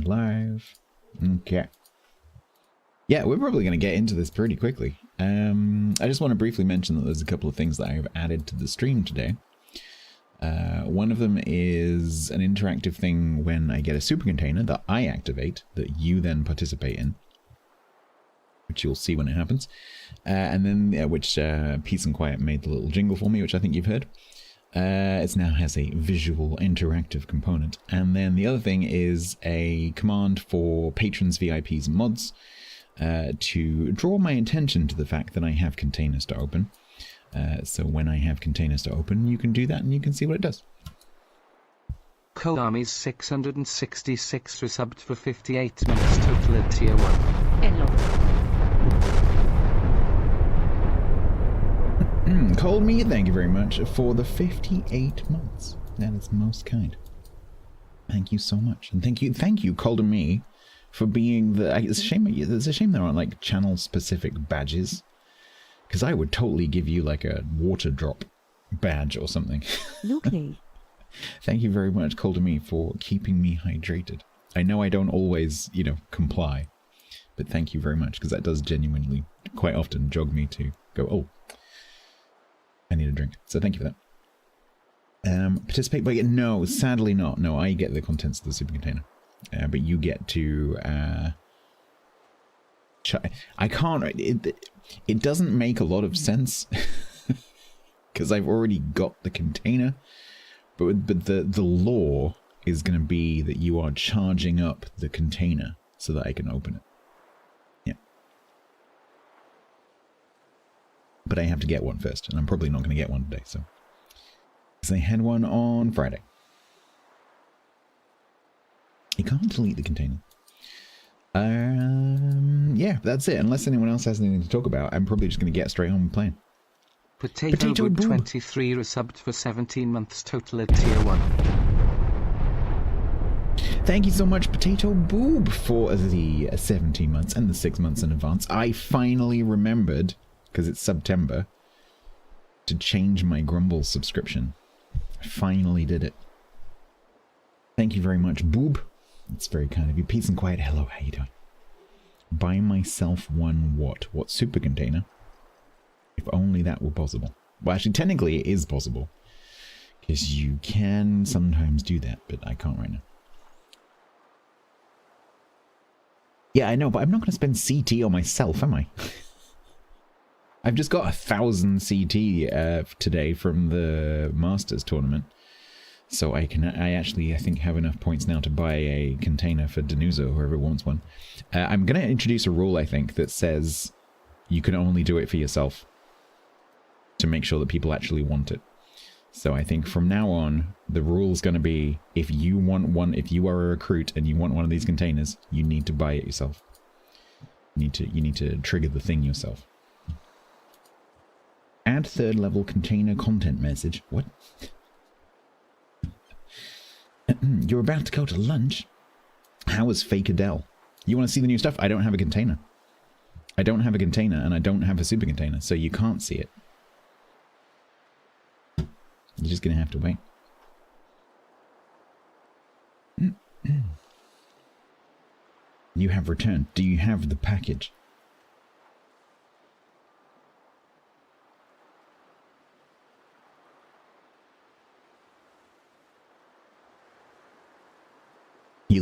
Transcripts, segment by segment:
and live. Okay. Yeah, we're probably going to get into this pretty quickly. I just want to briefly mention that there's a couple of things that I have added to the stream today. One of them is an interactive thing when I get a super container that I activate, that you then participate in, which you'll see when it happens. And then, which Peace and Quiet made the little jingle for me, which I think you've heard. It now has a visual interactive component. And then the other thing is a command for patrons, VIPs, and mods to draw my attention to the fact that I have containers to open. So when I have containers to open, you can do that and you can see what it does. Cold Army's 666 resubbed for 58 months total at tier 1. Hello. Cold Me, thank you very much for the 58 months. That is most kind. Thank you so much. And thank you, Cold Me, for being the... It's a shame there aren't like channel specific badges. Because I would totally give you like a water drop badge or something. Lovely. Thank you very much, Cold Me, for keeping me hydrated. I know I don't always, comply. But thank you very much, because that does genuinely quite often jog me to go, oh, I need a drink. So thank you for that. Participate by... No, sadly not. No, I get the contents of the super container. But you get to... I can't... It doesn't make a lot of sense because I've already got the container, but the law is going to be that you are charging up the container so that I can open it. Yeah. But I have to get one first, and I'm probably not going to get one today, so. Because I had one on Friday. You can't delete the container. Yeah, that's it. Unless anyone else has anything to talk about, I'm probably just going to get straight on playing. Potato Wood 23 resubbed for 17 months total at tier 1. Thank you so much, Potato Boob, for the 17 months and the 6 months in advance. I finally remembered, because it's September, to change my Grumble subscription. I finally did it. Thank you very much, Boob. It's very kind of you. Peace and Quiet. Hello, how you doing? Buy myself one what? What super container? If only that were possible. Well, actually, technically it is possible. Because you can sometimes do that, but I can't right now. Yeah, I know, but I'm not going to spend CT on myself, am I? I've just got 1,000 CT today from the Masters tournament. So I think have enough points now to buy a container for Danuzo, whoever wants one. I'm going to introduce a rule, I think, that says you can only do it for yourself to make sure that people actually want it. So I think from now on, the rule is going to be if you want one, if you are a recruit and you want one of these containers, you need to buy it yourself. You need to trigger the thing yourself. Add third level container content message. What? You're about to go to lunch? How is Fake Adele? You want to see the new stuff? I don't have a container. I don't have a container and I don't have a super container, so you can't see it. You're just going to have to wait. You have returned. Do you have the package?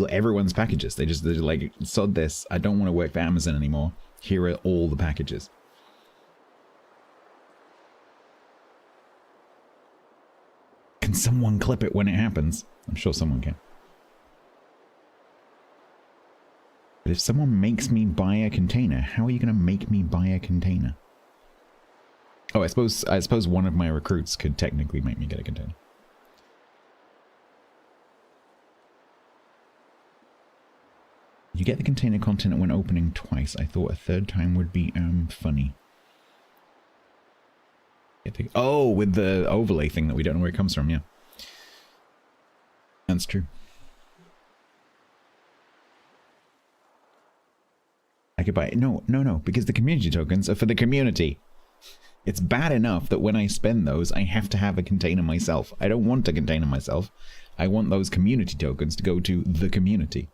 Everyone's packages. They're like, sod this. I don't want to work for Amazon anymore. Here are all the packages. Can someone clip it when it happens? I'm sure someone can. But if someone makes me buy a container, how are you going to make me buy a container? Oh, I suppose one of my recruits could technically make me get a container. You get the container content when opening twice. I thought a third time would be funny. Oh, with the overlay thing that we don't know where it comes from, yeah. That's true. I could buy it. No, because the community tokens are for the community. It's bad enough that when I spend those, I have to have a container myself. I don't want a container myself. I want those community tokens to go to the community.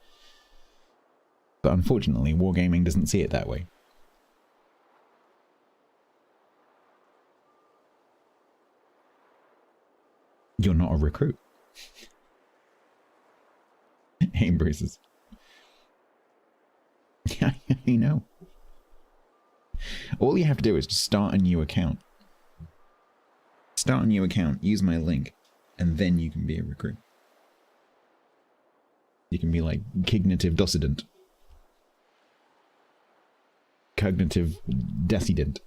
But unfortunately, Wargaming doesn't see it that way. You're not a recruit. Hey, Bruce's. Yeah, I know. All you have to do is just start a new account. Start a new account, use my link, and then you can be a recruit. You can be like cognitive dissident. Cognitive dissident.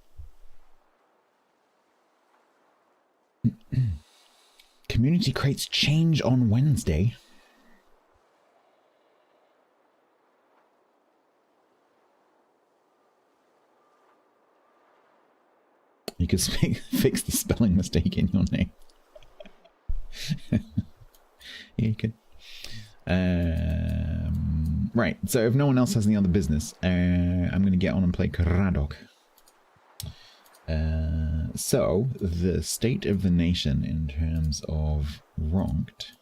Community creates change on Wednesday. You could fix the spelling mistake in your name. Yeah, you could. Right, so if no one else has any other business, I'm going to get on and play Kradok. So, the state of the nation in terms of ranked.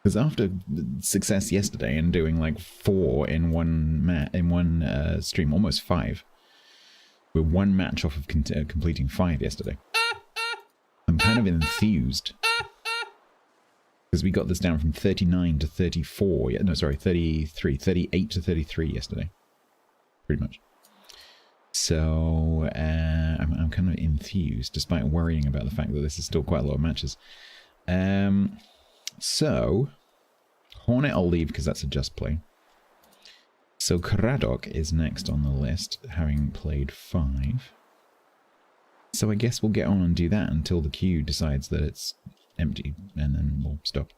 Because after success yesterday and doing like 4 in one stream, almost 5, we're 1 match off of completing 5 yesterday. I'm kind of enthused. Because we got this down from 39 to 34. No, sorry, 33. 38 to 33 yesterday. Pretty much. So, I'm kind of enthused, despite worrying about the fact that this is still quite a lot of matches. So, Hornet I'll leave because that's a just play. So, Kradok is next on the list, having played 5. So I guess we'll get on and do that until the queue decides that it's empty, and then we'll stop.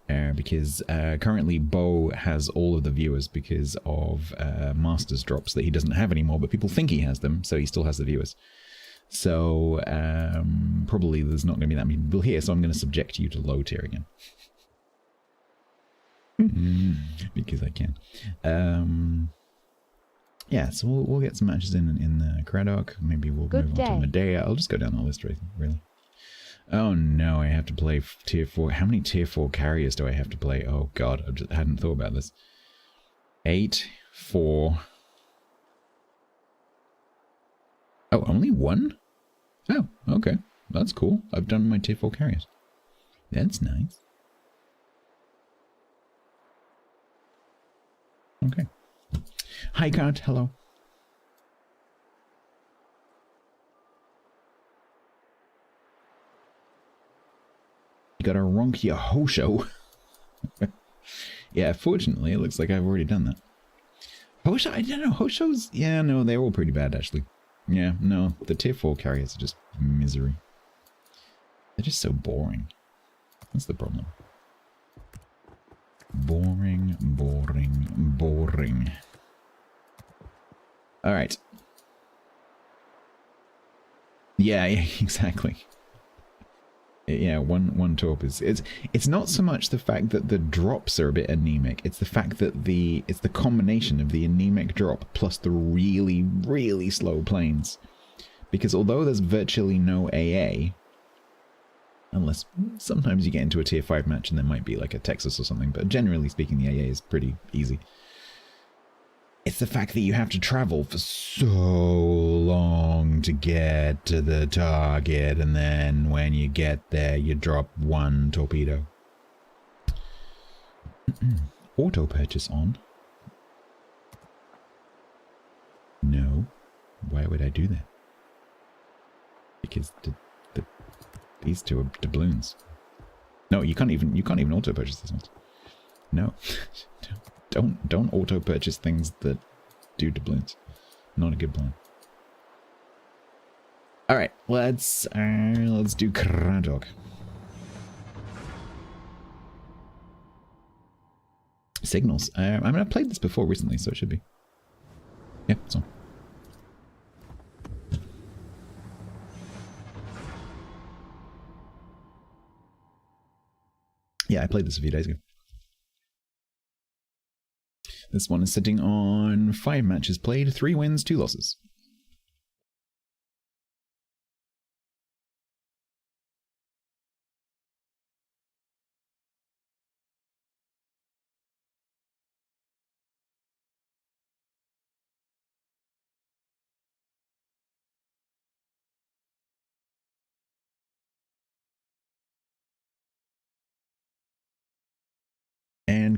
Because currently Bo has all of the viewers because of Masters drops that he doesn't have anymore, but people think he has them, so he still has the viewers. So probably there's not going to be that many people here, so I'm going to subject you to low tier again. Because I can. Yeah, so we'll get some matches in Kradok. Maybe we'll move on to Medea. I'll just go down the list, really. Oh no, I have to play tier 4. How many tier 4 carriers do I have to play? Oh god, I hadn't thought about this. 8, 4. Oh, only 1? Oh, okay. That's cool. I've done my tier 4 carriers. That's nice. Okay. Hi, God. Hello. You gotta ronk your Hosho. Yeah, fortunately, it looks like I've already done that. Hosho, I don't know. Hosho's... Yeah, no, they're all pretty bad, actually. Yeah, no, the tier 4 carriers are just misery. They're just so boring. That's the problem. Boring, boring, boring. Alright. Yeah, exactly. Yeah, one torp is... It's not so much the fact that the drops are a bit anemic, it's the fact that it's the combination of the anemic drop plus the really, really slow planes. Because although there's virtually no AA, unless sometimes you get into a tier 5 match and there might be like a Texas or something, but generally speaking the AA is pretty easy. It's the fact that you have to travel for so long to get to the target, and then when you get there, you drop 1 torpedo. Auto purchase on? No. Why would I do that? Because these two are doubloons. No, you can't even auto purchase this one. No. Don't auto purchase things that do doubloons. Not a good plan. All right, let's do Kradok. Signals. I mean, I've played this before recently, so it should be. Yeah, it's on. Yeah, I played this a few days ago. This one is sitting on 5 matches played, 3 wins, 2 losses.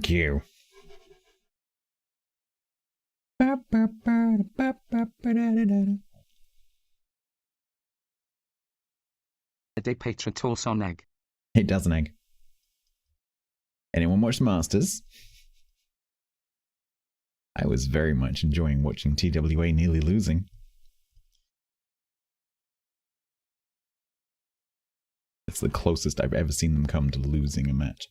Thank you. A day patron toss on egg. It does an egg. Anyone watch Masters? I was very much enjoying watching TWA nearly losing. It's the closest I've ever seen them come to losing a match.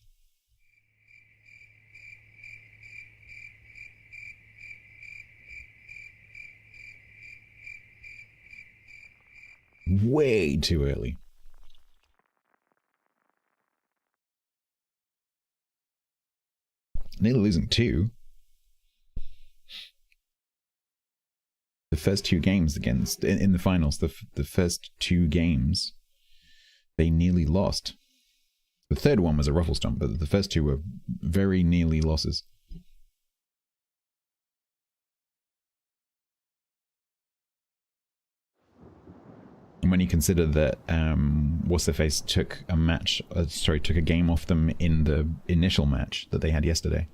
Way too early. Nearly losing 2. The first 2 games against in the finals, the first 2 games, they nearly lost. The third one was a ruffle stomp, but the first 2 were very nearly losses. And when you consider that What's Their Face took a game off them in the initial match that they had yesterday.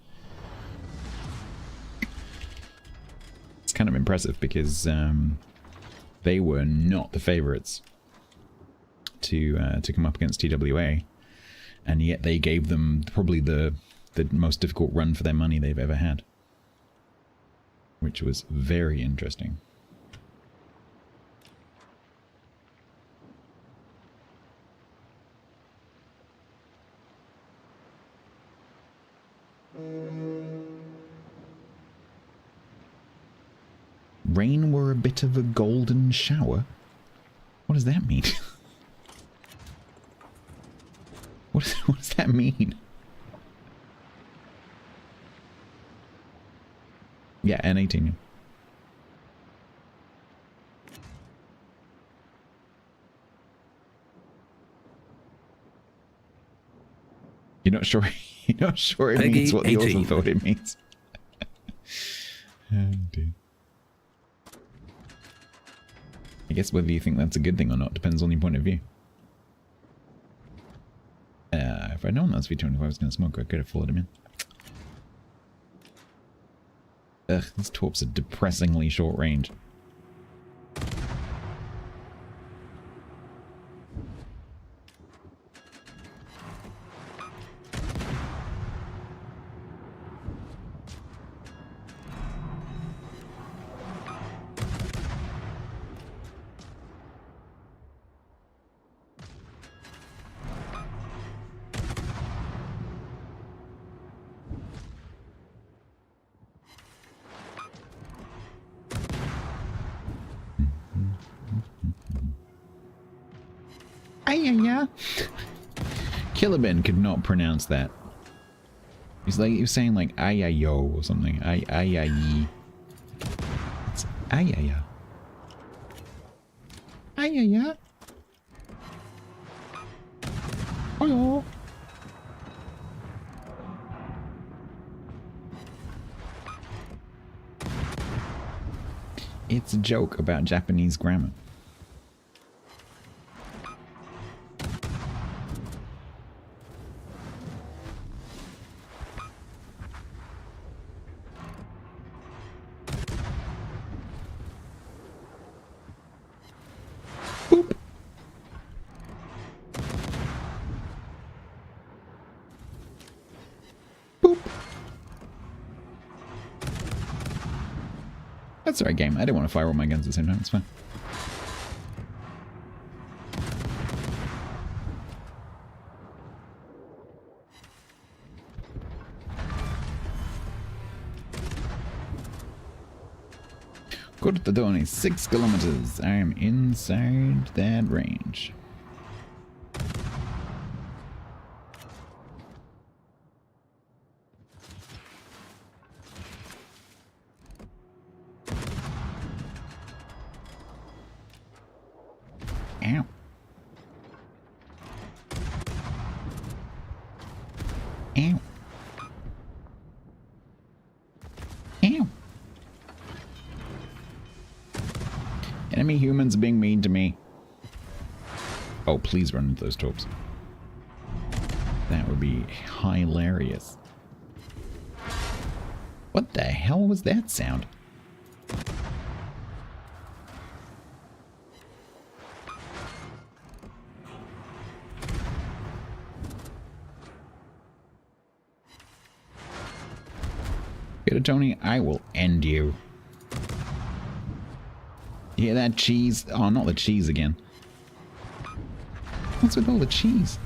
It's kind of impressive because they were not the favorites to come up against TWA, and yet they gave them probably the most difficult run for their money they've ever had, which was very interesting. Rain were a bit of a golden shower? What does that mean? What does that mean? Yeah, N18. You're not sure it means what the author thought it means. Oh, dear. I guess whether you think that's a good thing or not depends on your point of view. If I'd known that's V25 was going to smoke, I could have followed him in. Ugh, these torps are depressingly short range. Ayaya. Killerman could not pronounce that. He was saying like ayayo or something. Ayayi. It's ayaya. Ayaya. Hello. It's a joke about Japanese grammar. That's the right game. I didn't want to fire all my guns at the same time. It's fine. Good to only 6 kilometers. I am inside that range. Ow. Ow. Ow. Enemy humans are being mean to me. Oh, please run into those torps. That would be hilarious. What the hell was that sound? Get it, Tony? I will end you. You hear that cheese? Oh, not the cheese again. What's with all the cheese?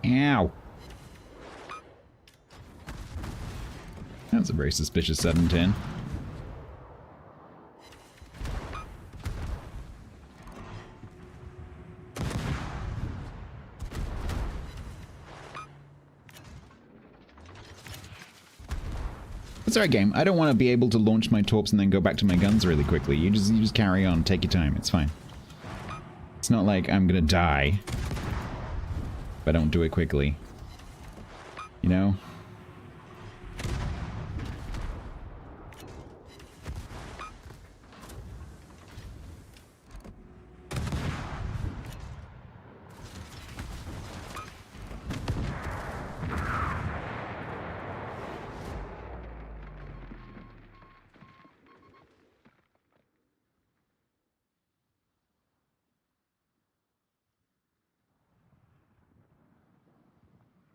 Ow. That's a very suspicious 710. It's alright, game. I don't want to be able to launch my torps and then go back to my guns really quickly. You just carry on, take your time. It's fine. It's not like I'm gonna die if I don't do it quickly. You know?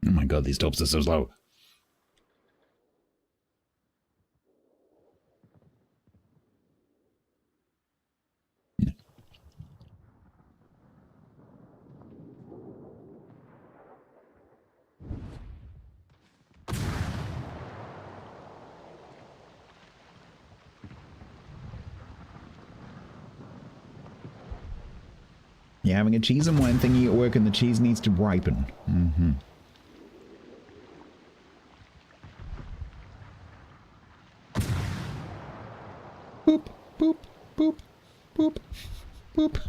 Oh my god, these torps are so slow. You're having a cheese and wine thingy at work and the cheese needs to ripen. Mm-hmm. Boop, boop, boop, boop, boop.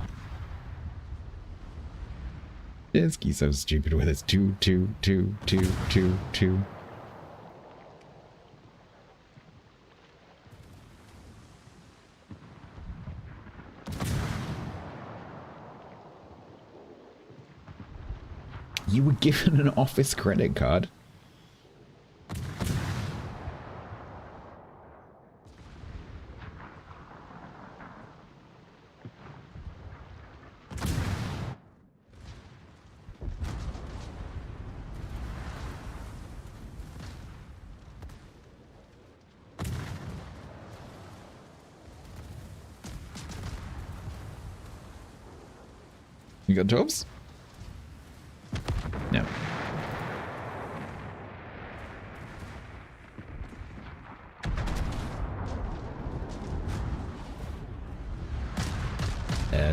Disky's so stupid with his 2, 2, 2, 2, 2, 2. You were given an office credit card. You got jobs? No.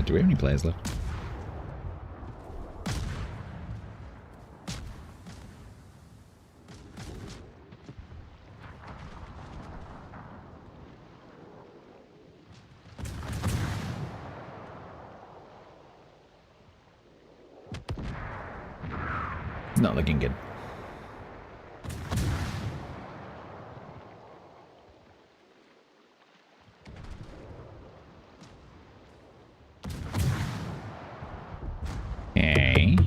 Do we have any players left? It's not looking good. Hey.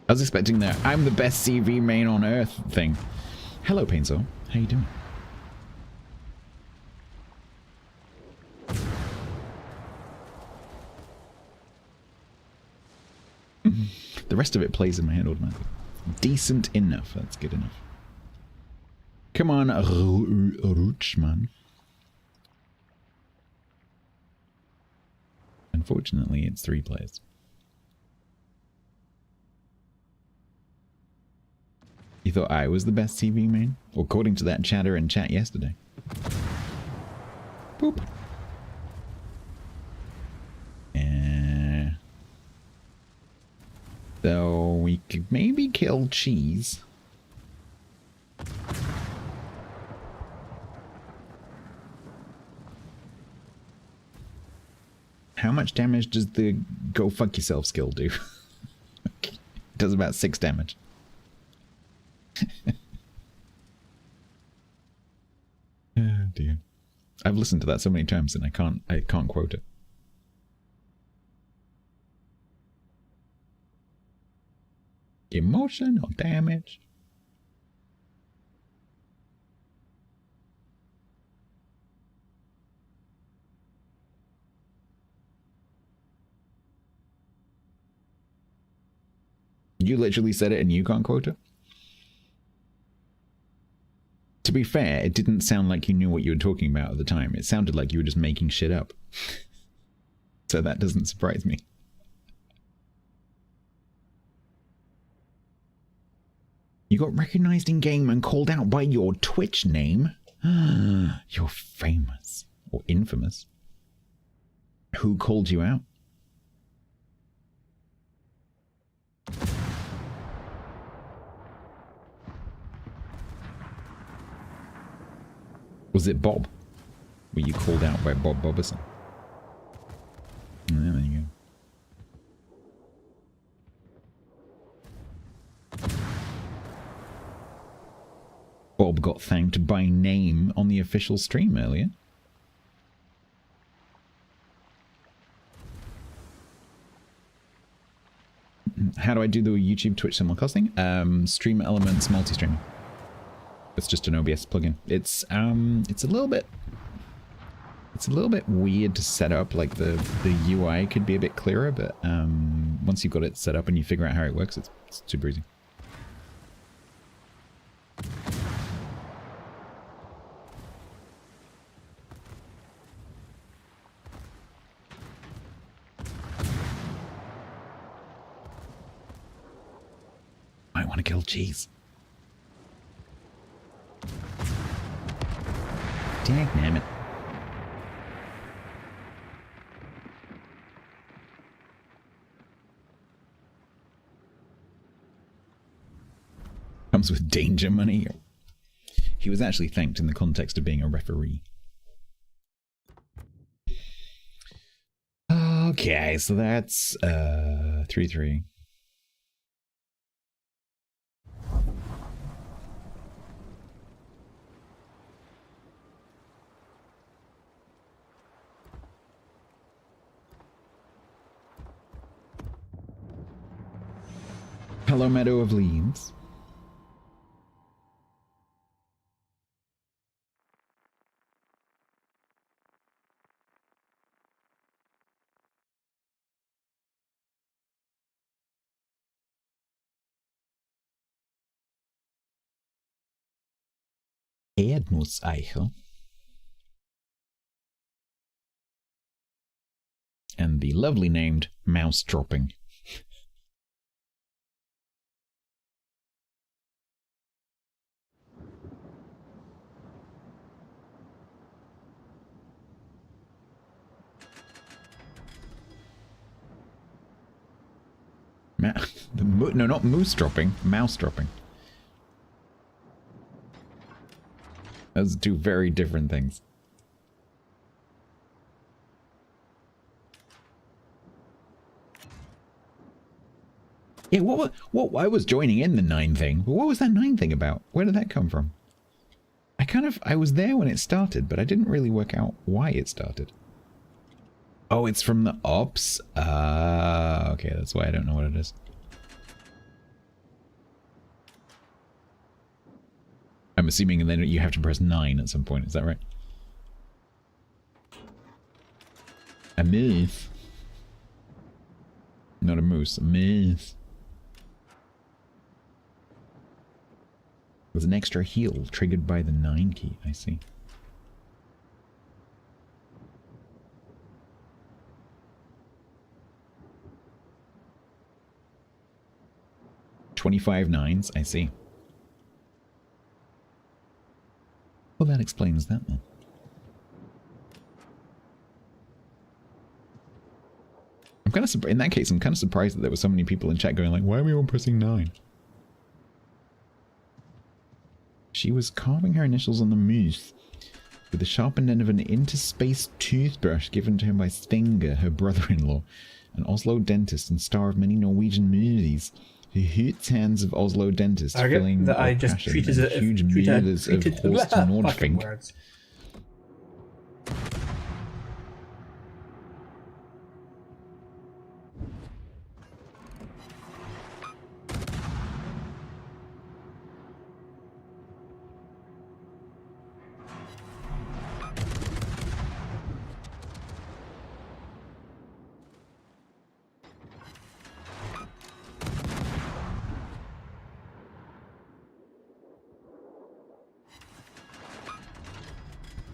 I was expecting that I'm the best CV main on earth thing. Hello, Painsaw. How you doing? The rest of it plays in my head automatically. Decent enough. That's good enough. Come on, Rutschman. Unfortunately, it's 3 players. You thought I was the best CV main? According to that chatter in chat yesterday. Boop. So we could maybe kill Cheese. How much damage does the go fuck yourself skill do? It does about 6 damage. Oh dear. I've listened to that so many times and I can't quote it. Emotional damage. You literally said it and you can't quote it? To be fair, it didn't sound like you knew what you were talking about at the time. It sounded like you were just making shit up. So that doesn't surprise me. You got recognized in game and called out by your Twitch name? You're famous. Or infamous. Who called you out? Was it Bob? Were you called out by Bob Bobbison? There you go. Bob got thanked by name on the official stream earlier. How do I do the YouTube Twitch simulcasting? Stream Elements multi-streaming. It's just an OBS plugin. It's a little bit weird to set up. Like the UI could be a bit clearer, but once you've got it set up and you figure out how it works, it's super easy. I want to kill cheese. Damn it. Comes with danger money. He was actually thanked in the context of being a referee. Okay, so that's 3-3. Hello, Meadow of Leaves. Erdnusseiche. And the lovely named Mouse Dropping. No, not moose dropping, mouse dropping. Those are two very different things. Yeah, what I was joining in the 9 thing, but what was that 9 thing about? Where did that come from? I was there when it started, but I didn't really work out why it started. Oh, it's from the ops? Okay, that's why I don't know what it is. I'm assuming then you have to press 9 at some point, is that right? A moose. Not a moose, a moose. There's an extra heal triggered by the 9 key, I see. $25 9s, I see. Well, that explains that then. I'm kind of in that case, I'm kind of surprised that there were so many people in chat going like, why are we all pressing 9? She was carving her initials on the moose. with the sharpened end of an interspace toothbrush given to him by Stinga, her brother-in-law, an Oslo dentist and star of many Norwegian movies. Who hoots hands of Oslo dentist, filling that I of just passion treated and it huge movers of Horst fucking Nordfink. words.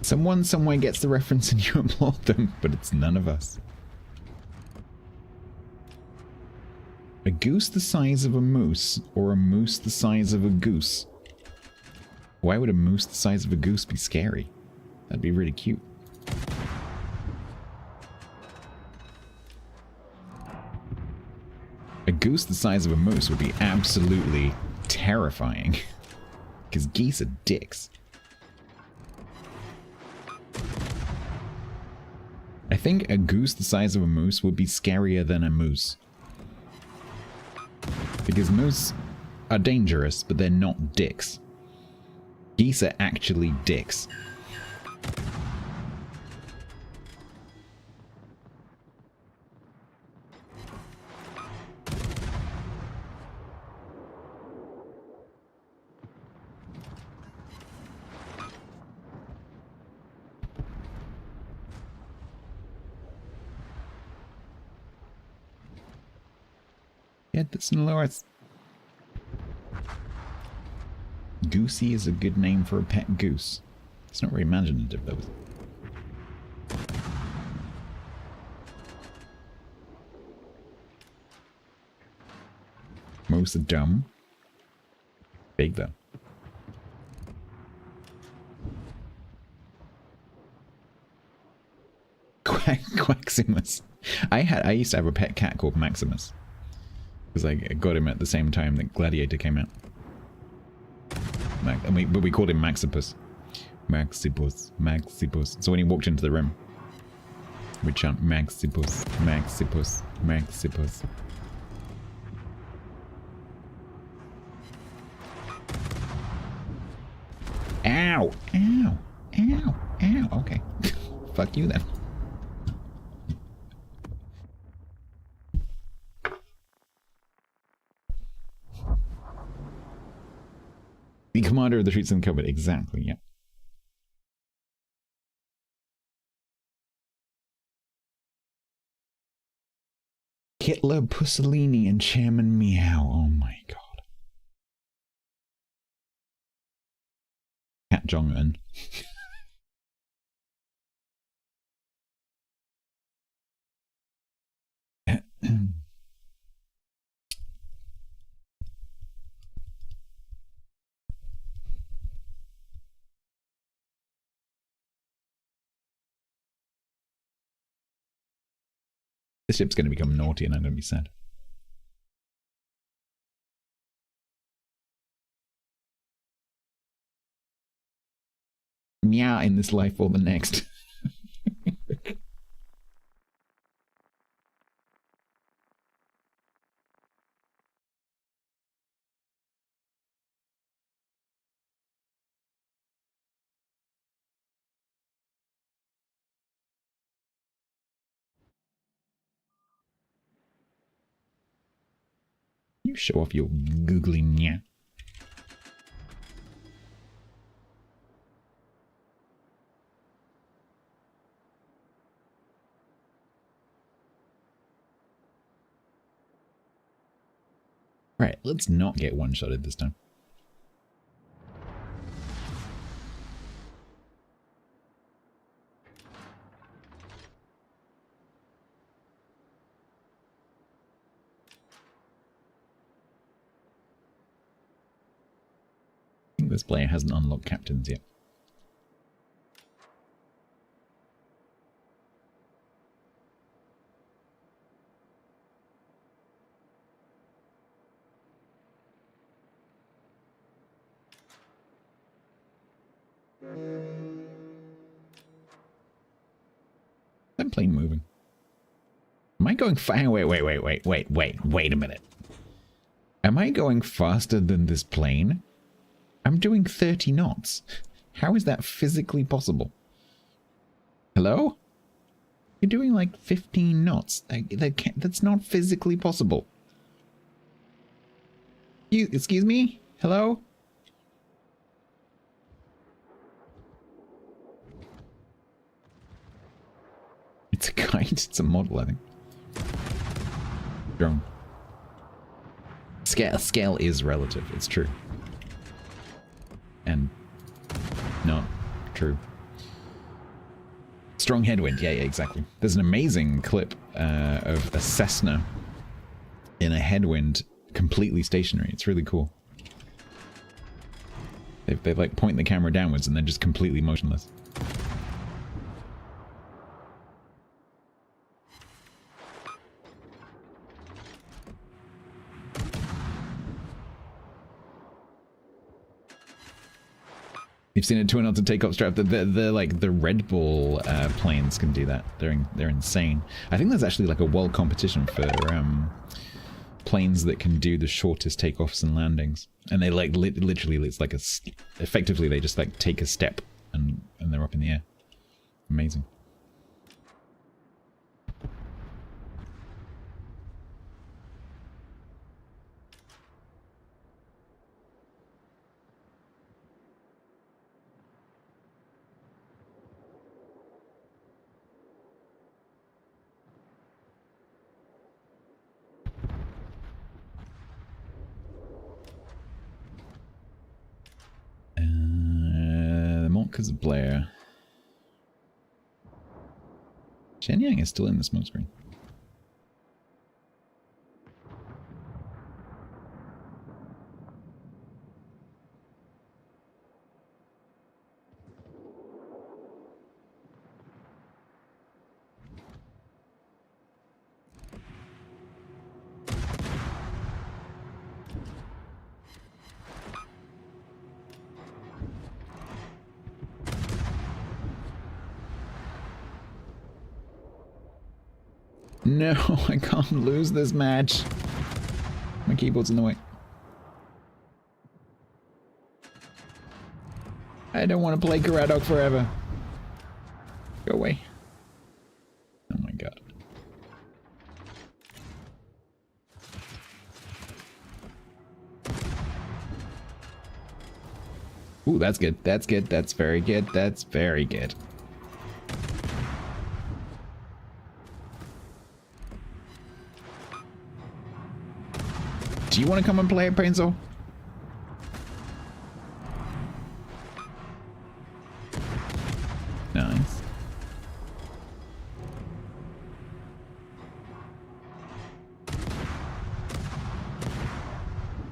Someone somewhere gets the reference and you applaud them, but it's none of us. A goose the size of a moose, or a moose the size of a goose? Why would a moose the size of a goose be scary? That'd be really cute. A goose the size of a moose would be absolutely terrifying. Because geese are dicks. I think a goose the size of a moose would be scarier than a moose. Because moose are dangerous, but they're not dicks. Geese are actually dicks. Get this north. Goosey is a good name for a pet goose. It's not very imaginative though. Most are dumb. Big though. Quaximus. I used to have a pet cat called Maximus. Because I got him at the same time that Gladiator came out. But we called him Maxipus. Maxipus, Maxipus. So when he walked into the room, we'd chant Maxipus, Maxipus, Maxipus. Ow! Ow! Ow! Ow! Okay. Fuck you then. The commander of the troops uncovered. Exactly, yeah. Hitler, Mussolini, and Chairman Meow. Oh my god. Cat Jong-un. This ship's going to become naughty and I'm going to be sad. Meow in this life or the next. You show off your googly meow. Right, let's not get one-shotted this time. I think this player hasn't unlocked captains yet. that plane moving? Am I going wait a minute. Am I going faster than this plane? I'm doing 30 knots. How is that physically possible? Hello? You're doing like 15 knots. That's not physically possible. Excuse me? Hello? It's a kite. It's a model, I think. Drone. Scale is relative. It's true. And not true. Strong headwind. Yeah, exactly. There's an amazing clip of a Cessna in a headwind, completely stationary. It's really cool. They like point the camera downwards and they're just completely motionless. You've seen a twin knots and takeoff strap. The like the Red Bull planes can do that. They're insane. I think there's actually like a world competition for planes that can do the shortest takeoffs and landings. And they like literally, it's like effectively they just like take a step and they're up in the air. Amazing. Because of Blair. Shenyang is still in the smoke screen. No, I can't lose this match. My keyboard's in the way. I don't want to play Karadok forever. Go away. Oh my god. Ooh, that's good. That's good. That's very good. That's very good. Do you want to come and play it, Painsaw? Nice.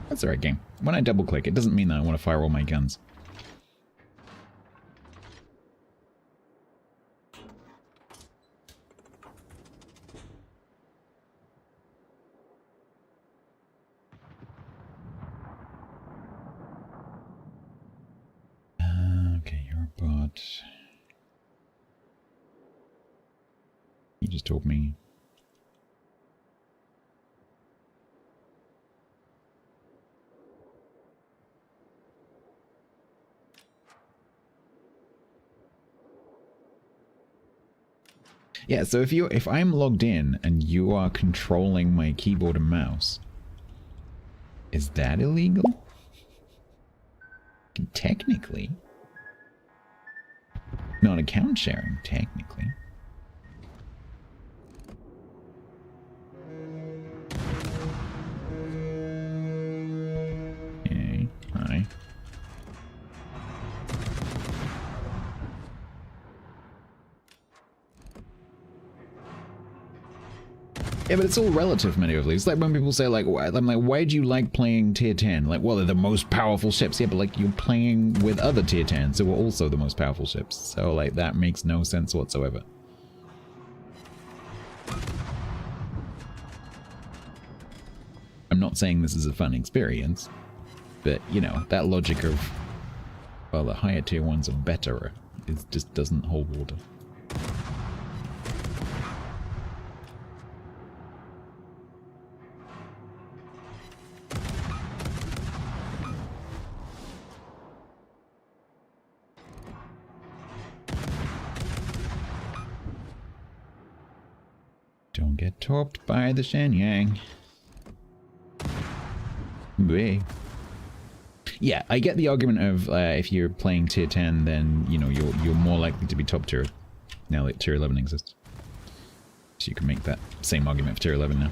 That's the right game. When I double click, it doesn't mean that I want to fire all my guns. You just told me. Yeah, so if I'm logged in and you are controlling my keyboard and mouse, is that illegal? Technically. Not account sharing, technically. Okay, hi. Yeah, but it's all relative, many of these. It's like when people say, like, I'm like, why do you like playing tier 10? Like, well, they're the most powerful ships. Yeah, but like, you're playing with other tier 10s who are also the most powerful ships. So, like, that makes no sense whatsoever. I'm not saying this is a fun experience, but, you know, that logic of, well, the higher tier ones are better, it just doesn't hold water. Don't get topped by the Shenyang. Bleh. Yeah, I get the argument of if you're playing tier 10, then you know you're more likely to be top tier now that tier 11 exists. So you can make that same argument for tier 11 now.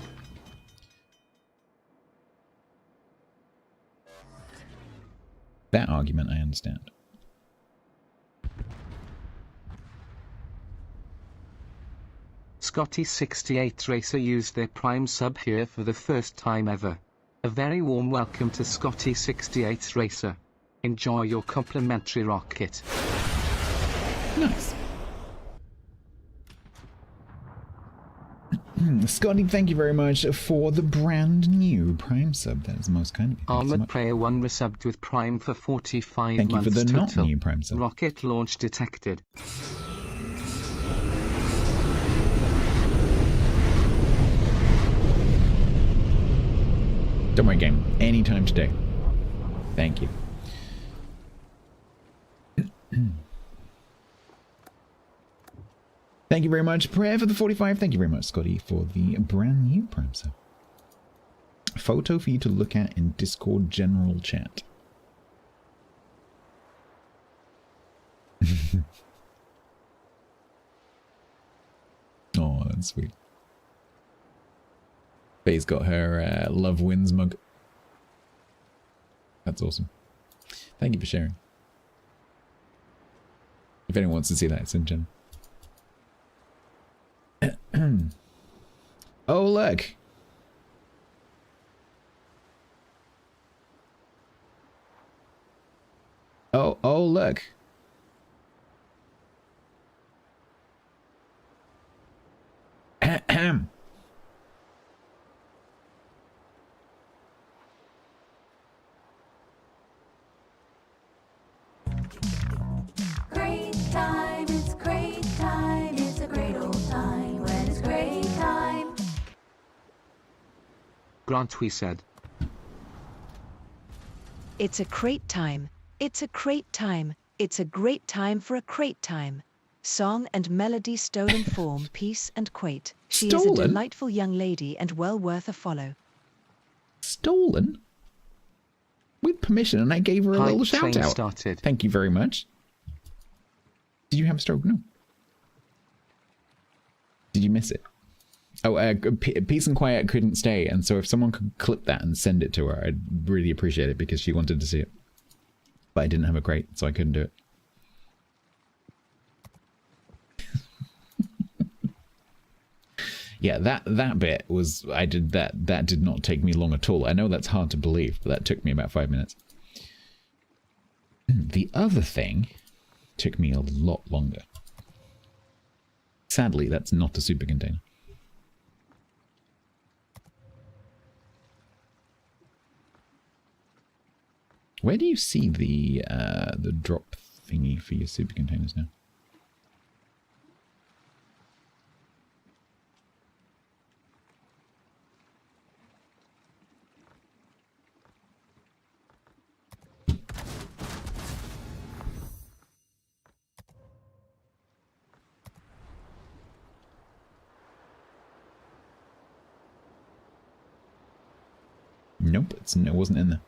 That argument I understand. Scotty68 Racer used their Prime sub here for the first time ever. A very warm welcome to Scotty68 Racer. Enjoy your complimentary rocket. Nice. Scotty, thank you very much for the brand new Prime sub. That is most kind of you. Armored Prayer 1 resubbed with Prime for 45 Thank months you for the total. not new Prime sub. Rocket launch detected. Don't worry, game. Anytime today. Thank you. Thank you very much, Prayer, for the 45. Thank you very much, Scotty, for the brand new Prime sub. Photo for you to look at in Discord general chat. Oh, that's sweet. Faye's got her Love Wins mug. That's awesome. Thank you for sharing. If anyone wants to see that, it's in general. Oh, look. Oh, look. Ahem. Great time, it's great time, it's a great old time when it's great time. Grant, we said. It's a crate time. It's a crate time. It's a great time for a crate time. Song and melody stolen form, peace and quate. She is a Stolen? delightful young lady and well worth a follow. Stolen? With permission, and I gave her a little shout out. Started. Thank you very much. Did you have a stroke? No. Did you miss it? Oh, Peace and Quiet couldn't stay, and so if someone could clip that and send it to her, I'd really appreciate it because she wanted to see it. But I didn't have a crate, so I couldn't do it. Yeah, that bit was, I did that did not take me long at all. I know that's hard to believe, but that took me about 5 minutes. The other thing took me a lot longer. Sadly, that's not a super container. Where do you see the drop thingy for your super containers now? Nope, it wasn't in there.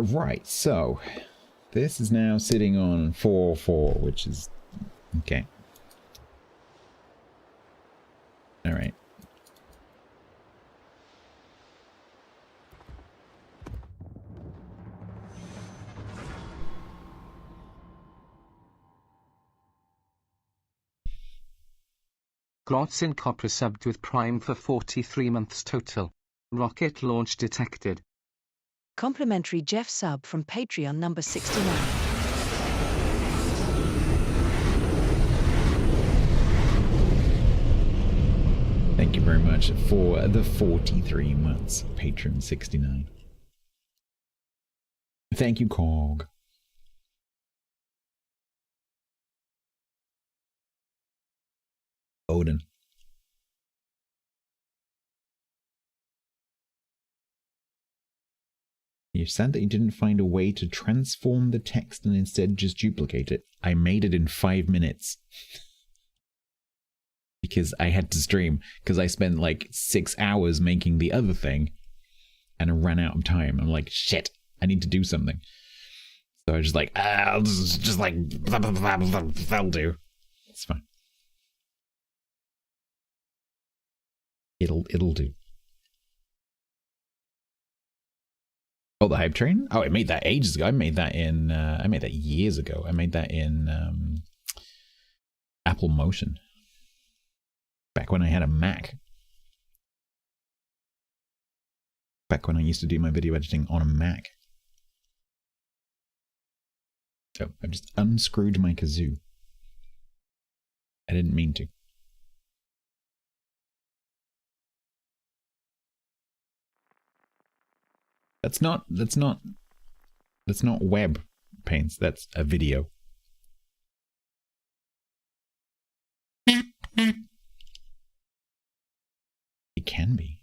Right, so this is now sitting on 4-4, which is okay. All right. Glotz in Copper subbed with Prime for 43 months total. Rocket launch detected. Complimentary Jeff sub from Patreon number 69. Thank you very much for the 43 months, Patron 69. Thank you, Cog. Odin. You're sad that you didn't find a way to transform the text and instead just duplicate it. I made it in 5 minutes. Because I had to stream. Because I spent like 6 hours making the other thing. And I ran out of time. I'm like, shit, I need to do something. So I was just like, I'll just like, that'll do. It's fine. It'll do. Oh, the hype train? Oh, I made that ages ago. I made that years ago. I made that in Apple Motion. Back when I had a Mac. Back when I used to do my video editing on a Mac. So I've just unscrewed my kazoo. I didn't mean to. That's not web paints, that's a video. It can be.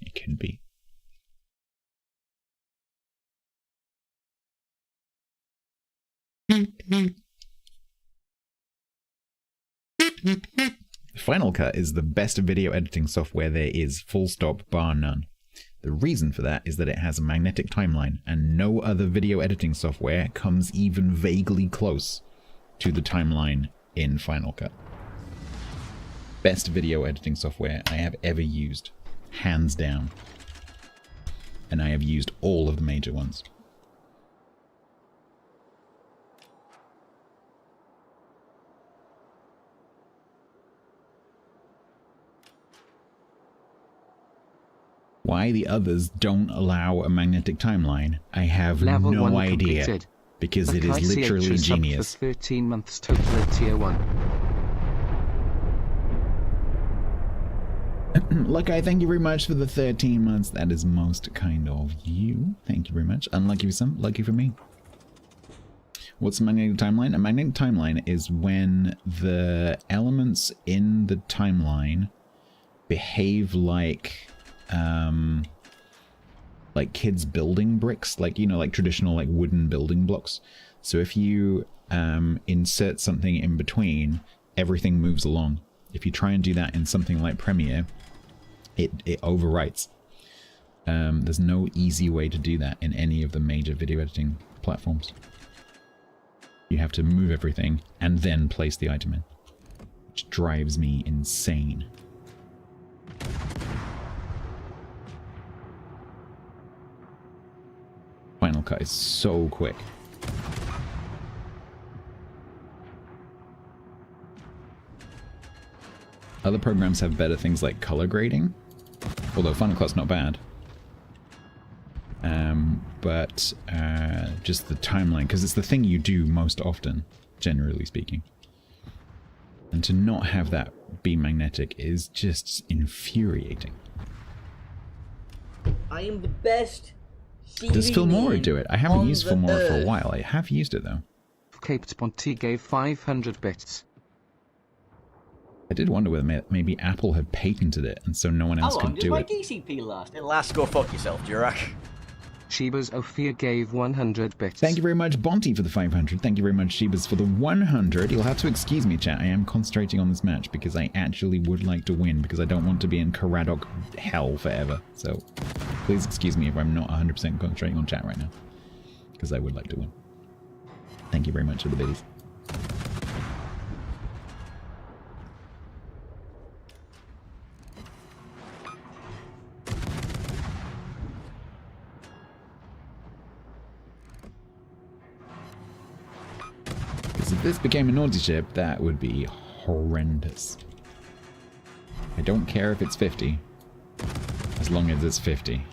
Final Cut is the best video editing software there is, full stop, bar none. The reason for that is that it has a magnetic timeline, and no other video editing software comes even vaguely close to the timeline in Final Cut. Best video editing software I have ever used, hands down. And I have used all of the major ones. Why the others don't allow a magnetic timeline, I have Level no 1 idea. completed. Because it is literally genius. For 13 months total at tier 1. Lucky, thank you very much for the 13 months. That is most kind of you. Thank you very much. Unlucky for some, lucky for me. What's a magnetic timeline? A magnetic timeline is when the elements in the timeline behave like kids building bricks, like, you know, like traditional like wooden building blocks. So if you insert something in between, everything moves along. If you try and do that in something like Premiere, it overwrites. There's no easy way to do that in any of the major video editing platforms. You have to move everything and then place the item in, which drives me insane. Final Cut is so quick. Other programs have better things like color grading, although Final Cut's not bad. But just the timeline, because it's the thing you do most often, generally speaking. And to not have that be magnetic is just infuriating. I am the best. Does Filmora do it? I haven't used Filmora for a while. I have used it though. Caped Ponty gave 500 bits. I did wonder whether maybe Apple had patented it and so no one else could do it. How long did my DCP last? It lasts. Go fuck yourself, Durak. Sheba's Ophir gave 100 bits. Thank you very much, Bonty, for the 500. Thank you very much, Shebas, for the 100. You'll have to excuse me, chat. I am concentrating on this match because I actually would like to win, because I don't want to be in Karadok hell forever. So please excuse me if I'm not 100% concentrating on chat right now, because I would like to win. Thank you very much for the biddies. If this became a naughty ship, that would be horrendous. I don't care if it's 50, as long as it's 50.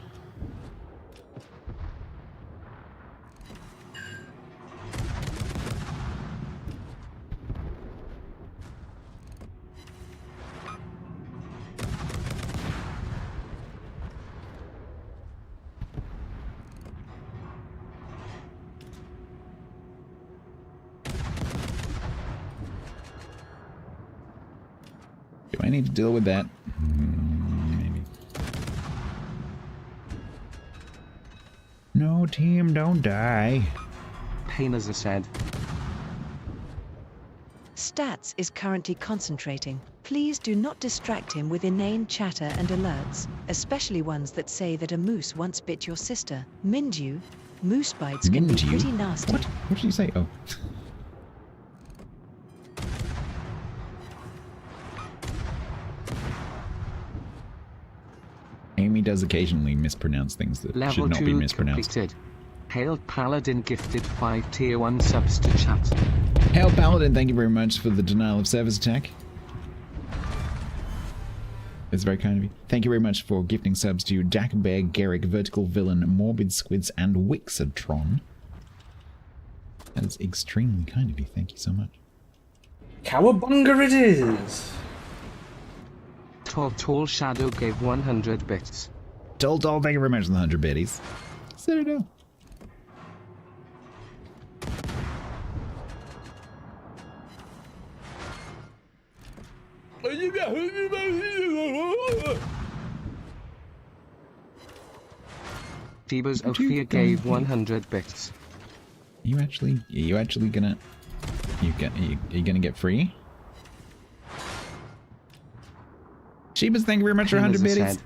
Do I need to deal with that? Maybe. No. No, team, don't die. Painers said. Stats is currently concentrating. Please do not distract him with inane chatter and alerts, especially ones that say that a moose once bit your sister. Mind you, moose bites can be Mind you? pretty nasty. What? What did you say? Oh. Amy does occasionally mispronounce things that Level should not 2 be mispronounced. completed. Hail Paladin gifted 5 tier 1 subs to chat. Hail Paladin, thank you very much for the denial of service attack. It's very kind of you. Thank you very much for gifting subs to Dackenbear, Garrick, Vertical Villain, Morbid Squids, and Wixatron. That is extremely kind of you. Thank you so much. Cowabunga it is! Tall Shadow gave 100 bits. Tall, thank you very much for the 100 biddies. Sit it down. Deba's Ophir gave 100 bits. Are you actually gonna... Are you gonna get free? Sheebas, thank you very much for 100 biddies.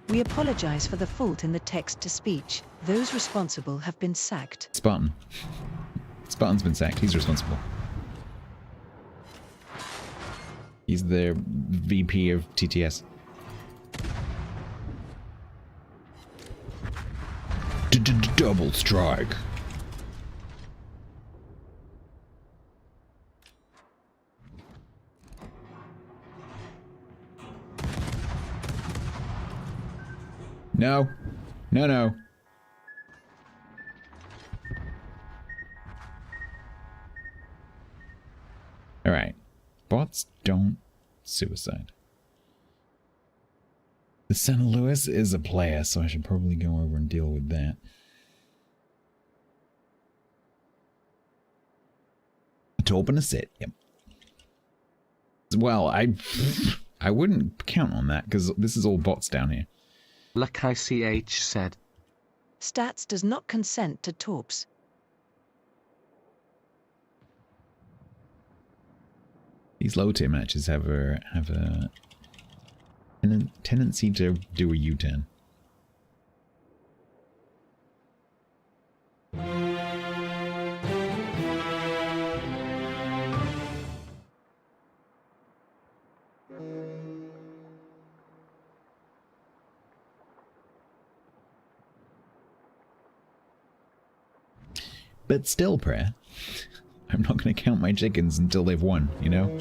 We apologize for the fault in the text-to-speech. Those responsible have been sacked. Spartan. Spartan's been sacked. He's responsible. He's the VP of TTS. Double strike. No. No, no. Alright. Bots don't suicide. The Santa Louis is a player, so I should probably go over and deal with that. To open a set, yep. Well, I wouldn't count on that, because this is all bots down here. Lucky CH said. Stats does not consent to torps. These low tier matches have a tendency to do a U-turn. But still, Prayer, I'm not going to count my chickens until they've won, you know?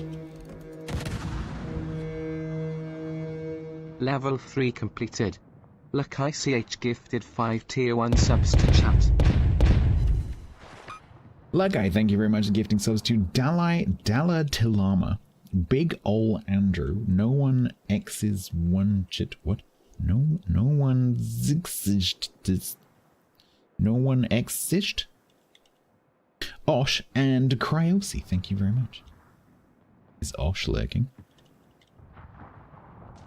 Level 3 completed. Lucky CH gifted 5 tier 1 subs to chat. Lucky, thank you very much for gifting subs to Dala Tilama, Big Ol Andrew, No One X's One Chit. What? No one exists. No one exists. Osh and Cryosi, thank you very much. Is Osh lurking?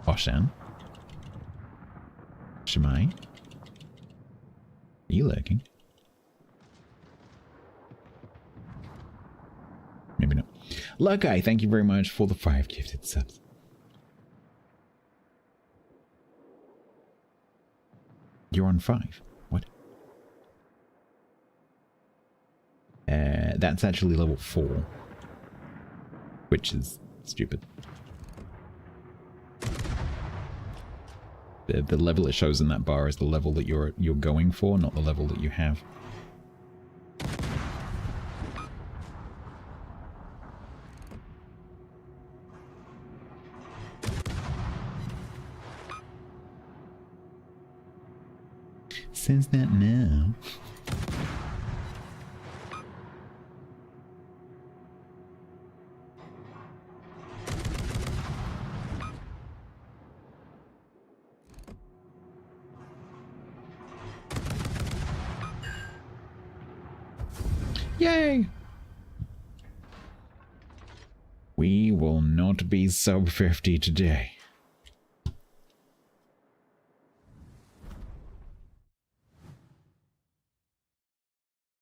Oshan? Shemai? Are you lurking? Maybe not. Lucky, thank you very much for the 5 gifted subs. You're on 5. What? That's actually level 4. Which is stupid. The level it shows in that bar is the level that you're going for, not the level that you have. Says that now. Yay! We will not be sub 50 today.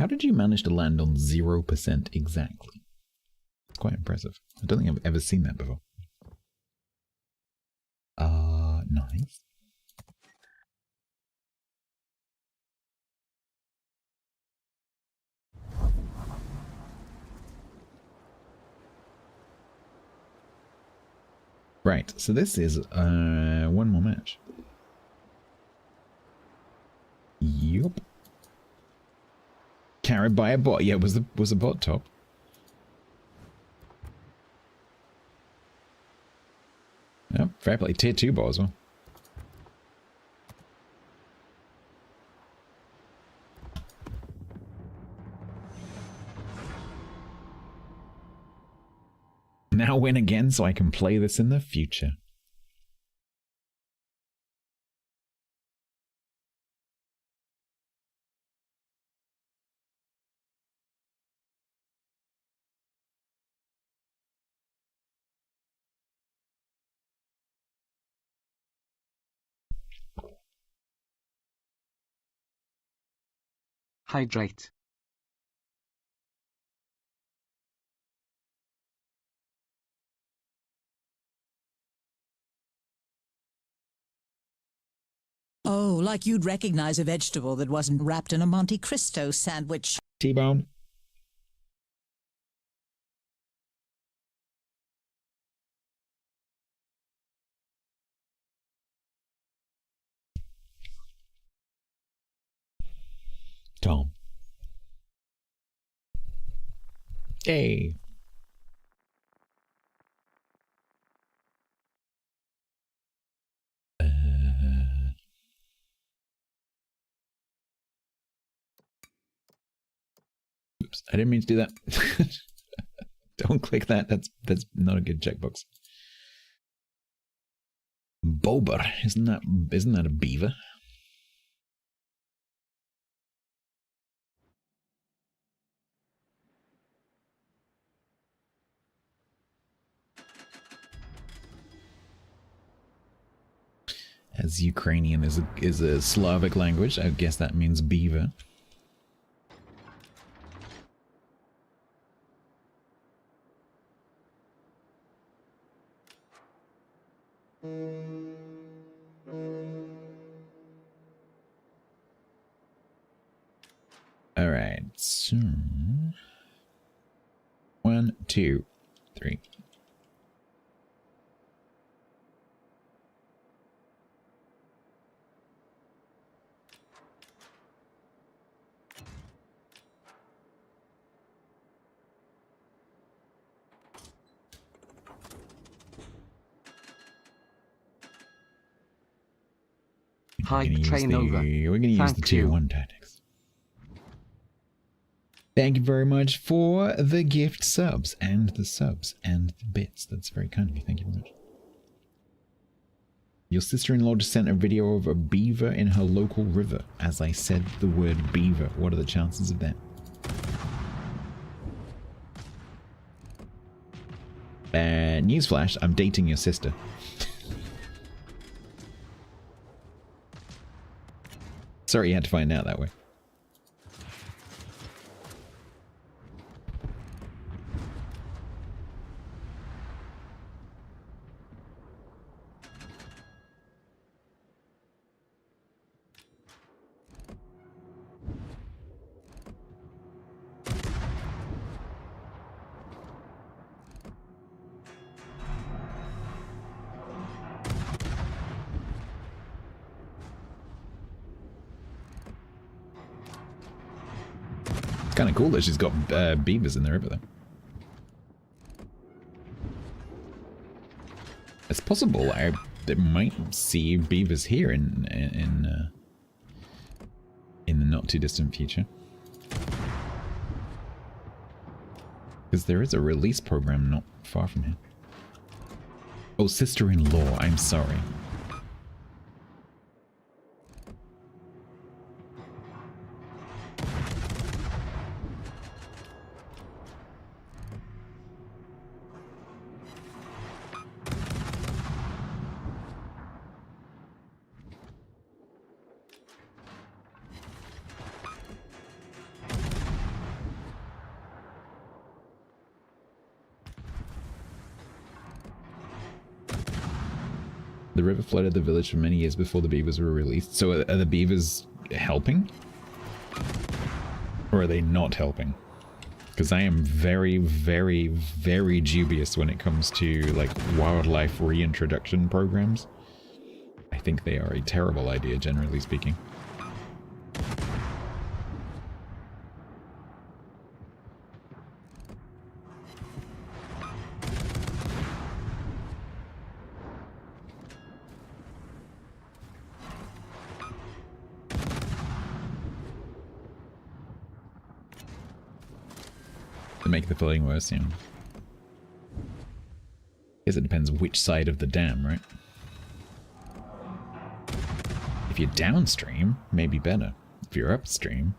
How did you manage to land on 0% exactly? It's quite impressive. I don't think I've ever seen that before. Nice. Right, so this is one more match. Yup. Carried by a bot. Yeah, was the bot top? Yep, fair play. Tier 2 bot as well. Now win again so I can play this in the future. Hydrate. Oh, like you'd recognize a vegetable that wasn't wrapped in a Monte Cristo sandwich. T-bone. Tom. Hey. Oops, I didn't mean to do that. Don't click that. That's not a good checkbox. Bober, isn't that a beaver? As Ukrainian is a Slavic language, I guess that means beaver. All right, so 1, 2, 3. Hype train over. We're going to use the tier 1 tactics. Thank you very much for the gift subs and the bits. That's very kind of you. Thank you very much. Your sister-in-law just sent a video of a beaver in her local river. As I said the word beaver, what are the chances of that? Newsflash, I'm dating your sister. Sorry you had to find out that way. It's kind of cool that she's got beavers in the river, though. It's possible I might see beavers here in the not too distant future, because there is a release program not far from here. Oh, sister-in-law, I'm sorry. The river flooded the village for many years before the beavers were released. So are the beavers helping? Or are they not helping? Because I am very, very, very dubious when it comes to, like, wildlife reintroduction programs. I think they are a terrible idea, generally speaking. To make the flooding worse, yeah. Guess it depends which side of the dam, right? If you're downstream, maybe better. If you're upstream,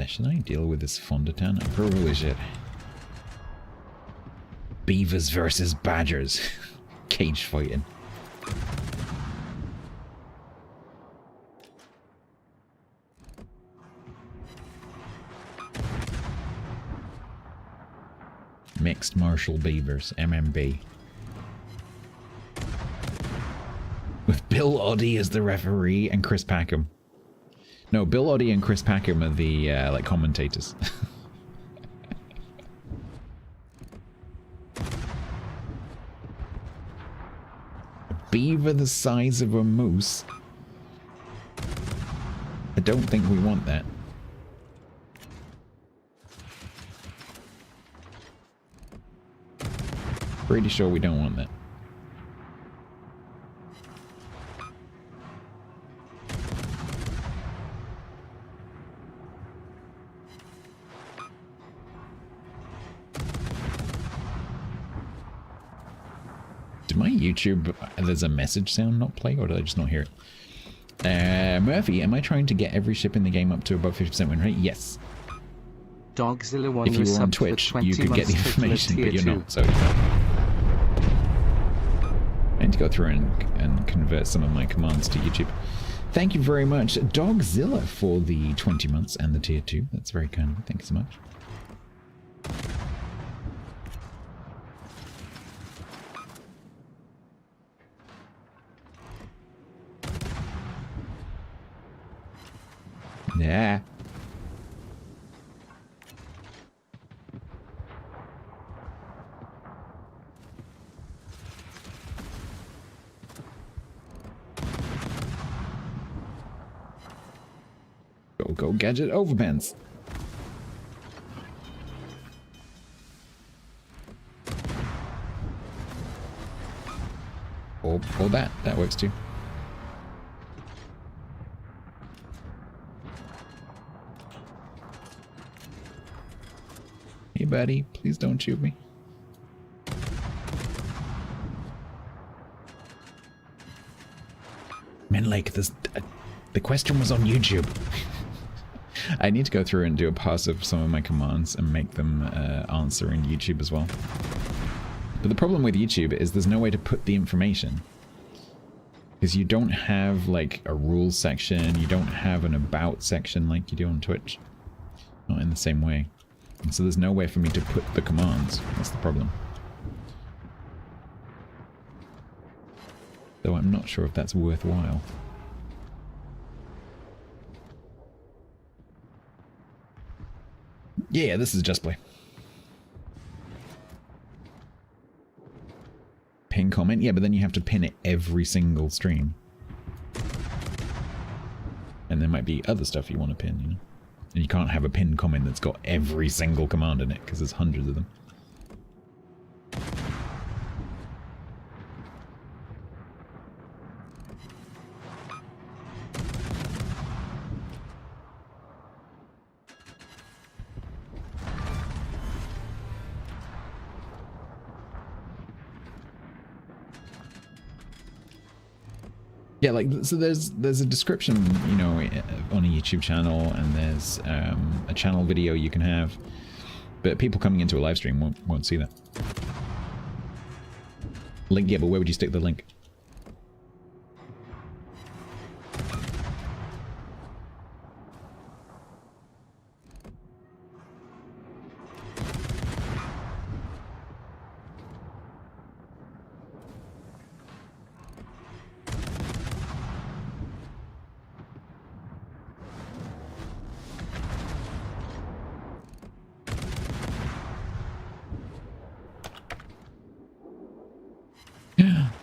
should I deal with this fondant? I probably should. Beavers versus badgers. Cage fighting. Mixed martial beavers, MMB. With Bill Oddie as the referee and Chris Packham. No, Bill Oddie and Chris Packham are the, like, commentators. A beaver the size of a moose? I don't think we want that. Pretty sure we don't want that. My YouTube, there's a message sound not play, or did I just not hear it? Murphy, am I trying to get every ship in the game up to above 50% win rate? Yes. Dogzilla 1 if you were on Twitch, you could get the information, but you're not, so... I need to go through and convert some of my commands to YouTube. Thank you very much, Dogzilla, for the 20 months and the tier 2. That's very kind. Thank you so much. Yeah. Go, gadget overpants. Or that. That works too. Hey, buddy, please don't shoot me. Man, like, this, the question was on YouTube. I need to go through and do a pass of some of my commands and make them answer in YouTube as well. But the problem with YouTube is there's no way to put the information. Because you don't have, like, a rules section, you don't have an about section like you do on Twitch. Not in the same way. And so there's no way for me to put the commands. That's the problem. Though I'm not sure if that's worthwhile. Yeah, this is Just Play. Pin comment? Yeah, but then you have to pin it every single stream. And there might be other stuff you want to pin, you know? And you can't have a pinned comment that's got every single command in it, because there's hundreds of them. Yeah, like, so there's a description, you know, on a YouTube channel, and there's a channel video you can have, but people coming into a live stream won't see that. Link, yeah, but where would you stick the link?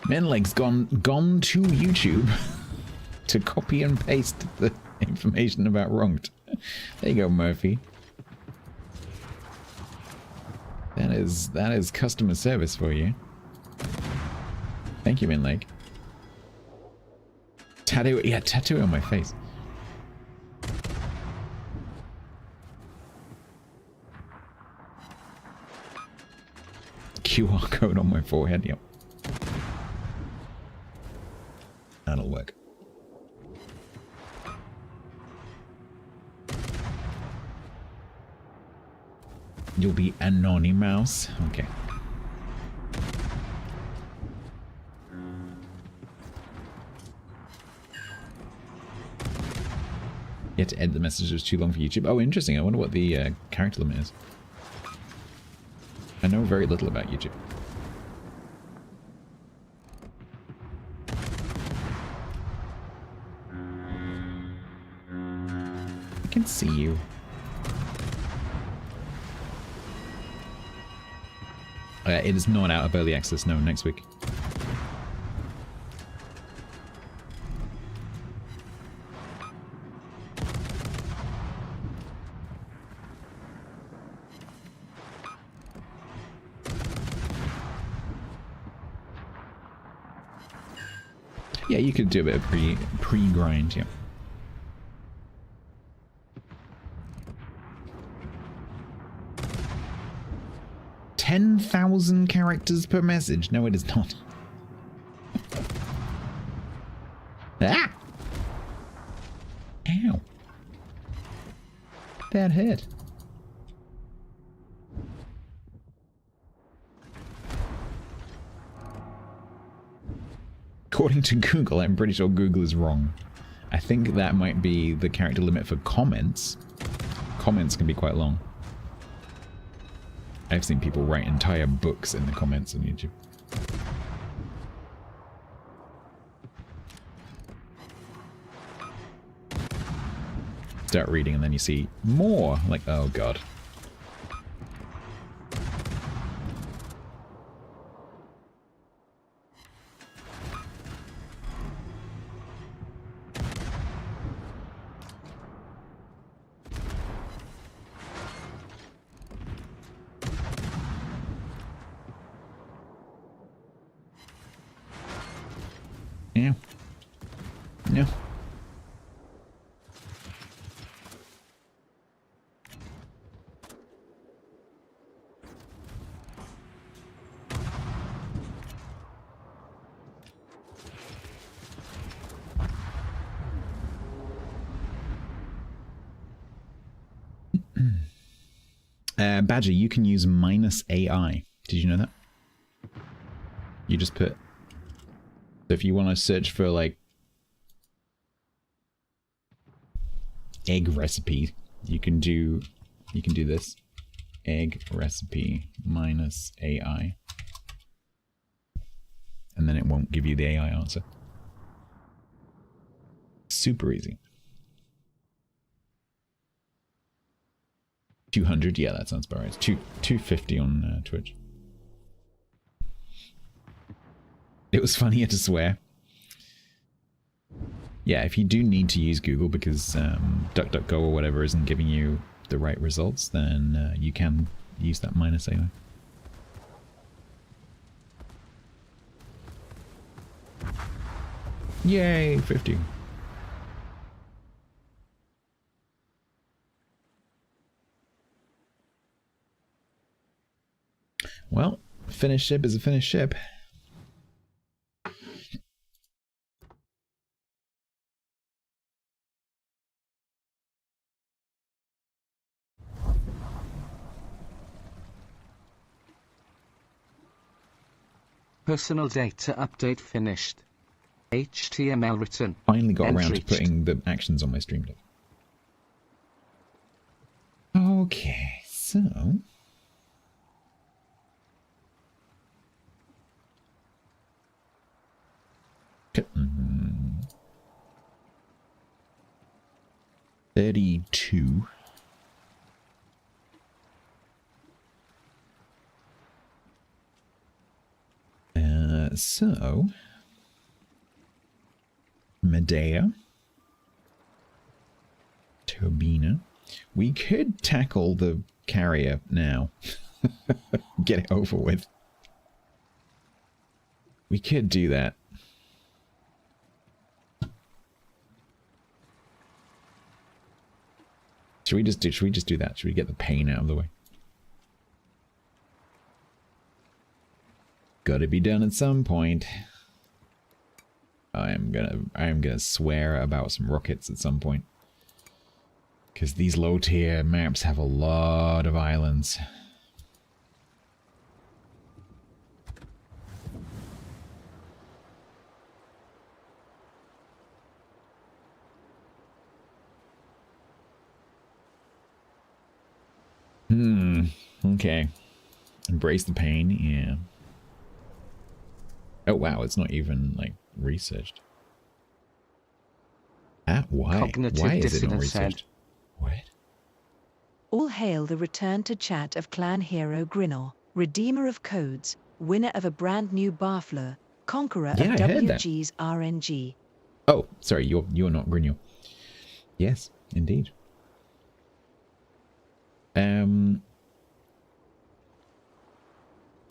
Menleg's gone to YouTube to copy and paste the information about Wronged. There you go, Murphy. That is customer service for you. Thank you, Menleg. Tattoo, yeah, tattoo on my face. QR code on my forehead, yep. That'll work. You'll be anonymous. Okay. You had to edit the message, it was too long for YouTube. Oh, interesting. I wonder what the character limit is. I know very little about YouTube. I can see you. It is not out of early access, no, next week. Yeah, you could do a bit of pre-grind, yeah. $10,000 characters per message. No, it is not. Ah! Ow. That hurt. According to Google, I'm pretty sure Google is wrong. I think that might be the character limit for comments. Comments can be quite long. I've seen people write entire books in the comments on YouTube. Start reading and then you see more. Like, oh god. Yeah. No. Badger, you can use -AI. Did you know that? You just put... So if you want to search for, like, egg recipe, you can do this. Egg recipe -AI. And then it won't give you the AI answer. Super easy. 200, yeah, that sounds about right. It's 250 on Twitch. It was funnier to swear. Yeah, if you do need to use Google because DuckDuckGo or whatever isn't giving you the right results, then you can use that -AI. Yay, 50. Well, finished ship is a finished ship. Personal data update finished. HTML written. Finally got End around to reached. putting the actions on my stream deck. Okay, so... Mm, 32. So... Medea. Turbina. We could tackle the carrier now. Get it over with. We could do that. Should we just do that? Should we get the pain out of the way? Gotta be done at some point. I am gonna swear about some rockets at some point. Because these low tier maps have a lot of islands. Okay. Embrace the pain, yeah. Oh wow, it's not even, like, researched. Why? Cognitive Why is it not dissonance researched? said. What? All hail the return to chat of clan hero Grinor, redeemer of codes, winner of a brand new Barfleur, conqueror Yeah, of I heard that. WG's RNG. Oh, sorry, you're not Grigno. Yes, indeed.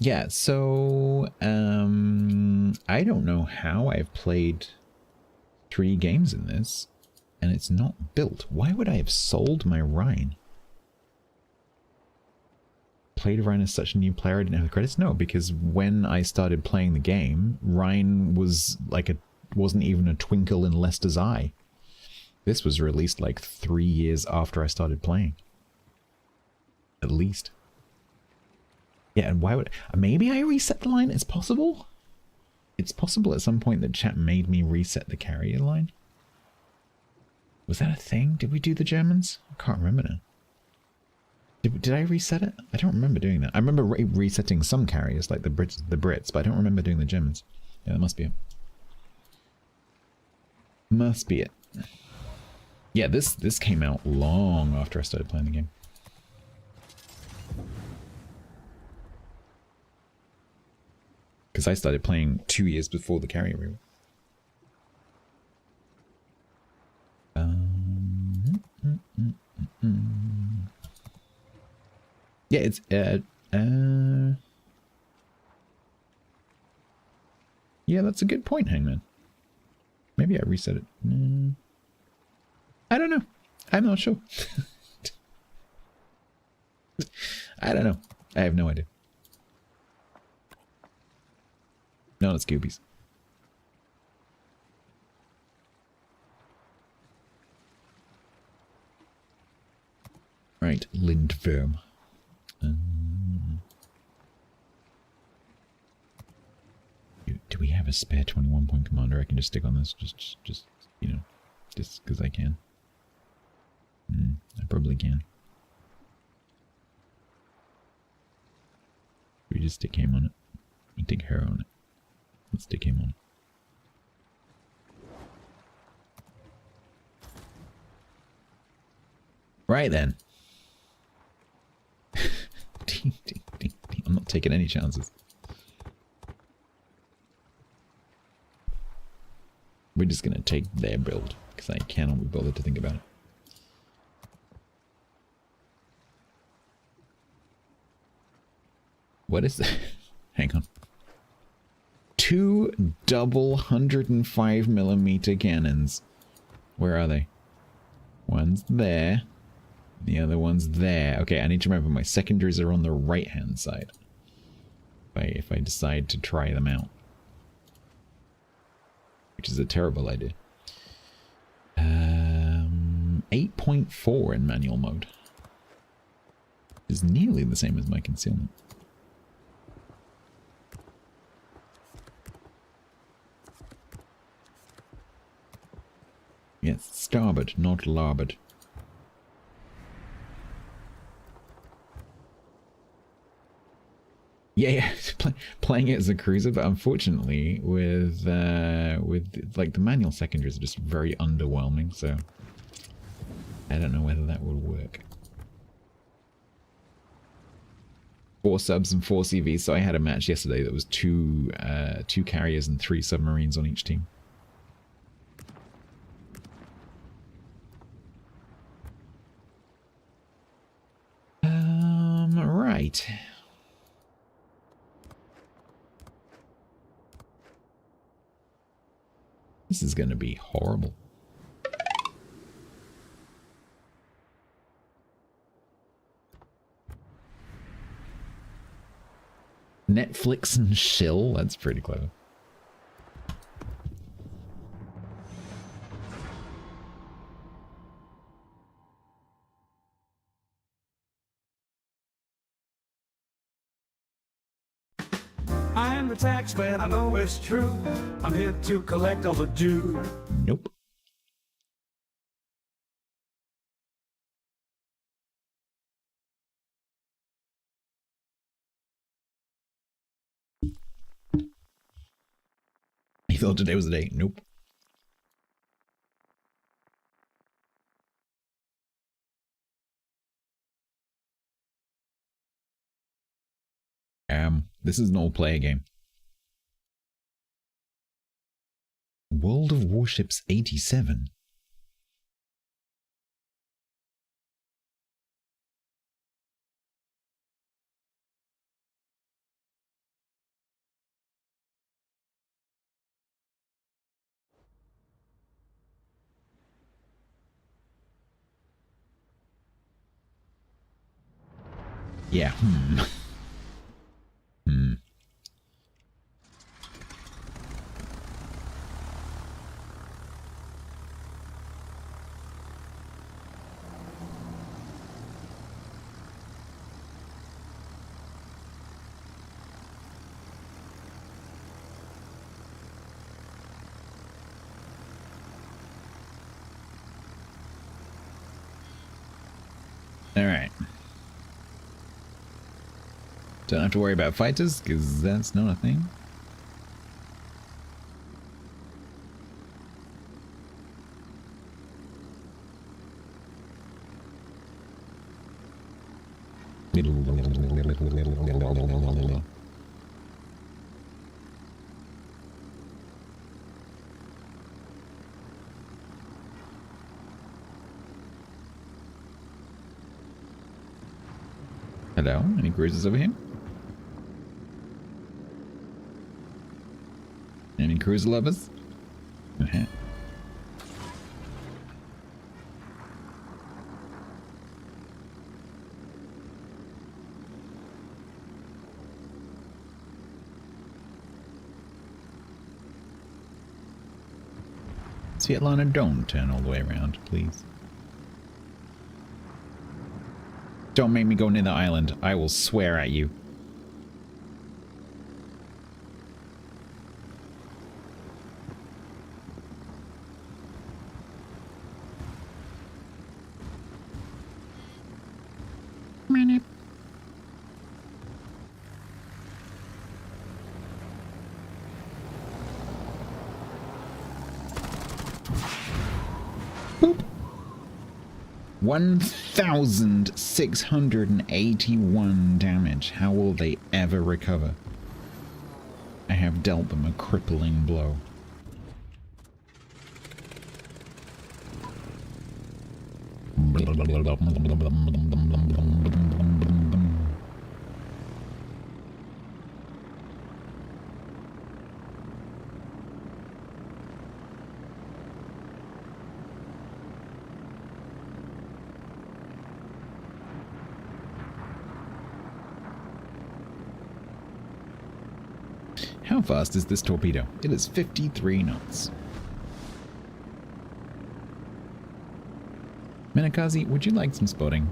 Yeah, so I don't know how I've played 3 games in this and it's not built. Why would I have sold my Rhine? Played Rhine as such a new player, I didn't have the credits? No, because when I started playing the game, Rhine was like wasn't even a twinkle in Leicester's eye. This was released like 3 years after I started playing. At least. Yeah, and why would... Maybe I reset the line? It's possible? It's possible at some point that chat made me reset the carrier line. Was that a thing? Did we do the Germans? I can't remember now. Did I reset it? I don't remember doing that. I remember resetting some carriers, like the Brits, but I don't remember doing the Germans. Yeah, that must be it. Must be it. Yeah, this came out long after I started playing the game. Because I started playing 2 years before the carrier reroll. Yeah, it's yeah, that's a good point, Hangman. Maybe I reset it. I don't know. I'm not sure. I don't know. I have no idea. No, it's Scoobies. Right, Lindworm. Do we have a spare 21-point commander I can just stick on this? Just you know, just because I can. I probably can. We just stick him on it. We stick her on it. Let's stick him on it. Right then. I'm not taking any chances. We're just gonna take their build, because I cannot be bothered to think about it. What is that? Hang on. 2 double 105mm cannons. Where are they? One's there. The other one's there. Okay, I need to remember my secondaries are on the right-hand side. If I decide to try them out. Which is a terrible idea. 8.4 in manual mode. Is nearly the same as my concealment. Yes, starboard, not larboard. Yeah, playing it as a cruiser, but unfortunately, with like the manual secondaries are just very underwhelming. So I don't know whether that would work. 4 subs and 4 CVs. So I had a match yesterday that was two carriers and 3 submarines on each team. Right. This is going to be horrible. Netflix and shill? That's pretty clever. I am the tax man, I know it's true. I'm here to collect all the due. Nope. You thought today was the day? Nope. This is an old player game. World of Warships 87. Yeah. All right. Don't have to worry about fighters, because that's not a thing. Hello, any cruisers over here? Any cruiser lovers? Svetlana, don't turn all the way around, please. Don't make me go near the island. I will swear at you. Boop. 1,681 damage. How will they ever recover? I have dealt them a crippling blow. How fast is this torpedo? It is 53 knots. Minakazi, would you like some spotting?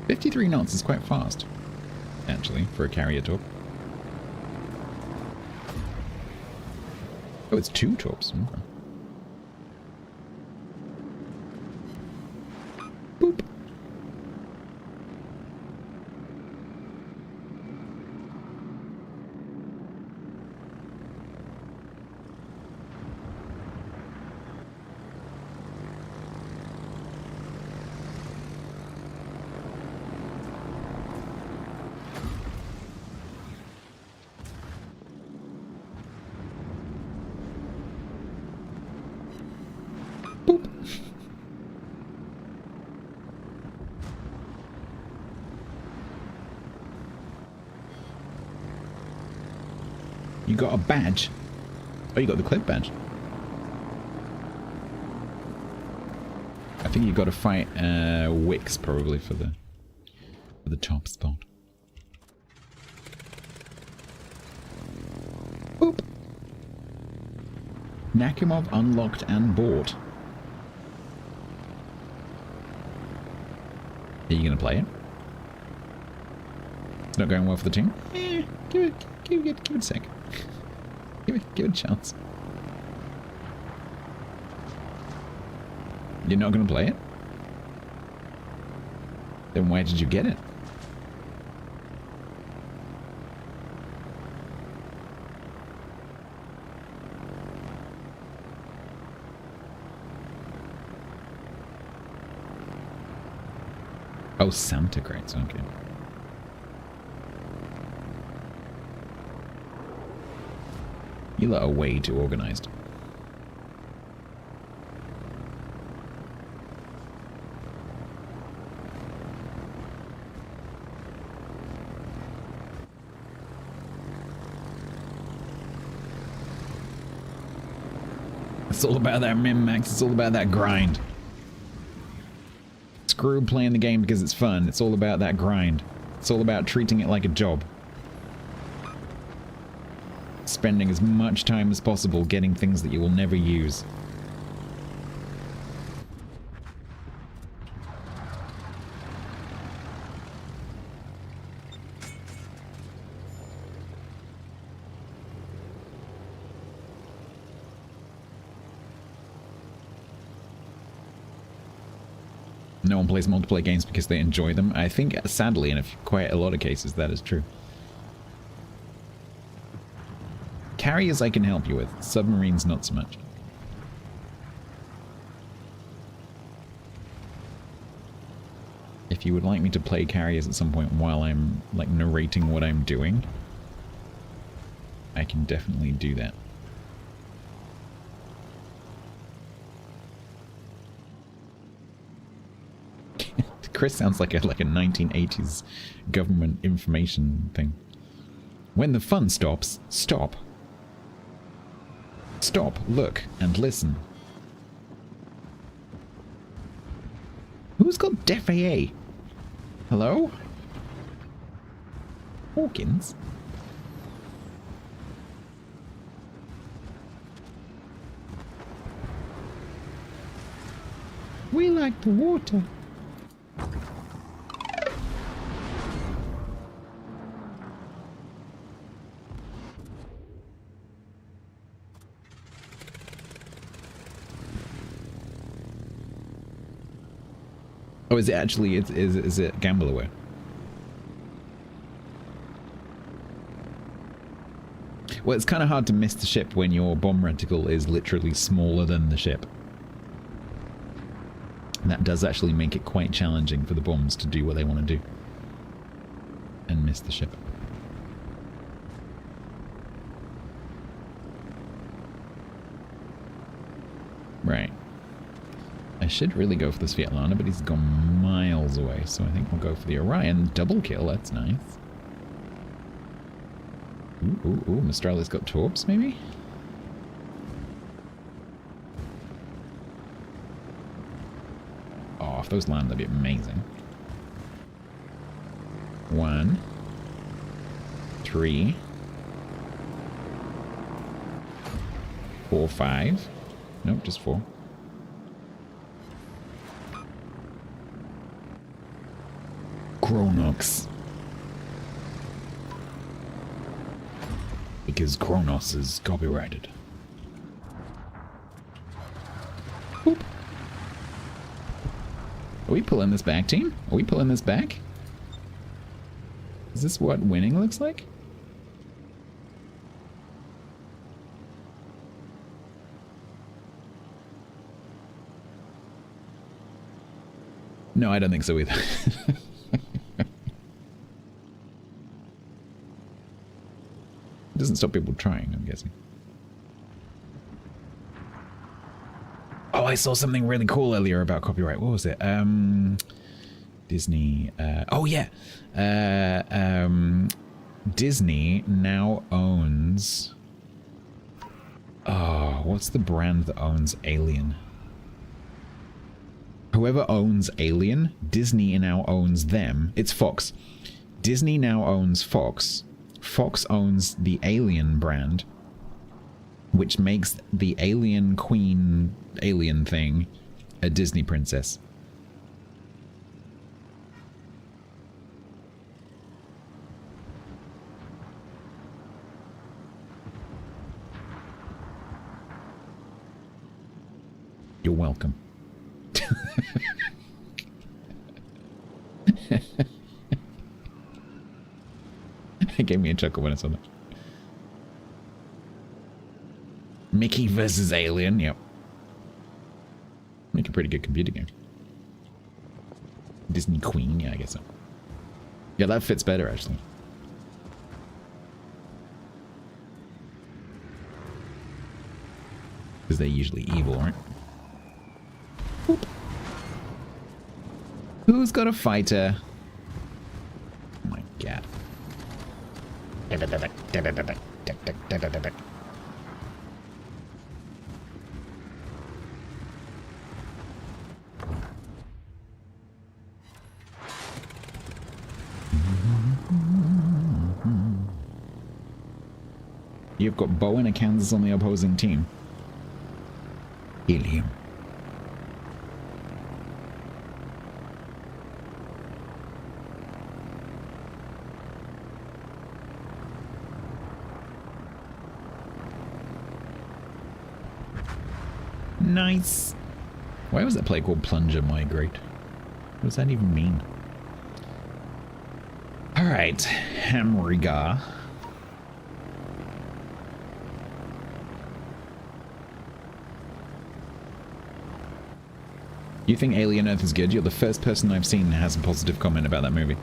"53 knots is quite fast, actually, for a carrier torp. Oh, it's 2 torps. Okay. Boop. Boop. You got a badge? Oh, you got the clip badge. I think you got to fight Wix probably for the top spot. Boop. Nakumov unlocked and bought. Are you gonna play it? It's not going well for the team? Give it a sec. Give it a chance. You're not gonna play it? Then why did you get it? Oh, Santa crates, okay. You lot are way too organized. It's all about that min-max, it's all about that grind. Screw playing the game because it's fun, it's all about that grind. It's all about treating it like a job. Spending as much time as possible getting things that you will never use. No one plays multiplayer games because they enjoy them. I think, sadly, in quite a lot of cases, that is true. Carriers I can help you with. Submarines, not so much. If you would like me to play carriers at some point while I'm, like, narrating what I'm doing, I can definitely do that. Chris sounds like a 1980s government information thing. When the fun stops, stop. Stop, look, and listen. Who's got Def AA? Hello? Hawkins? We like the water. Oh, is it actually, is it gamble aware? Well, it's kind of hard to miss the ship when your bomb reticle is literally smaller than the ship. And that does actually make it quite challenging for the bombs to do what they want to do. And miss the ship. Right. I should really go for the Svetlana, but he's gone miles away, so I think we'll go for the Orion. Double kill, that's nice. Ooh, Mistrali's got torps, maybe? Oh, if those land, that'd be amazing. 1, 3, 4, 5. Nope, just 4. Kronos. Because Kronos is copyrighted. Are we pulling this back, team? Are we pulling this back? Is this what winning looks like? No, I don't think so either. It doesn't stop people trying, I'm guessing. Oh, I saw something really cool earlier about copyright. What was it? Disney. Oh, yeah. Disney now owns... Oh, what's the brand that owns Alien? Whoever owns Alien, Disney now owns them. It's Fox. Disney now owns Fox. Fox owns the Alien brand, which makes the Alien Queen alien thing a Disney princess. You're welcome. It gave me a chuckle when I saw that. Mickey versus Alien, yep. Make a pretty good computer game. Disney Queen, yeah, I guess so. Yeah, that fits better, actually. Because they're usually evil, right? Boop. Who's got a fighter? Oh my god. You've got Bowen and Kansas on the opposing team. Helium. Nice. Why was that play called Plunger Migrate? What does that even mean? Alright, Hamrigar. You think Alien Earth is good? You're the first person I've seen that has a positive comment about that movie.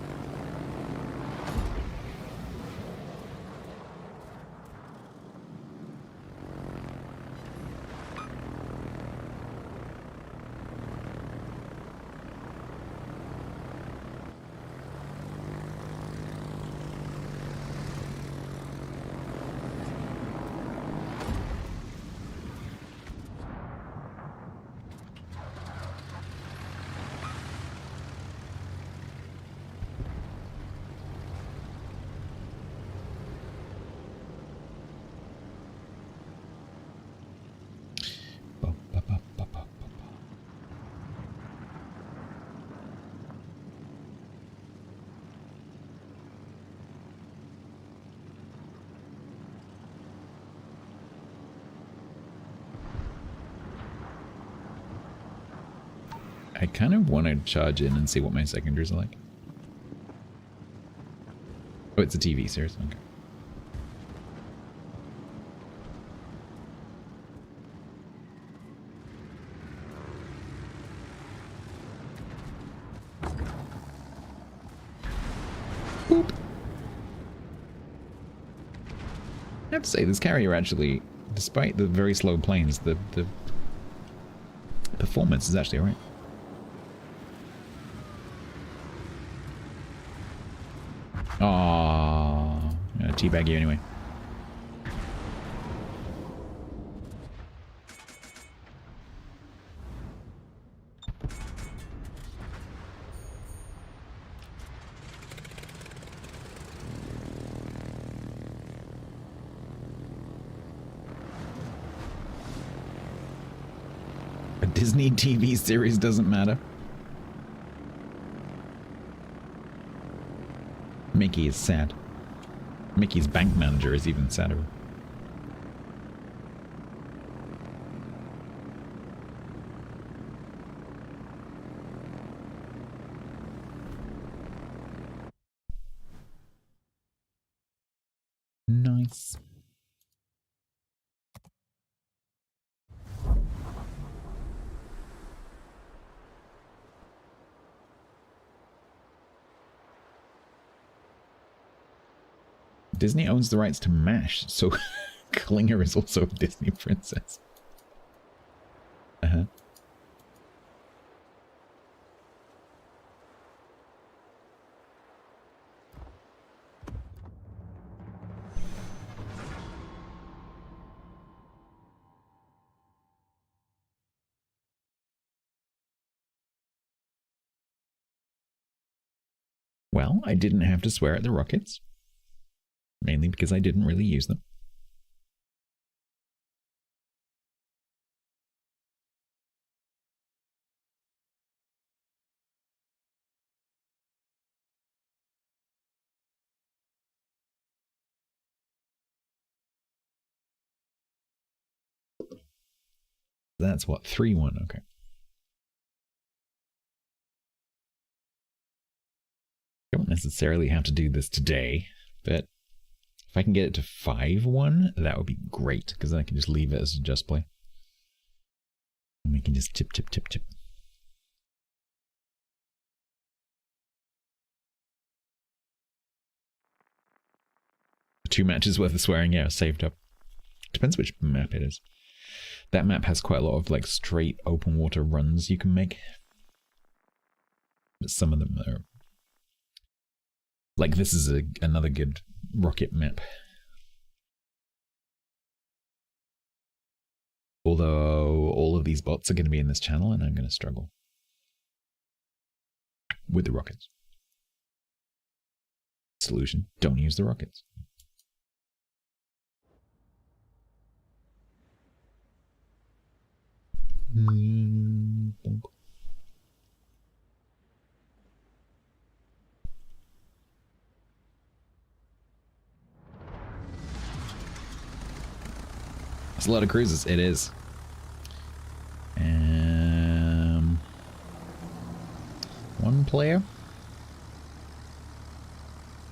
I kind of want to charge in and see what my secondaries are like. Oh, it's a TV series. Okay. Boop. I have to say, this carrier actually, despite the very slow planes, the performance is actually alright. Aww, I'm gonna teabag you anyway. A Disney TV series doesn't matter. Mickey is sad. Mickey's bank manager is even sadder. Nice. Disney owns the rights to MASH, so Klinger is also a Disney princess. Uh-huh. Well, I didn't have to swear at the rockets. Mainly because I didn't really use them. That's what, 3-1, okay. Don't necessarily have to do this today, but if I can get it to 5-1, that would be great, because then I can just leave it as a just play. And we can just chip, chip, chip, chip. Two matches worth of swearing, yeah, saved up. Depends which map it is. That map has quite a lot of like straight open water runs you can make. But some of them are... Like this is another good rocket map. Although all of these bots are going to be in this channel and I'm going to struggle with the rockets. Solution, don't use the rockets. It's a lot of cruises. It is. One player.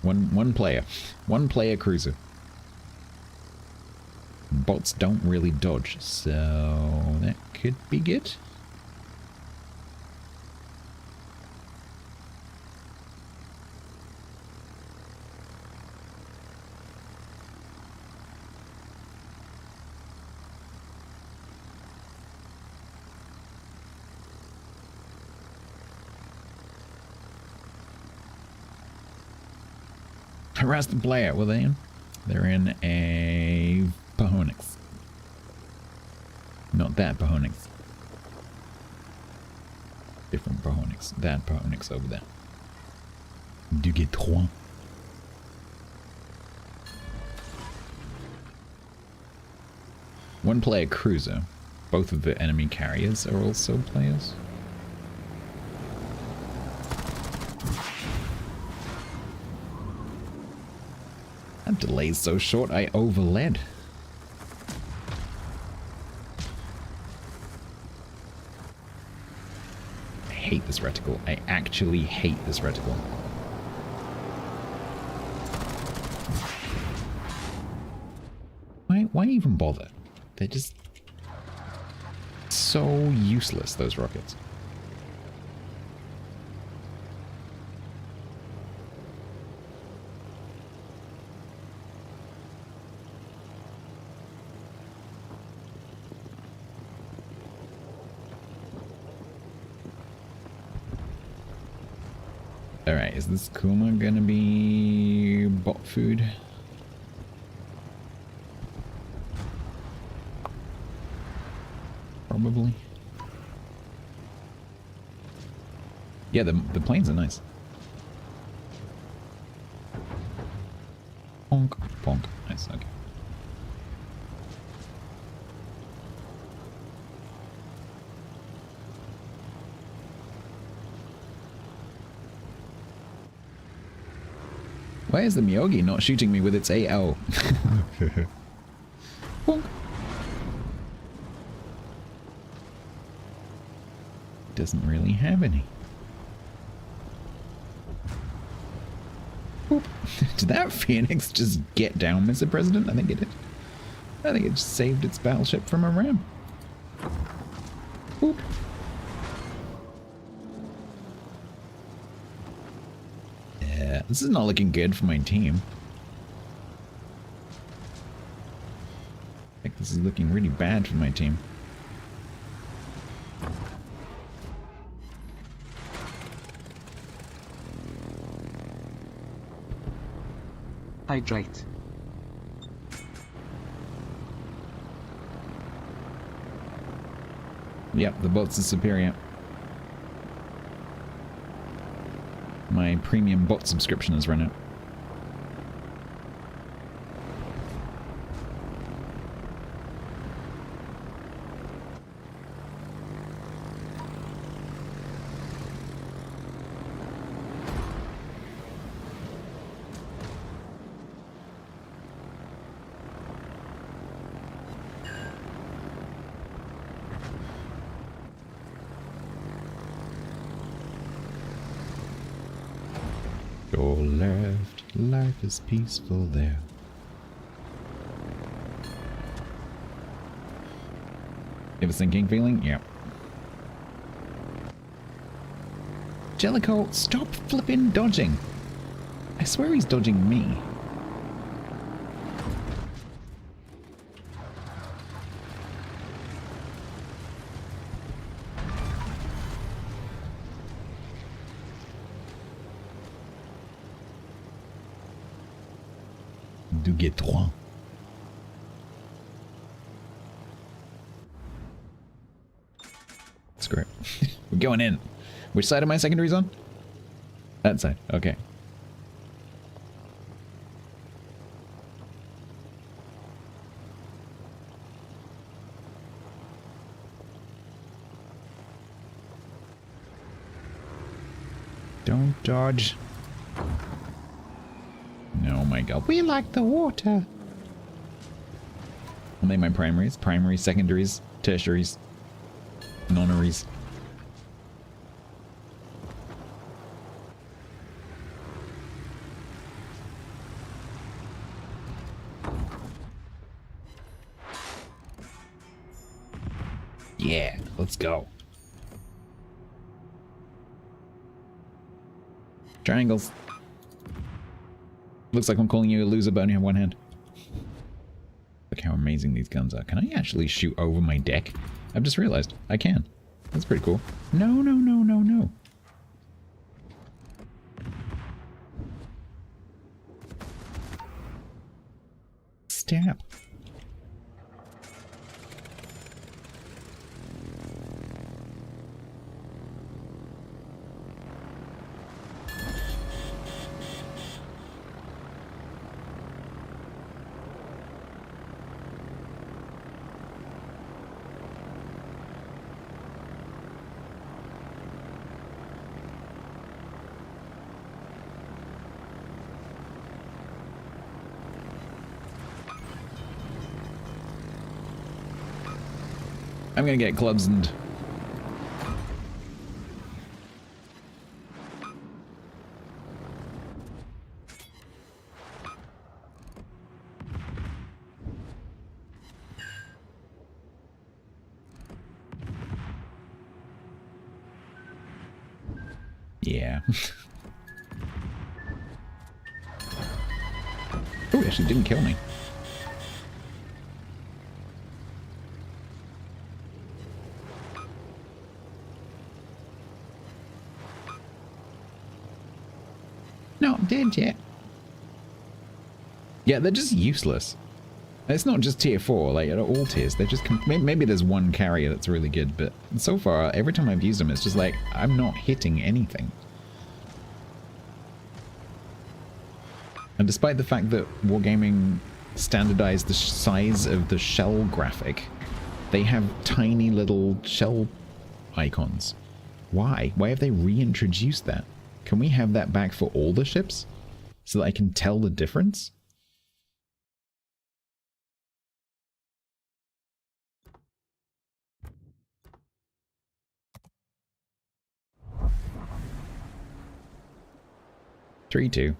One player. One player cruiser. Bots don't really dodge, so that could be good. Harass the player. Well, they're in a Pahonix. Not that Pahonix. Different Pahonix. That Pahonix over there. Du get 3. One player cruiser. Both of the enemy carriers are also players. That delay's so short, I overled. I hate this reticle. I actually hate this reticle. Why even bother? They're just so useless, those rockets. Alright, is this Kuma gonna be bot food? Probably. Yeah, the planes are nice. Ponk, ponk. Nice, okay. Why is the Miyogi not shooting me with its AL? Bonk. Doesn't really have any. Boop. Did that Phoenix just get down, Mr. President? I think it did. I think it just saved its battleship from a ram. Boop. Yeah, this is not looking good for my team. I think this is looking really bad for my team. Hydrate. Yep, the boats are superior. My premium bot subscription has run out. Your left, life is peaceful there. You have a sinking feeling? Yep. Jellicoe, stop flipping dodging. I swear he's dodging me. Du guet-droit. Screw it. We're going in. Which side am I secondaries on? That side. Okay. Don't dodge. Oh my god. We like the water. I'll name my primaries. Primaries, secondaries, tertiaries, nonaries. Yeah, let's go. Triangles. Looks like I'm calling you a loser, but only have one hand. Look how amazing these guns are. Can I actually shoot over my deck? I've just realized I can. That's pretty cool. No, no, no, no, no. Stab. I'm gonna get clubs and... Yeah. Oh, it actually didn't kill me. Not dead yet. Yeah, they're just useless. It's not just tier 4, like at all tiers. They're just... Maybe there's one carrier that's really good, but so far, every time I've used them, it's just like, I'm not hitting anything. And despite the fact that Wargaming standardized the size of the shell graphic, they have tiny little shell icons. Why? Why have they reintroduced that? Can we have that back for all the ships? So that I can tell the difference? Three, two.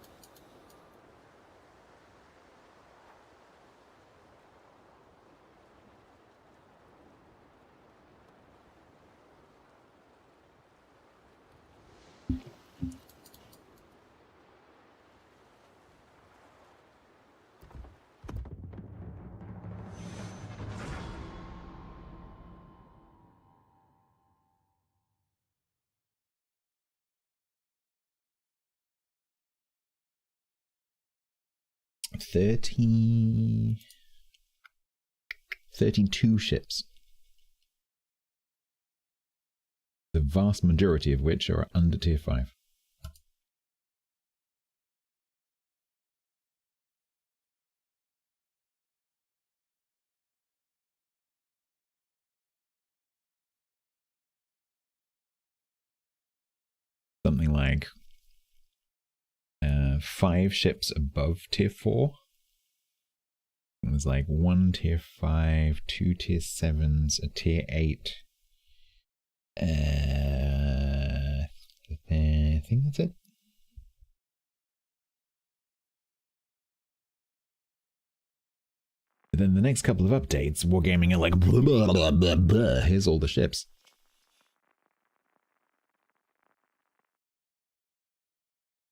32 ships. The vast majority of which are under tier 5. Something like 5 ships above tier 4. And there's like 1 tier 5, 2 tier 7s, a tier 8. I think that's it. But then the next couple of updates, Wargaming are like, blah, blah, blah, blah, blah. Here's all the ships.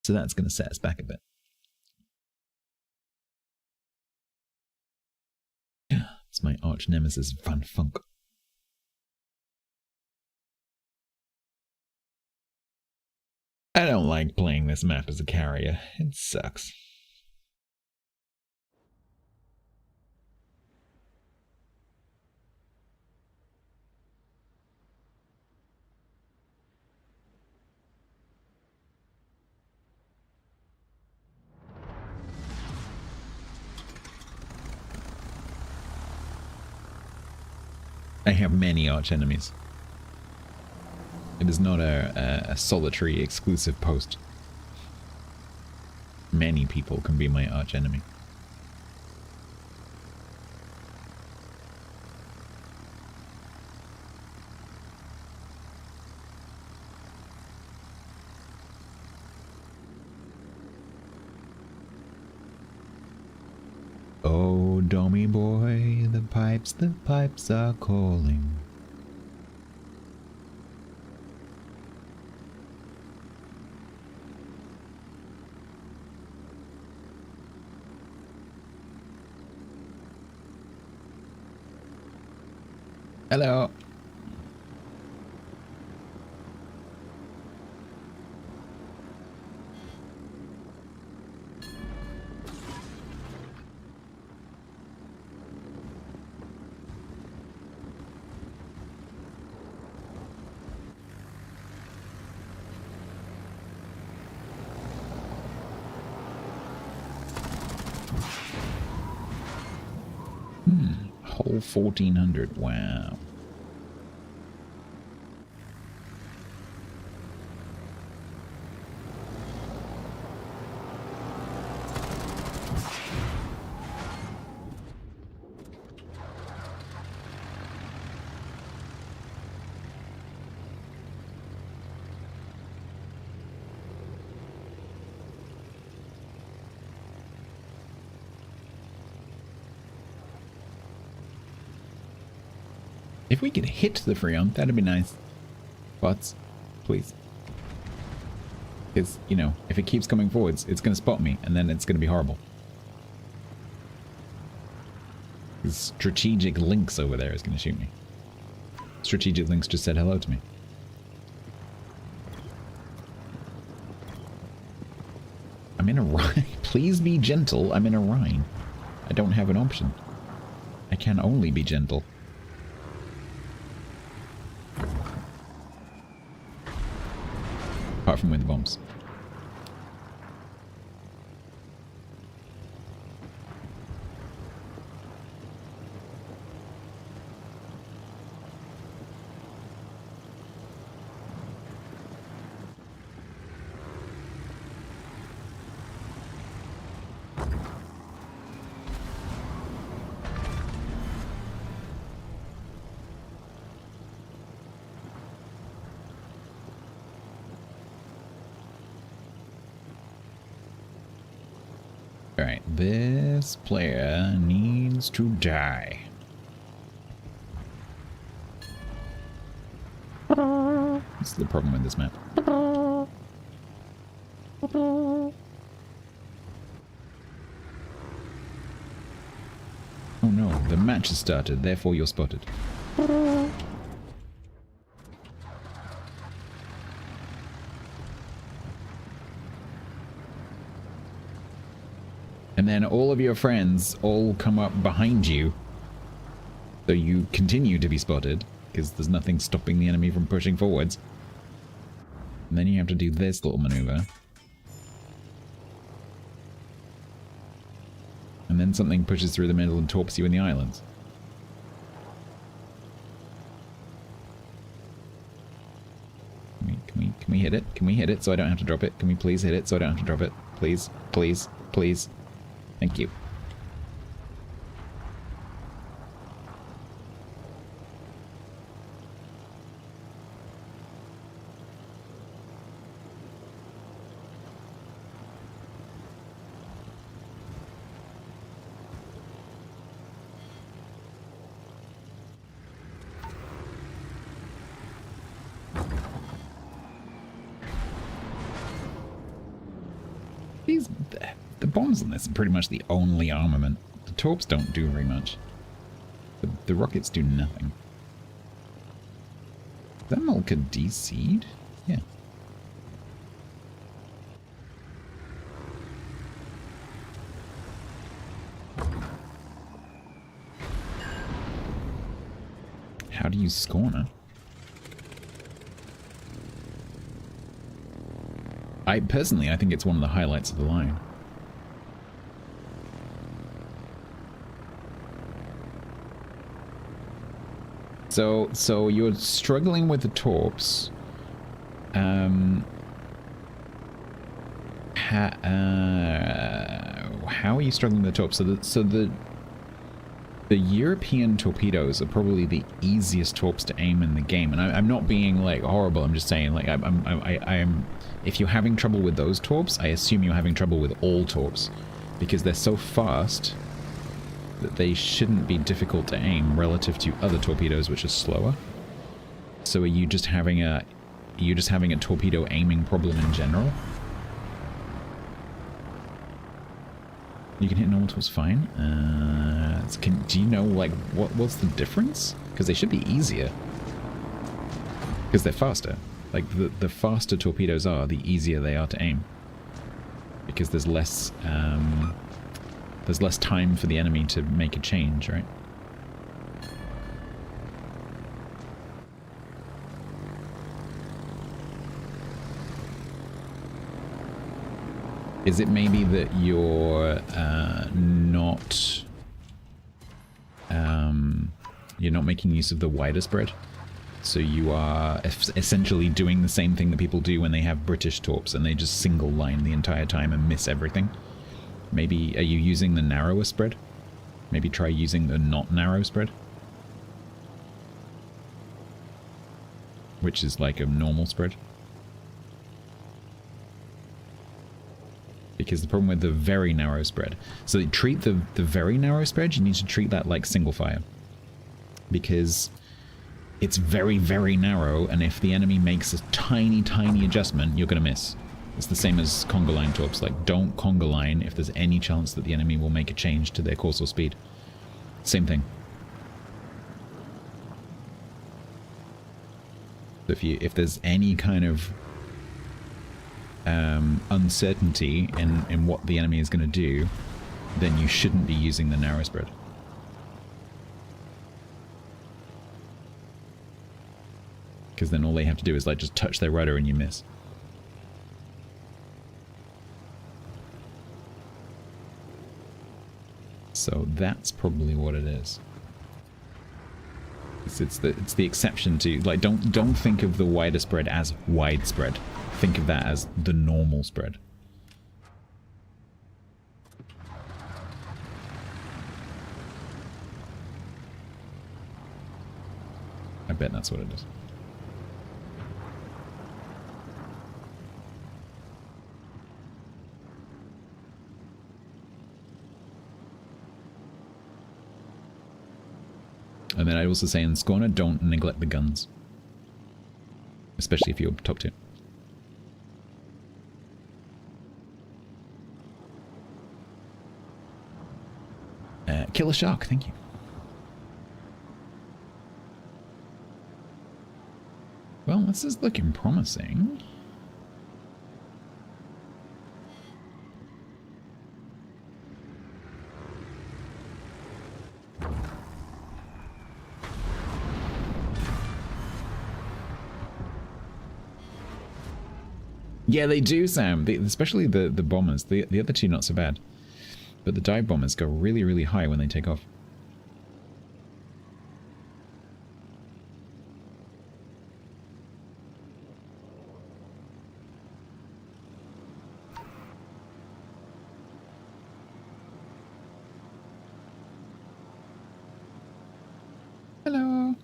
So that's going to set us back a bit. It's my arch nemesis, Van Funk. I don't like playing this map as a carrier. It sucks. I have many arch enemies. It is not a solitary exclusive post. Many people can be my arch enemy. Oh, Dommy boy, the pipes are calling. Hello. Whole 1400. Wow. If we could hit the Freon, that'd be nice. Bots, please. Because, you know, if it keeps coming forwards, it's going to spot me, and then it's going to be horrible. This strategic Lynx over there is going to shoot me. Strategic Lynx just said hello to me. I'm in a Rhine. Please be gentle. I'm in a Rhine. I don't have an option. I can only be gentle. Apart from wind bombs. Alright, this player needs to die. This is the problem with this map. Oh no, the match has started, therefore you're spotted. And then all of your friends all come up behind you. So you continue to be spotted, because there's nothing stopping the enemy from pushing forwards. And then you have to do this little maneuver. And then something pushes through the middle and torps you in the islands. Can we hit it? Can we hit it so I don't have to drop it? Can we please hit it so I don't have to drop it? Please, please, please. Thank you. The bombs on this are pretty much the only armament. The torps don't do very much. The rockets do nothing. Is that Malka DC'd? Yeah. How do you scorn her? I think it's one of the highlights of the line. So you're struggling with the torps. How are you struggling with the torps? So the European torpedoes are probably the easiest torps to aim in the game, and I'm not being like horrible. I'm just saying, like, I'm. If you're having trouble with those torps, I assume you're having trouble with all torps, because they're so fast that they shouldn't be difficult to aim relative to other torpedoes, which are slower. So are you just having a torpedo aiming problem in general? You can hit normal torps fine. Do you know, like, what's the difference? Because they should be easier. Because they're faster. Like, the faster torpedoes are, the easier they are to aim. Because there's less time for the enemy to make a change, right? Is it maybe that you're not making use of the wider spread? So you are essentially doing the same thing that people do when they have British torps and they just single line the entire time and miss everything. Maybe, are you using the narrower spread? Maybe try using the not narrow spread? Which is like a normal spread. Because the problem with the very narrow spread... So treat the very narrow spread, you need to treat that like single fire. Because it's very, very narrow, and if the enemy makes a tiny, tiny adjustment, you're going to miss. It's the same as conga line torps. Like, don't conga line if there's any chance that the enemy will make a change to their course or speed. Same thing. So if there's any kind of uncertainty in what the enemy is going to do, then you shouldn't be using the narrow spread. Because then all they have to do is like just touch their rudder and you miss. So that's probably what it is. It's the exception to, like, don't think of the wider spread as widespread. Think of that as the normal spread. I bet that's what it is. And then I'd also say in Scorner, don't neglect the guns. Especially if you're top tier. Kill a shark, thank you. Well, this is looking promising. Yeah, they do, Sam. Especially the bombers. The other two not so bad. But the dive bombers go really, really high when they take off. Hello.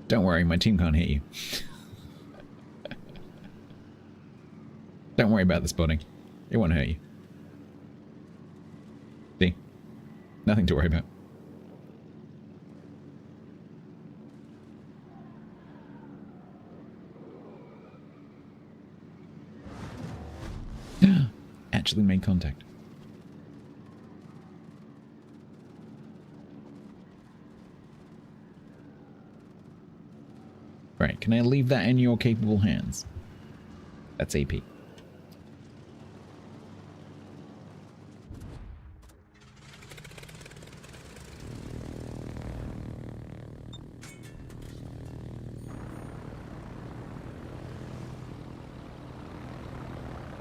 Don't worry, my team can't hit you. Don't worry about the spotting. It won't hurt you. See? Nothing to worry about. Actually made contact. Right, can I leave that in your capable hands? That's AP.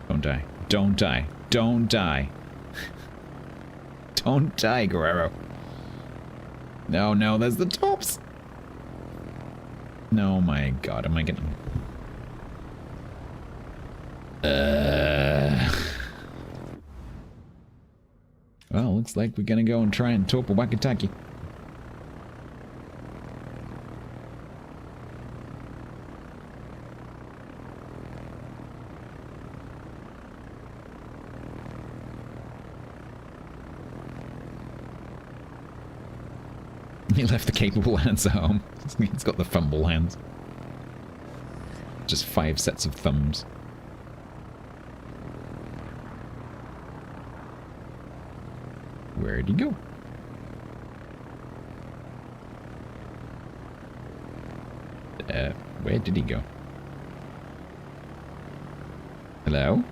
Don't die. Don't die. Don't die. Don't die, Guerrero. No, no, there's the tops. No, my God, am I getting... Well, looks like we're gonna go and try and top a Wakataki. He left the capable hands at home. He's got the fumble hands. Just 5 sets of thumbs. Where'd he go? Where did he go? Hello?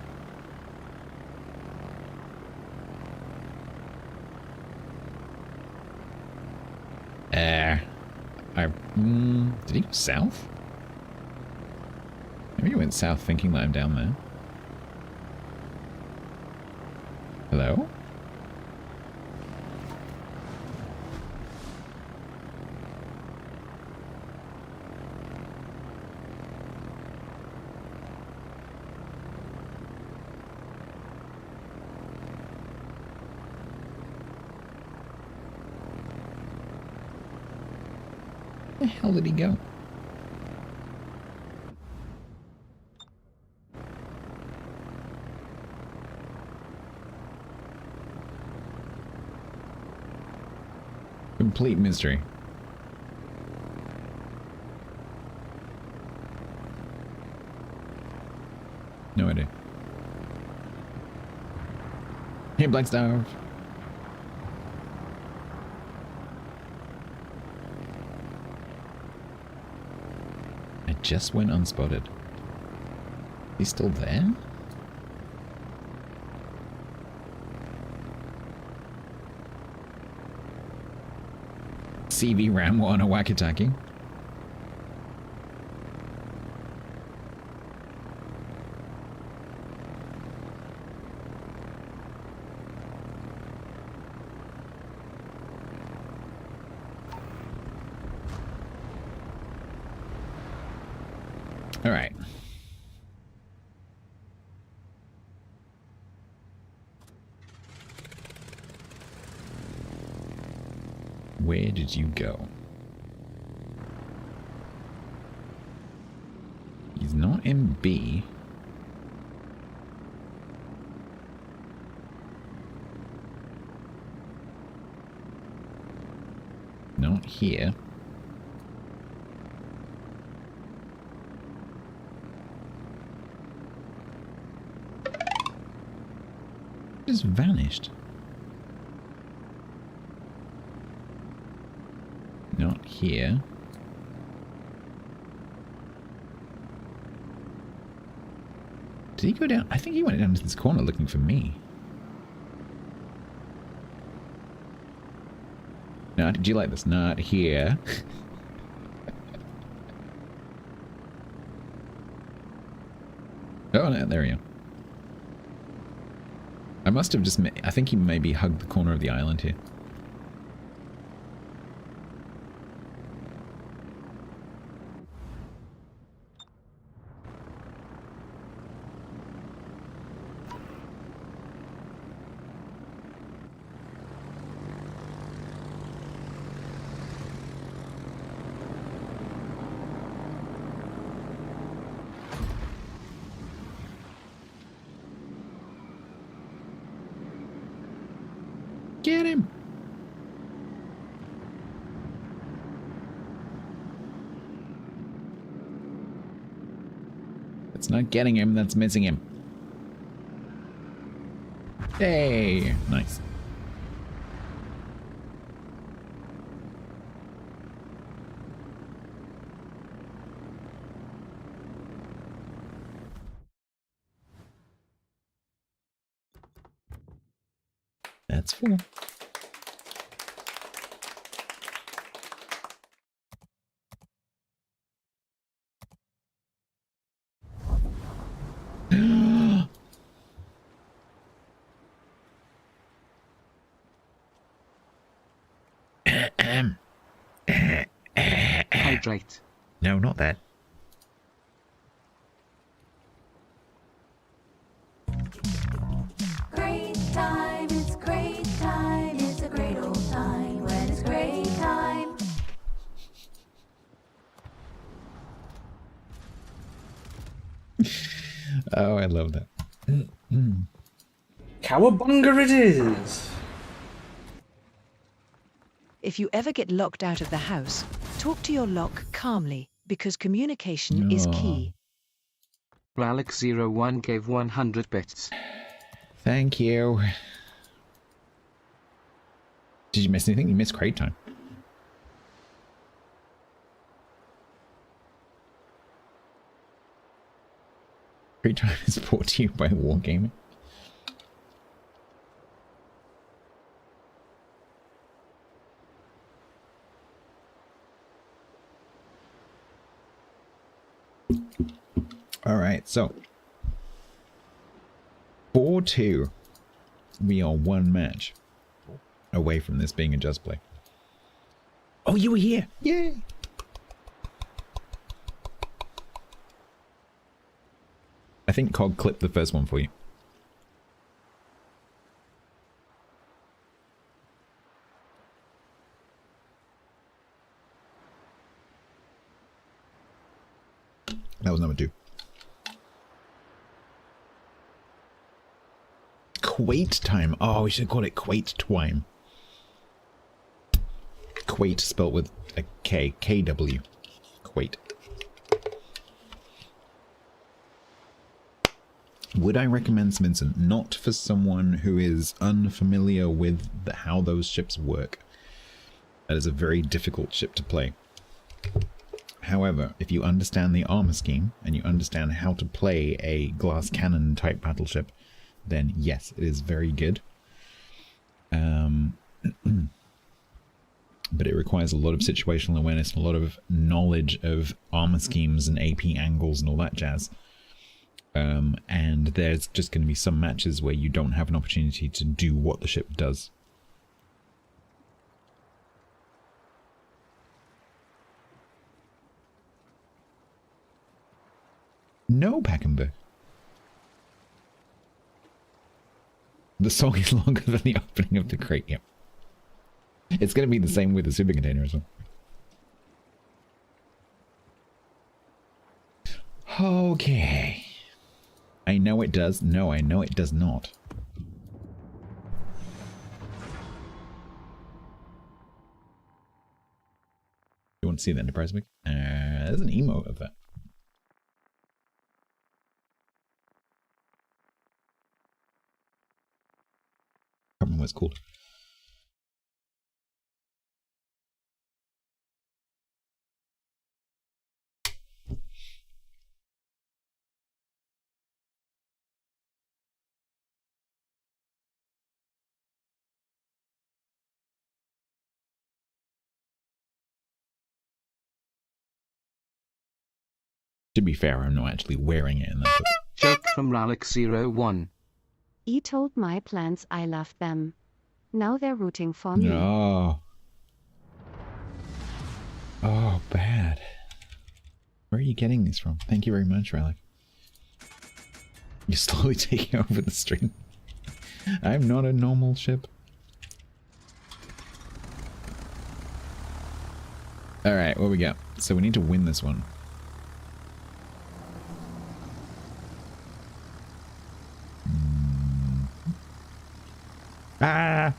Did he go south? Maybe he went south thinking that I'm down there. Hello? Where the hell did he go? Complete mystery. No idea. Hey, Blackstar. I just went unspotted. He's still there? CV Ram on a Wakataki. All right. Where did you go? He's not in B. Not here. Just vanished. here. Did he go down? I think he went down to this corner looking for me. No, did you like this? Not here. Oh, no, there you go. I must have just... I think he maybe hugged the corner of the island here. Get him! That's not getting him, that's missing him. Hey! Nice. That's full. Hydrate. No, not that. Great time, it's great time, it's a great old time when it's great time. Oh, I love that. Cowabunga it is! If you ever get locked out of the house, talk to your lock calmly, because communication is key. Ralix01 gave 100 bits. Thank you. Did you miss anything? You missed crate time. Crate time is brought to you by Wargaming. Alright, so 4-2. We are one match away from this being a just play. Oh, you were here! Yay! I think Cog clipped the first one for you. That was number 2. Quate time. Oh, we should call it Quate Twime. Quate spelled with a K. K-W. Quate. Would I recommend Vincent? Not for someone who is unfamiliar with how those ships work. That is a very difficult ship to play. However, if you understand the armor scheme and you understand how to play a glass cannon type battleship, then yes, it is very good. But it requires a lot of situational awareness and a lot of knowledge of armor schemes and AP angles and all that jazz. And there's just going to be some matches where you don't have an opportunity to do what the ship does. No, Packenberg. The song is longer than the opening of the crate. Yep. It's going to be the same with the super container as well. Okay. I know it does. No, I know it does not. You want to see the Enterprise pic? There's an emote of that. I can't remember what it's called. To be fair, I'm not actually wearing it in that book. Joke from Ralik01. He told my plants I loved them. Now they're rooting for me. No. Oh, bad. Where are you getting these from? Thank you very much, Relic. You're slowly taking over the stream. I'm not a normal ship. Alright, what we got? So we need to win this one. Ah!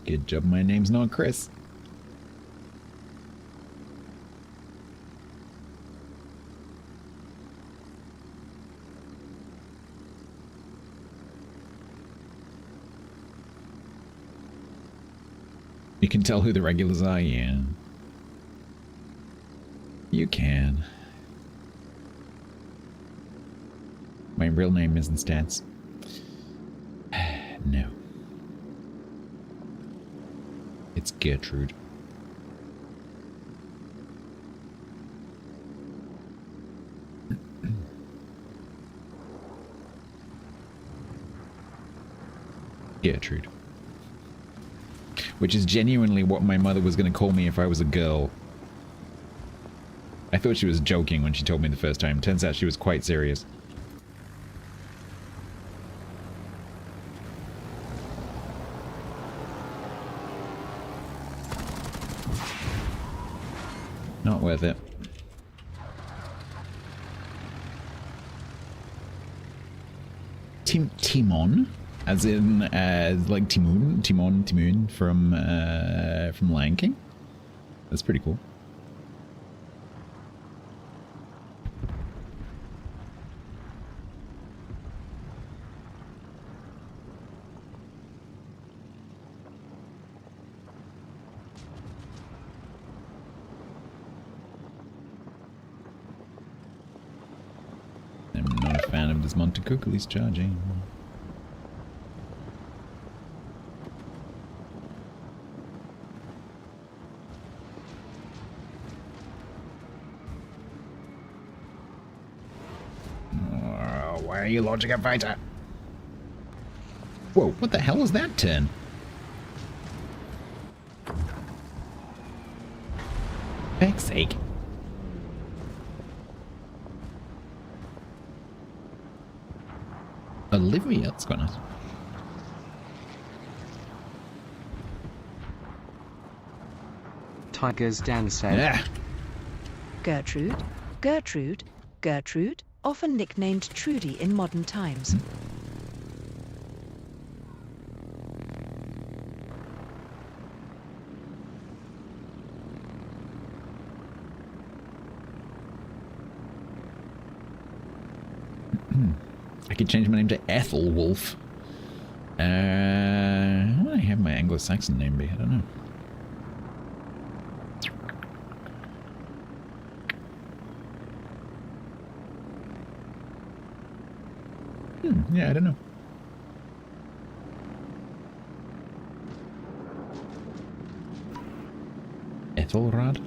Good job, my name's not Chris. You can tell who the regulars are, yeah. You can. My real name isn't Stats. No. It's Gertrude. Gertrude. Which is genuinely what my mother was going to call me if I was a girl. I thought she was joking when she told me the first time. Turns out she was quite serious. Not worth it. Timon, as in like Timon from Lion King. That's pretty cool. I'm not a fan of this Montecuccoli's charging. Why are you launching a fighter? Whoa, what the hell was that turn? Heck's sake. Olivia, that's quite nice. Tiger's Dan said. Yeah. Gertrude, Gertrude, Gertrude, often nicknamed Trudy in modern times. I could change my name to Ethelwolf. What do I have my Anglo-Saxon name be? I don't know. Yeah, I don't know. Ethelrad?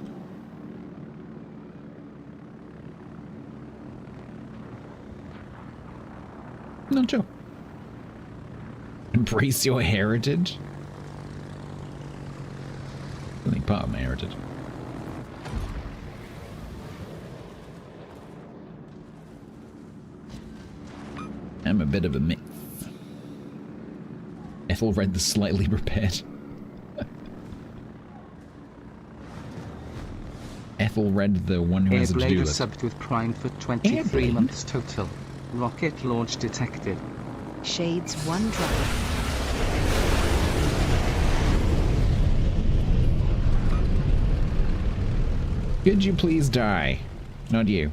Not sure. Embrace your heritage? I think part of my heritage. I'm a bit of a mix. Ethelred the slightly repaired. Ethelred the one who has a to-do Airblade list. subbed with Prime for 23 Airblade? months total. Rocket launch detected. Shades one drop. Could you please die? Not you.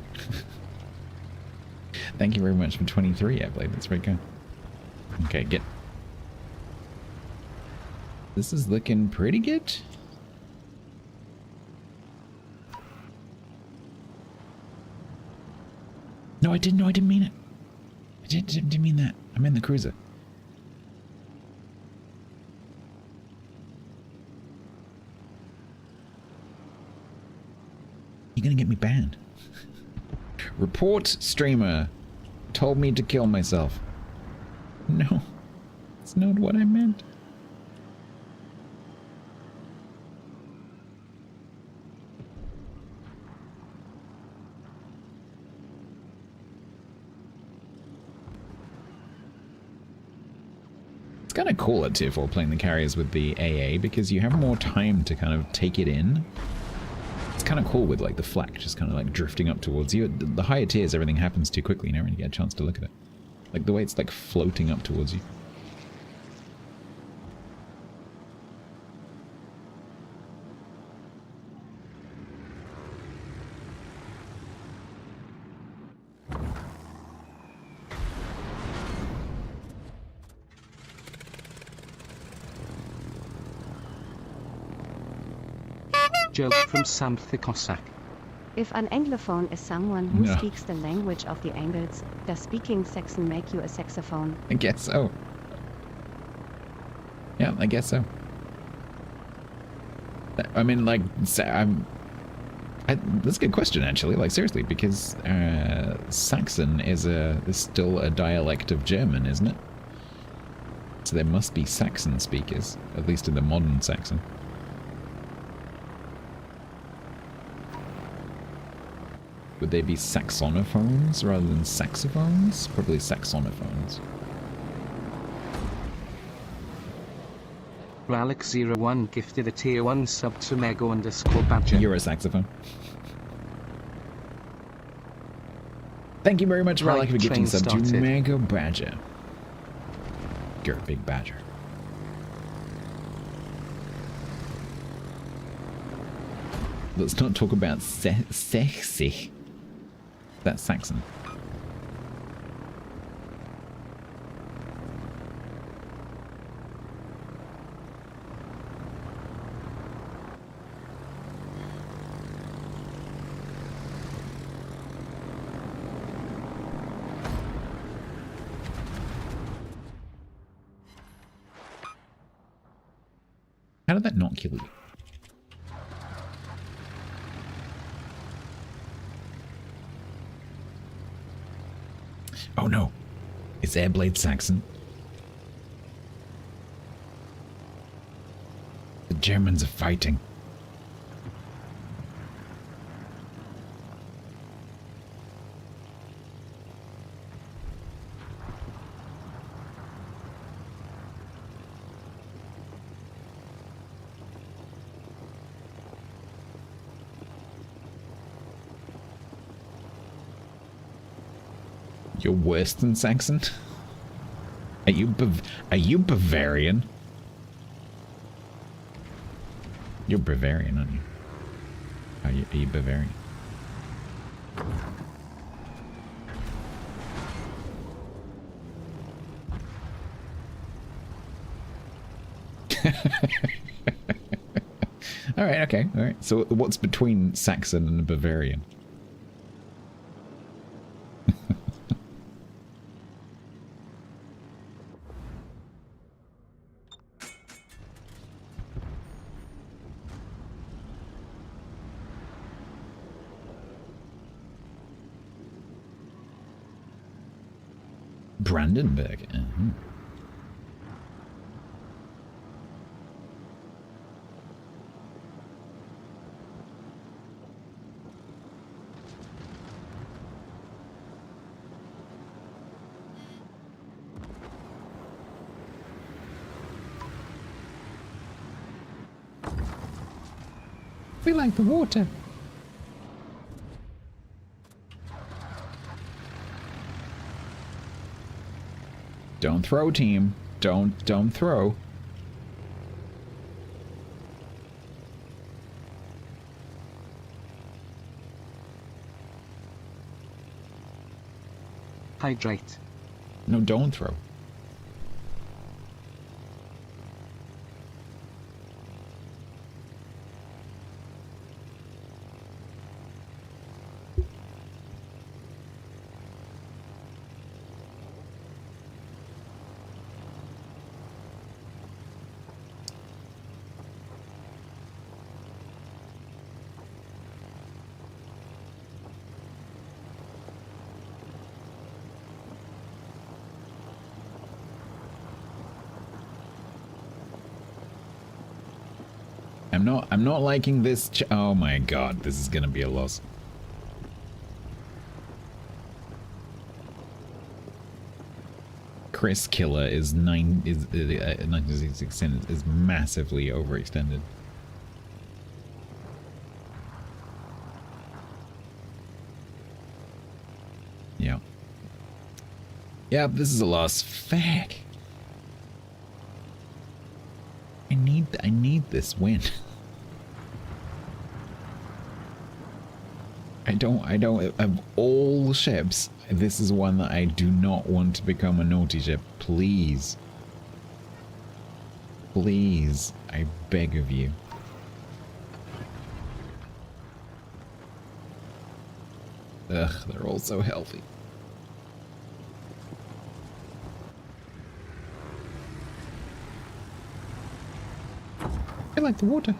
Thank you very much for 23, Airblade. That's very good. Okay, get... This is looking pretty good. No, I didn't mean it. I didn't mean that. I meant the cruiser. You're gonna get me banned. Report streamer told me to kill myself. No, it's not what I meant. It's kind of cool at Tier 4 playing the carriers with the AA because you have more time to kind of take it in. It's kind of cool with like the flak just kind of like drifting up towards you. The higher tiers, everything happens too quickly. You never really get a chance to look at it. Like the way it's like floating up towards you. Joke from Sam the Cossack. If an Anglophone is someone who No. speaks the language of the Angles, does speaking Saxon make you a saxophone? I guess so. Yeah, I guess so. I mean, like, that's a good question, actually. Like, seriously, because Saxon is still a dialect of German, isn't it? So there must be Saxon speakers, at least in the modern Saxon. Would they be saxophones rather than saxophones? Probably saxophones. Ralix01 gifted a tier 1 sub to Mego_Badger. You're a saxophone. Thank you very much, Hype Rallic, for gifting train sub to started. Mega Badger. You're a big badger. Let's not talk about sexy. That's Saxon. How did that not kill you? Oh no. It's Airblade Saxon. The Germans are fighting. You're worse than Saxon? Are you Bavarian? You're Bavarian, aren't you? Are you Bavarian? Alright, okay, alright. So what's between Saxon and Bavarian? Brandenburg. We like the water. Don't throw, team. Don't throw. Hydrate. No, don't throw. I'm not liking this. Oh my god, this is gonna be a loss. Chris Killer is 96 is massively overextended. Yeah. Yeah, this is a loss. Fuck. I need this win. I don't of all ships, this is one that I do not want to become a naughty ship. Please. Please, I beg of you. Ugh, they're all so healthy. I like the water.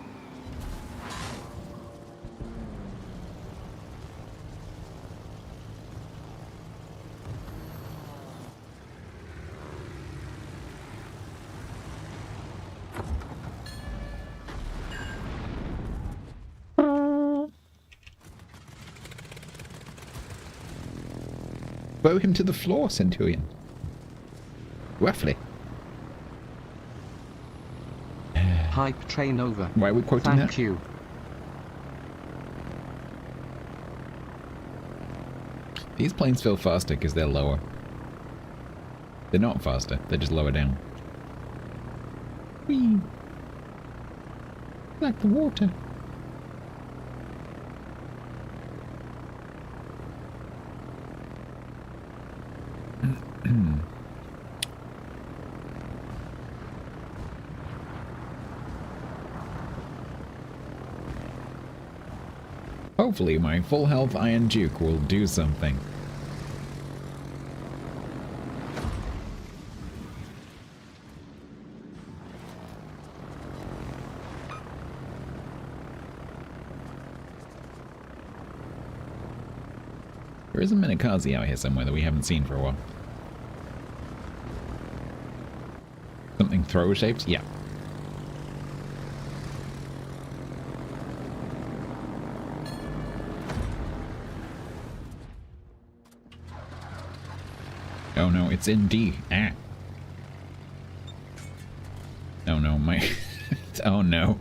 Bow him to the floor, Centurion. Roughly. Hype train over. Why are we quoting that? Thank you. These planes feel faster because they're lower. They're not faster, they're just lower down. Whee! Like the water. Hopefully my full health Iron Duke will do something. There is a Minikaze out here somewhere that we haven't seen for a while. Something thrower shaped? Yeah. Oh no, it's in D. Ah. Oh no, my... oh no.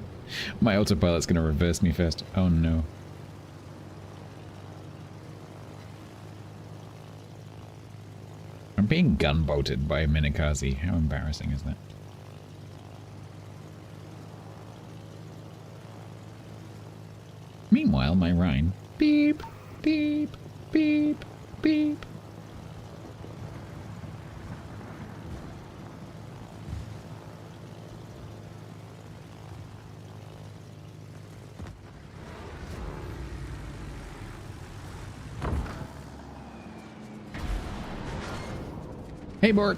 My autopilot's gonna reverse me first. Oh no. I'm being gunboated by a Minikaze. How embarrassing is that? Meanwhile, my Rhine. Beep, beep, beep, beep. Hey, Bort.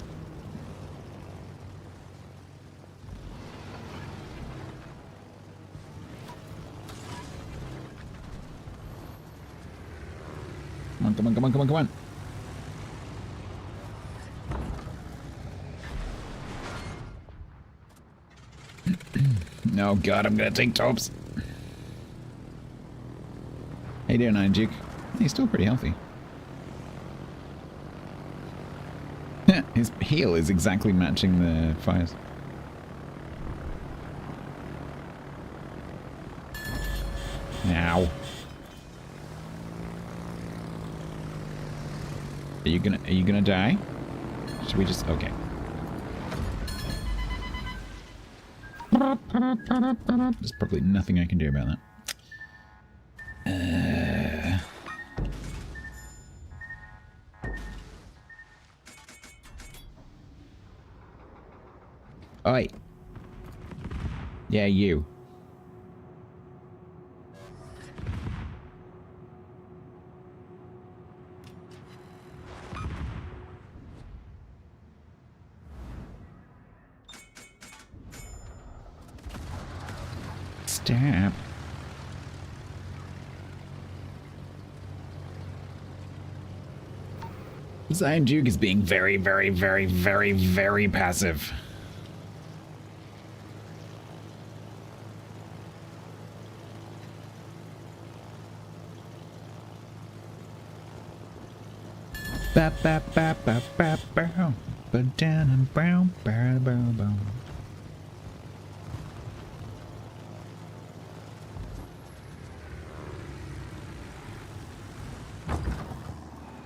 Come on, come on, come on, come on, come on. Oh god, I'm gonna take tops. How you doing, Iron Duke? He's still pretty healthy. His heal is exactly matching the fires. Now. Are you gonna die? Should we just okay. There's probably nothing I can do about that. Oi. Yeah, you. Stop. Iron Duke is being very, very, very, very, very passive. Ba ba ba ba ba ba. But down and brown, ba ba ba.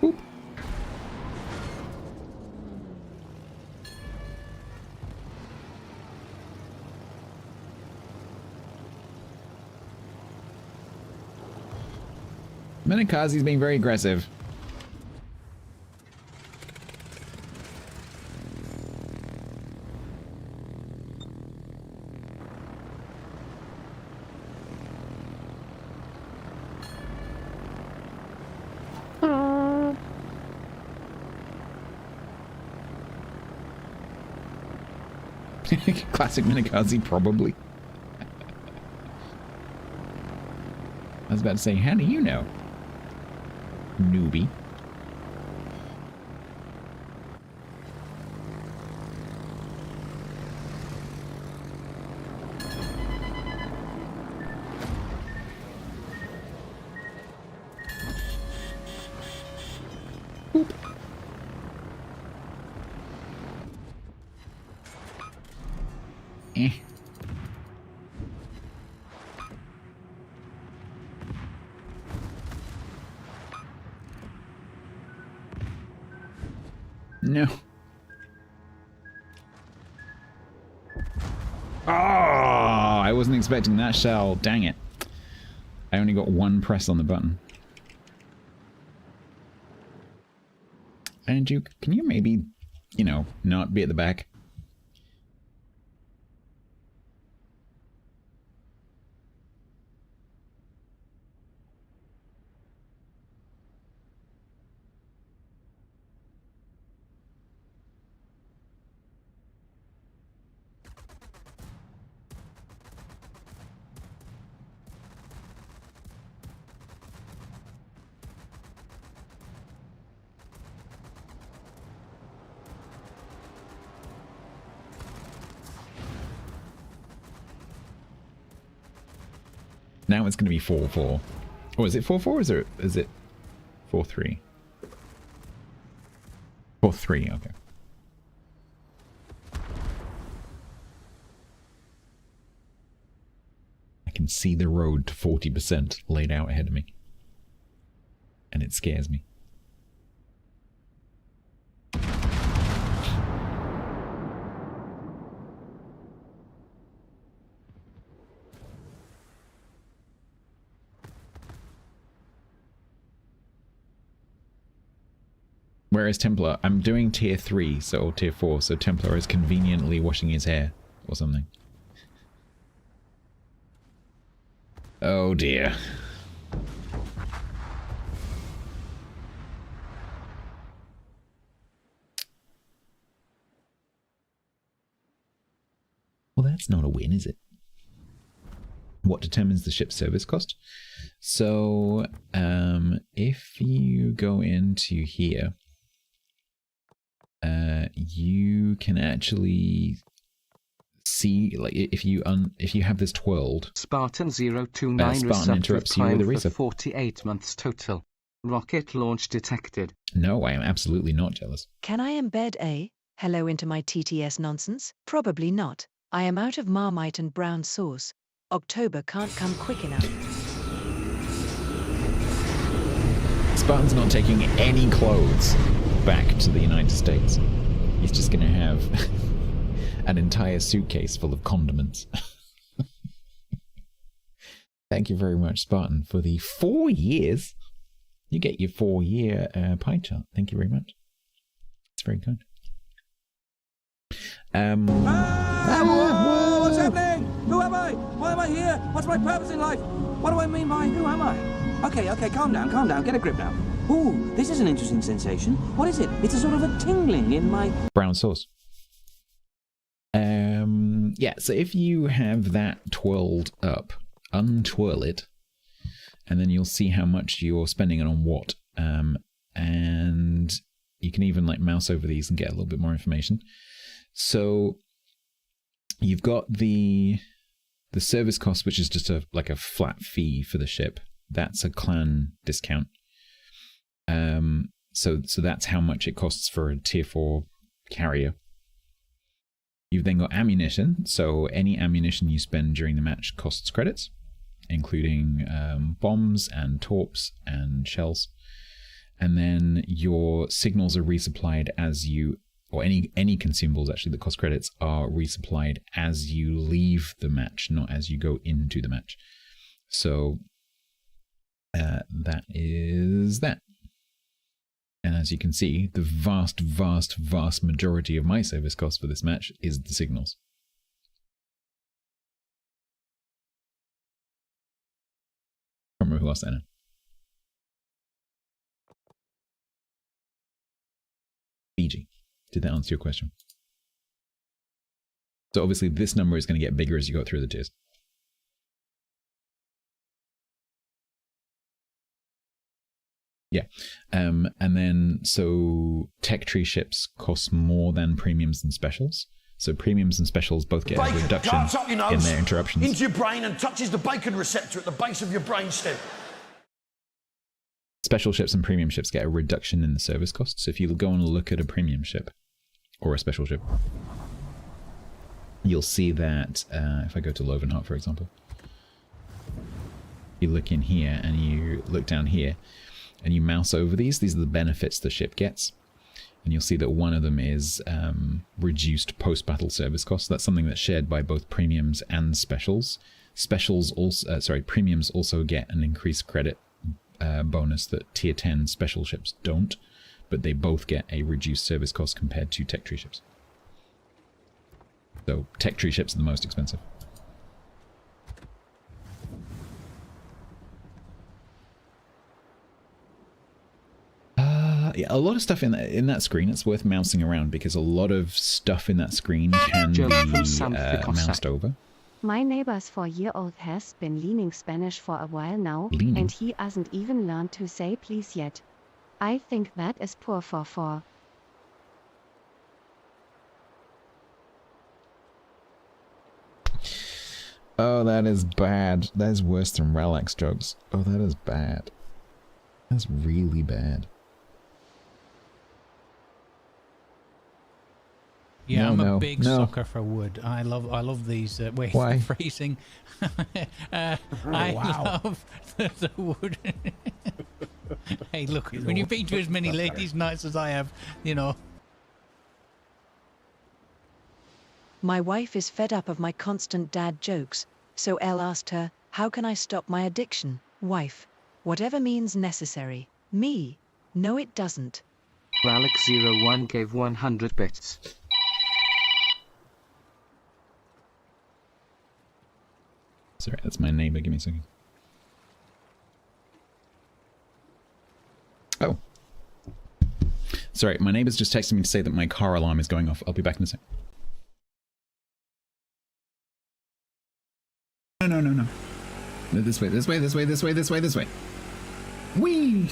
Oop. Minikazi's being very aggressive. Classic Minikazi, probably. I was about to say, how do you know? Newbie. Boop. Eh. No. Oh, I wasn't expecting that shell. Dang it. I only got one press on the button. And you, can you maybe, you know, not be at the back? Now it's going to be 4-4. Oh, is it 4-4 or is it 4-3? 4-3, okay. I can see the road to 40% laid out ahead of me. And it scares me. Whereas Templar, I'm doing tier 3, so tier 4, so Templar is conveniently washing his hair or something. Oh dear. Well, that's not a win, is it? What determines the ship's service cost? So, if you go into here, you can actually see, like, if you have this twirled, Spartan 029 Spartan interrupts you with a resub. 48 months total. Rocket launch detected. No, I am absolutely not jealous. Can I embed a hello into my TTS nonsense? Probably not. I am out of Marmite and brown sauce. October can't come quick enough. Spartan's not taking any clothes back to the United States. He's just going to have an entire suitcase full of condiments. Thank you very much, Spartan, for the 4 years. You get your 4-year pie chart. Thank you very much. It's very kind. What's happening? Who am I? Why am I here? What's my purpose in life? What do I mean by who am I? Okay, calm down, get a grip now. Ooh, this is an interesting sensation. What is it? It's a sort of a tingling in my... Brown sauce. Yeah, so if you have that twirled up, untwirl it, and then you'll see how much you're spending on what. And you can even like mouse over these and get a little bit more information. So you've got the service cost, which is just like a flat fee for the ship. That's a clan discount. So that's how much it costs for a tier 4 carrier. You've then got ammunition. So any ammunition you spend during the match costs credits, including bombs and torps and shells. And then your signals are resupplied as you, or any consumables actually that cost credits are resupplied as you leave the match, not as you go into the match. So that is that. And as you can see, the vast, vast, vast majority of my service costs for this match is the signals. I can't remember who asked that now. Fiji. Did that answer your question? So obviously this number is going to get bigger as you go through the tiers. Yeah. And then, so tech tree ships cost more than premiums and specials. So premiums and specials both get a reduction in their interruptions. Into your brain and touches the bacon receptor at the base of your brainstem. Special ships and premium ships get a reduction in the service costs. So if you go and look at a premium ship or a special ship, you'll see that if I go to Lovenheart, for example, you look in here and you look down here, and you mouse over these are the benefits the ship gets. And you'll see that one of them is reduced post-battle service costs. That's something that's shared by both premiums and specials. Premiums also get an increased credit bonus that tier 10 special ships don't, but they both get a reduced service cost compared to tech tree ships. So tech tree ships are the most expensive. Yeah, a lot of stuff in that screen, it's worth mousing around because a lot of stuff in that screen can be moused over. My neighbor's 4-year-old has been learning Spanish for a while now, and he hasn't even learned to say please yet. I think that is poor for. Oh, that is bad. That is worse than Relax jokes. Oh, that is bad. That's really bad. Yeah, I'm a big sucker for wood. I love these ways of phrasing. I love the wood. Hey, look, when you've been to as many ladies' nights as I have, you know. My wife is fed up of my constant dad jokes, so Elle asked her, how can I stop my addiction? Wife, whatever means necessary. Me, no it doesn't. Alex01 gave 100 bits. Sorry, that's my neighbor. Give me a second. Oh. Sorry, my neighbor's just texted me to say that my car alarm is going off. I'll be back in a sec. No. No, this way. Whee!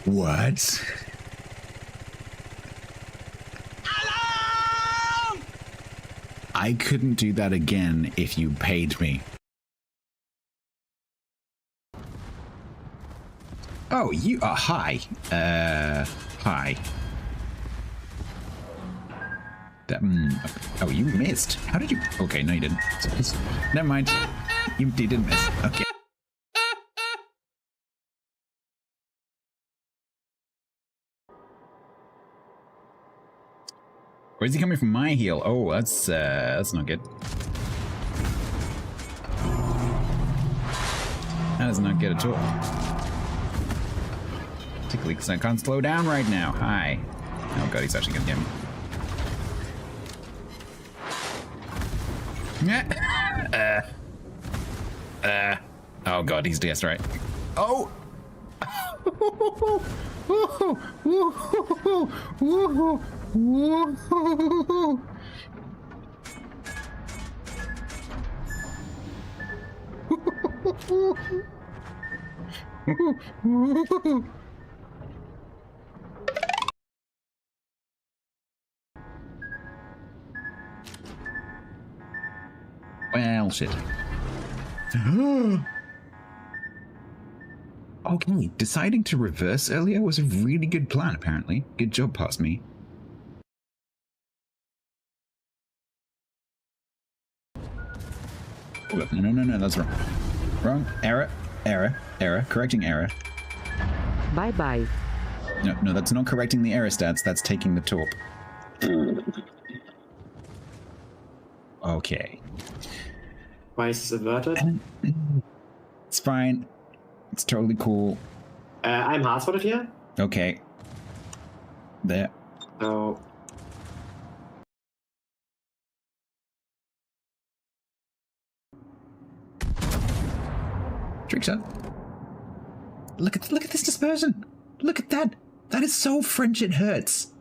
What? I couldn't do that again if you paid me. Oh, you are hi. Hi. That, oh, you missed. How did you? Okay, no, you didn't. Never mind. You didn't miss. Okay. Where's he coming from? My heel. Oh, that's not good. That is not good at all. Particularly because I can't slow down right now. Hi. Oh god, he's actually gonna get me. Oh god, he's DS, right? Oh! Well, shit. Okay, deciding to reverse earlier was a really good plan, apparently. Good job, past me. No, that's wrong. Wrong. Error. Correcting error. Bye-bye. No, that's not correcting the error stats, that's taking the torp. Okay. Why is this averted? It's fine. It's totally cool. I'm hard-spotted here. Okay. There. Oh. Trick shot. Look at this dispersion. Look at that. That is so French it hurts.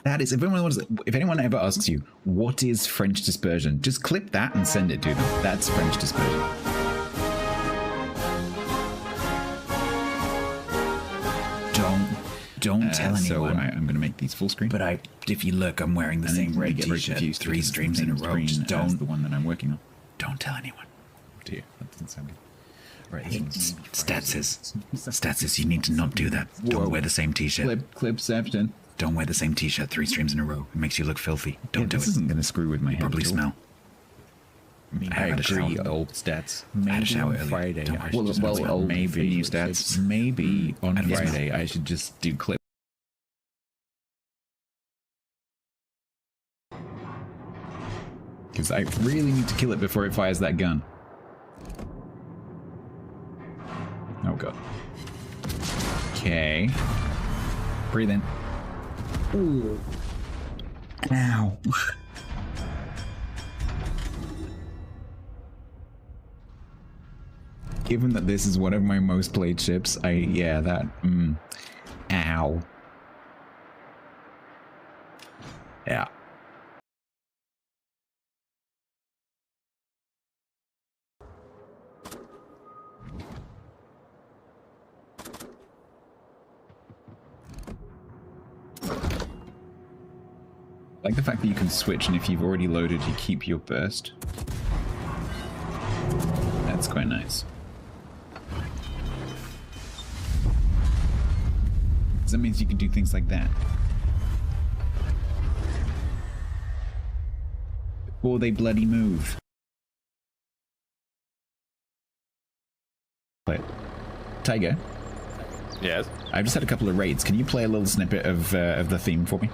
That is, if anyone ever asks you, what is French dispersion? Just clip that and send it to them. That's French dispersion. Don't tell anyone. So I'm going to make these full screen. But if you look, I'm wearing the same red t-shirt. 3 streams in a row. Just don't. The one that I'm working on. Don't tell anyone. Dear, that doesn't sound good. Right, Stat says you need to not do that. Don't wear the same t-shirt. Clipception. Don't wear the same t-shirt 3 streams in a row. It makes you look filthy. Don't do it. This isn't going to screw with my head. Probably smell. I agree, old Stats. Maybe on Friday. Maybe new Stats. Maybe on Friday I should just do clip. Because I really need to kill it before it fires that gun. Oh god. Okay. Breathe in. Ooh. Ow. Given that this is one of my most played ships, ow. Yeah. I like the fact that you can switch, and if you've already loaded, you keep your burst. That's quite nice. That means you can do things like that. Before they bloody move. Play it. Tiger? Yes? I've just had a couple of raids. Can you play a little snippet of the theme for me?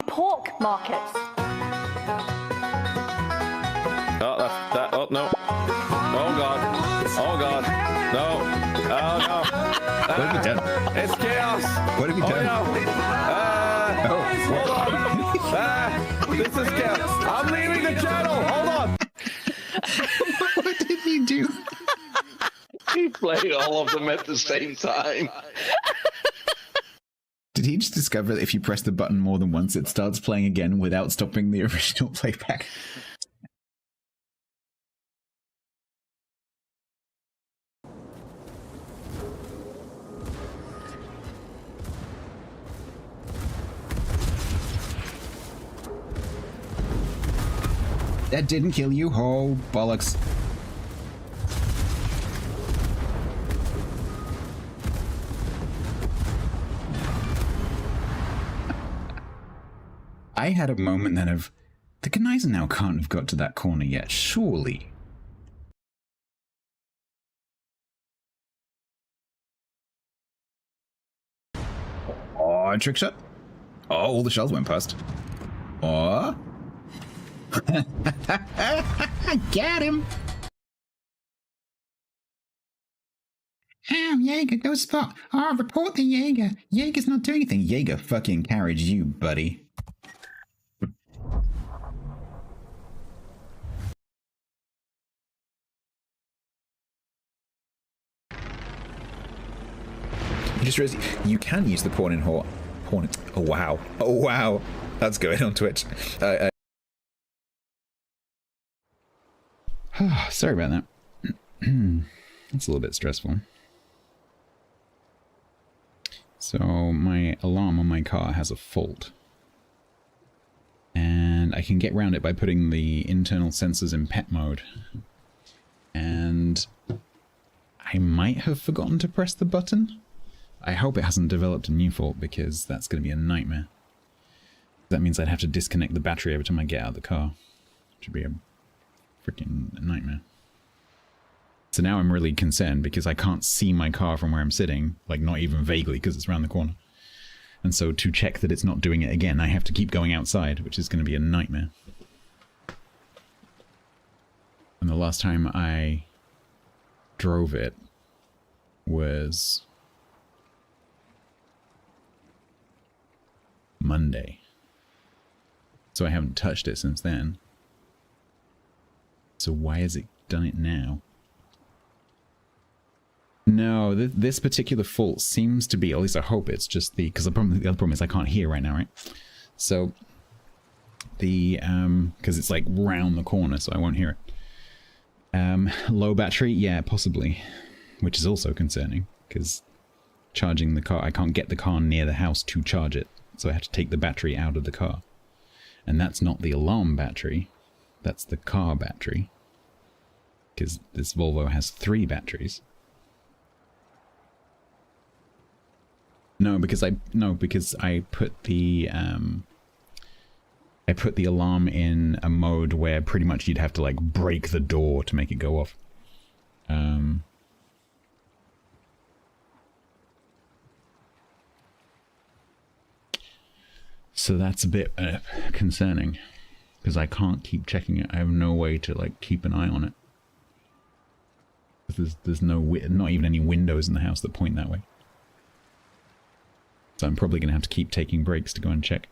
Pork markets. Oh, no. Oh, God. Oh, God. No. Oh, no. What have you done? It's chaos. What have you done? No. Hold on. This is chaos. I'm leaving the channel. Hold on. What did he do? He played all of them at the same time. Did he just discover that if you press the button more than once, it starts playing again without stopping the original playback? That didn't kill you? Oh, bollocks. I had a moment then of, the Gneisenau can't have got to that corner yet, surely. Oh, trick shot. Oh, all the shells went past. Oh. Get him! Oh, Jaeger, go spot. Oh, report the Jaeger. Jaeger's not doing anything. Jaeger fucking carried you, buddy. You just realized you can use the porn. Oh, wow. Oh, wow. That's going on Twitch. Sorry about that. That's a little bit stressful. So my alarm on my car has a fault. And I can get around it by putting the internal sensors in pet mode. And I might have forgotten to press the button. I hope it hasn't developed a new fault, because that's going to be a nightmare. That means I'd have to disconnect the battery every time I get out of the car. Which would be a freaking nightmare. So now I'm really concerned because I can't see my car from where I'm sitting, like not even vaguely because it's around the corner. And so to check that it's not doing it again, I have to keep going outside, which is going to be a nightmare. And the last time I drove it was Monday. So I haven't touched it since then. So why has it done it now? No, this particular fault seems to be, at least I hope it's just the, because the other problem is I can't hear right now, right? So the, because it's like round the corner, so I won't hear it. Low battery, yeah, possibly, which is also concerning because charging the car, I can't get the car near the house to charge it, so I have to take the battery out of the car, and that's not the alarm battery, that's the car battery, because this Volvo has 3 batteries. No, because I put the alarm in a mode where pretty much you'd have to like break the door to make it go off. So that's a bit concerning because I can't keep checking it. I have no way to like keep an eye on it. There's no, not even any windows in the house that point that way. So I'm probably going to have to keep taking breaks to go and check.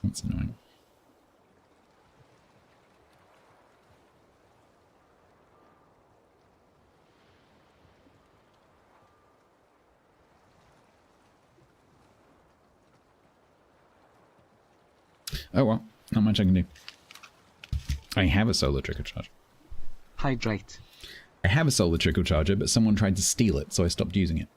That's annoying. Oh well, not much I can do. I have a solar trickle charger. Hydrate. I have a solar trickle charger, but someone tried to steal it, so I stopped using it.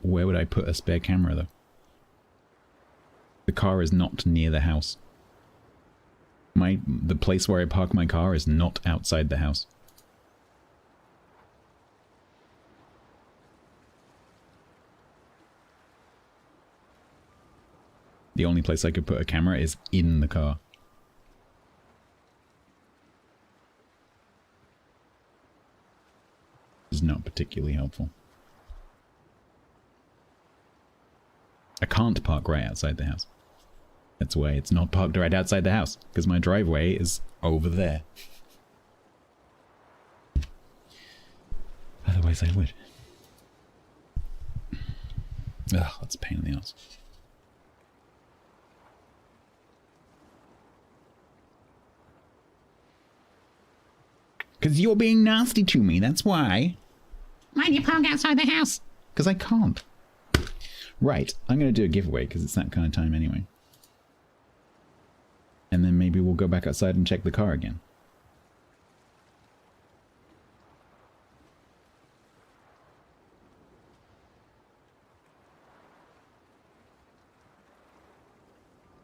Where would I put a spare camera, though? The car is not near the house. The place where I park my car is not outside the house. The only place I could put a camera is in the car. It's not particularly helpful. I can't park right outside the house. That's why it's not parked right outside the house, because my driveway is over there. Otherwise I would. Ugh, that's a pain in the ass. Because you're being nasty to me, that's why. Why do you park outside the house? Because I can't. Right, I'm going to do a giveaway because it's that kind of time anyway. And then maybe we'll go back outside and check the car again.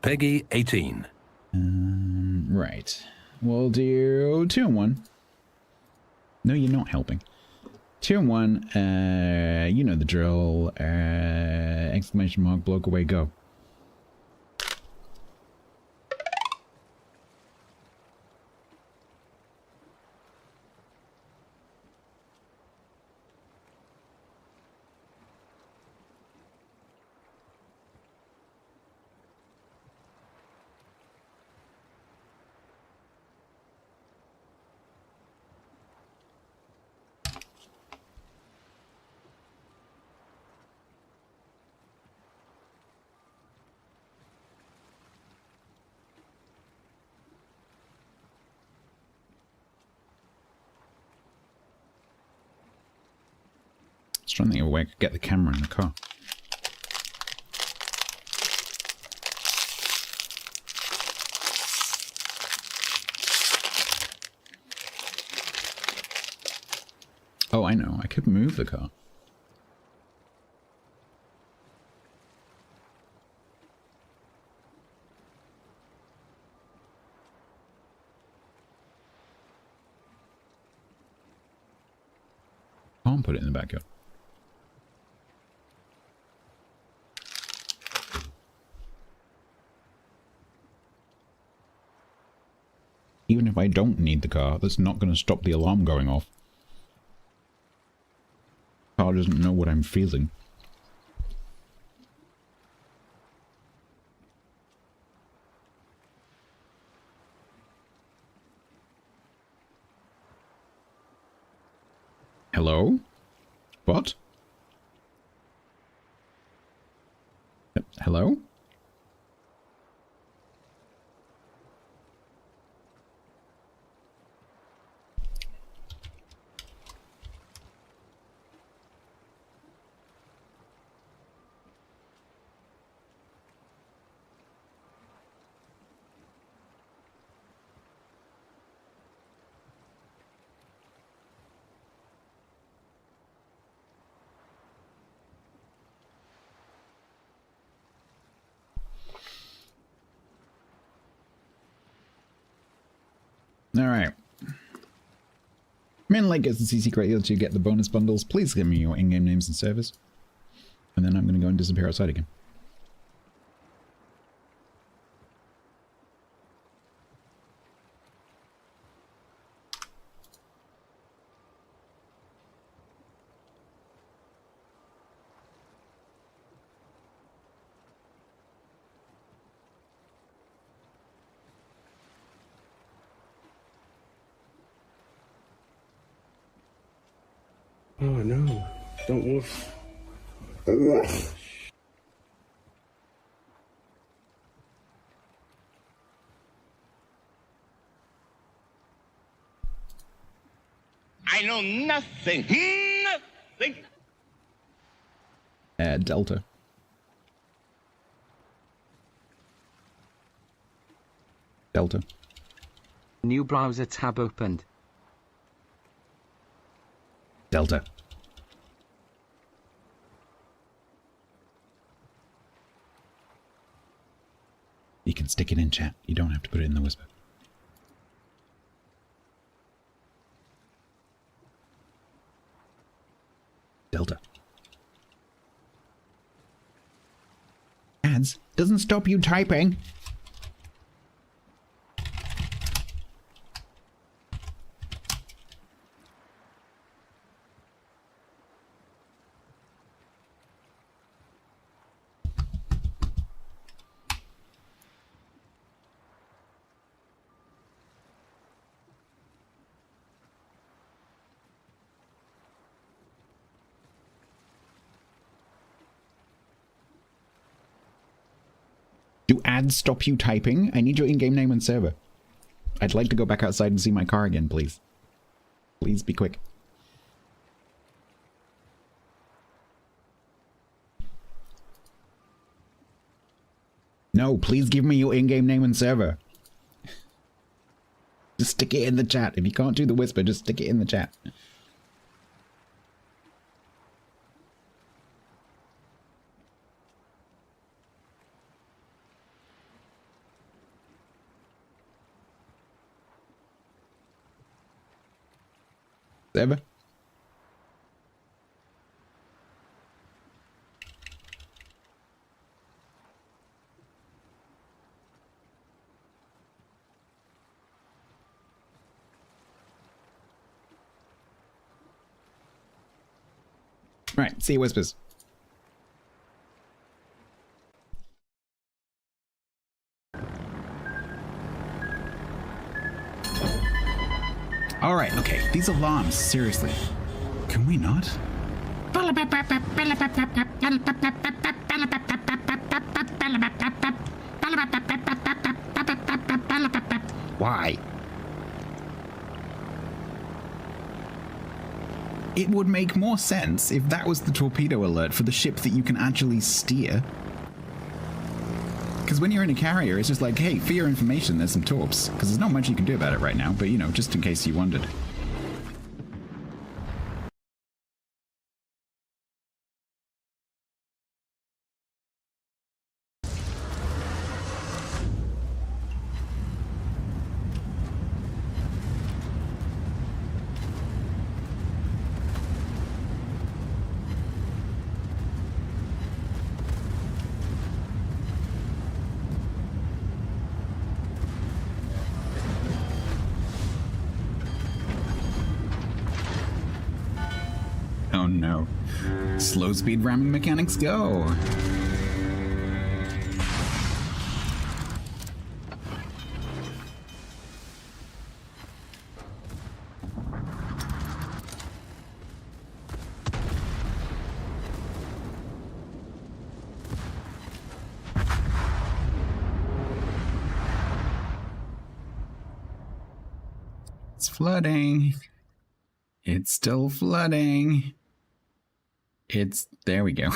Peggy 18. Right. We'll do 2 and 1. No, you're not helping. 2 and 1, you know the drill, exclamation mark, bloke away, go. Trying to think of a way I could get the camera in the car. Oh, I know. I could move the car. can't put it in the backyard. Even if I don't need the car, that's not going to stop the alarm going off. The car doesn't know what I'm feeling. Hello? What? Hello? Alright. Man, like, gets the CC crate to get the bonus bundles. Please give me your in-game names and servers. And then I'm going to go and disappear outside again. Oh no, don't move. I know nothing. Nothing. Delta. Delta. New browser tab opened. Delta. You can stick it in chat. You don't have to put it in the whisper. Delta. Ads doesn't stop you typing. Do ads stop you typing? I need your in-game name and server. I'd like to go back outside and see my car again, please. Please be quick. No, please give me your in-game name and server. Just stick it in the chat. If you can't do the whisper, just stick it in the chat. Server? Right, see you whispers. Alright, okay, these alarms, seriously. Can we not? Why? It would make more sense if that was the torpedo alert for the ship that you can actually steer. Because when you're in a carrier, it's just like, hey, for your information, there's some torps. Because there's not much you can do about it right now, but, you know, just in case you wondered. no. Slow speed ramming mechanics go. It's flooding. It's still flooding. There we go.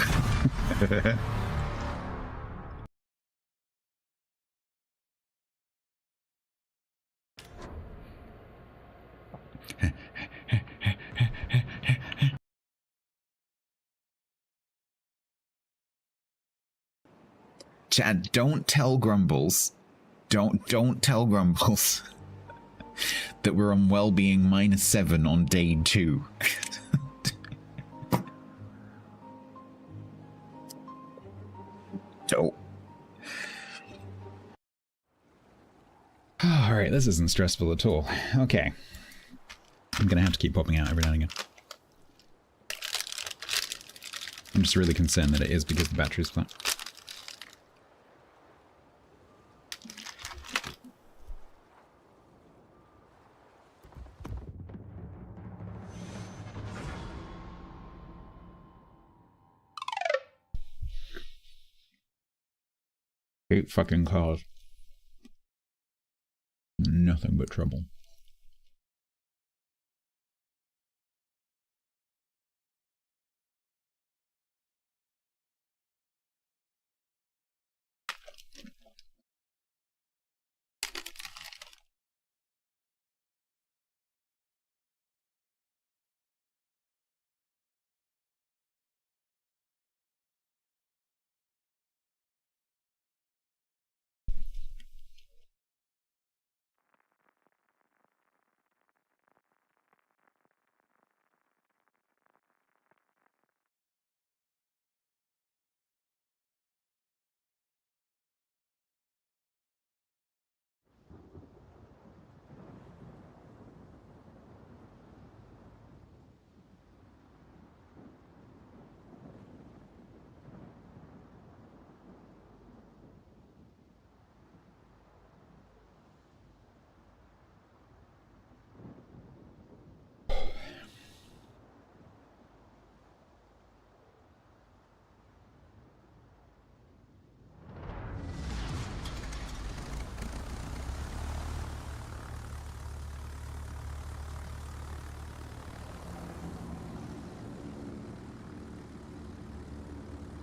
Chad, don't tell Grumbles. Don't tell Grumbles that we're on well-being -7 on day 2. Don't. Alright, this isn't stressful at all. Okay. I'm gonna have to keep popping out every now and again. I'm just really concerned that it is because the battery's flat. Hate fucking cars. Nothing but trouble.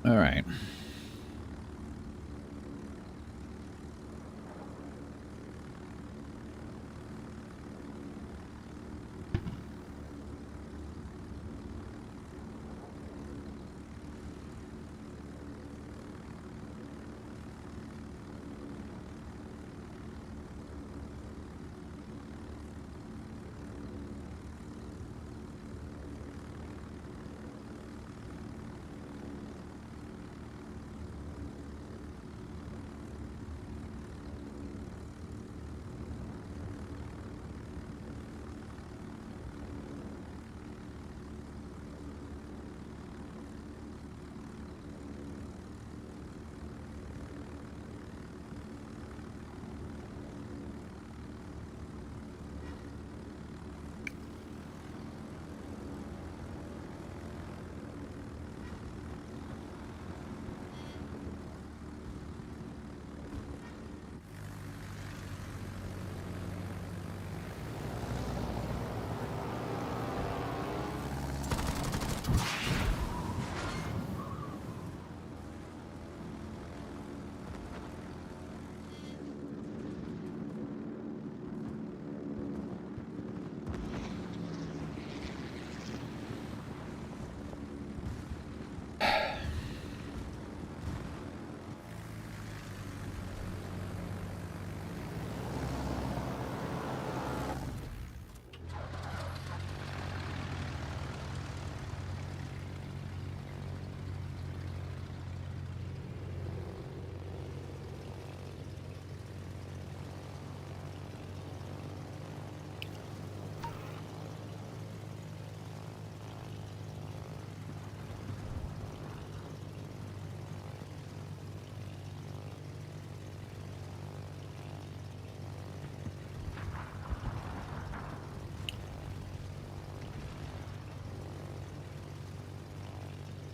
All right.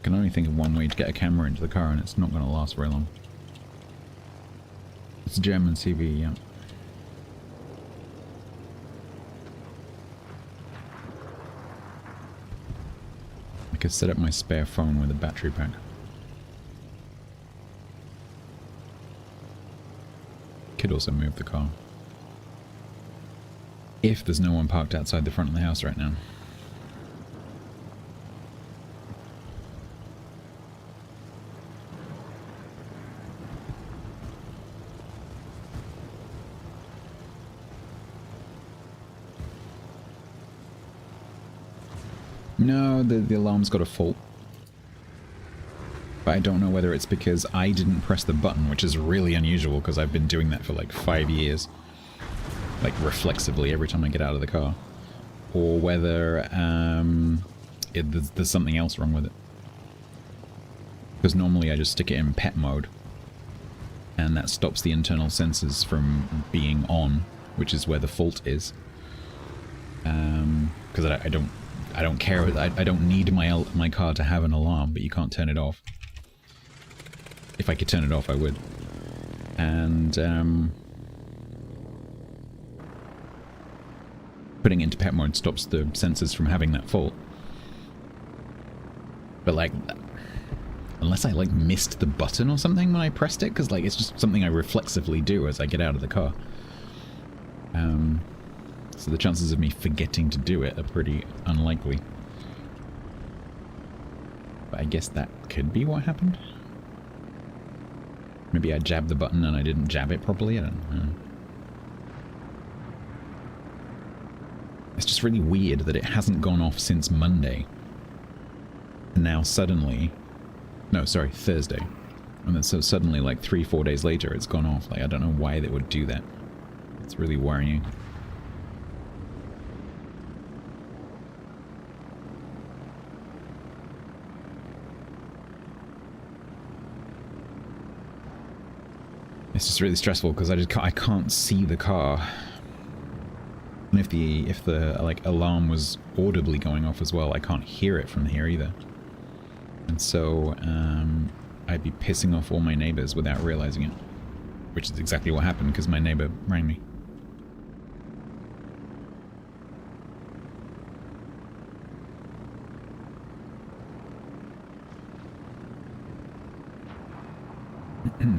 can only think of one way to get a camera into the car, and it's not going to last very long. It's a German CV, yeah. I could set up my spare phone with a battery pack. Could also move the car. If there's no one parked outside the front of the house right now. No, the alarm's got a fault. But I don't know whether it's because I didn't press the button, which is really unusual because I've been doing that for like 5 years. Like reflexively every time I get out of the car. Or whether there's something else wrong with it. Because normally I just stick it in pet mode. And that stops the internal sensors from being on, which is where the fault is. Because I don't care. I don't need my car to have an alarm, but you can't turn it off. If I could turn it off, I would. And putting it into pet mode stops the sensors from having that fault. But like, unless I like missed the button or something when I pressed it, because like it's just something I reflexively do as I get out of the car. So the chances of me forgetting to do it are pretty unlikely. But I guess that could be what happened. Maybe I jabbed the button and I didn't jab it properly, I don't know. It's just really weird that it hasn't gone off since Monday. And now suddenly... No, sorry, Thursday. And then so suddenly, like 3-4 days later, it's gone off. Like, I don't know why they would do that. It's really worrying. It's just really stressful because I can't see the car. And if the like alarm was audibly going off as well, I can't hear it from here either. And so I'd be pissing off all my neighbors without realizing it, which is exactly what happened because my neighbor rang me.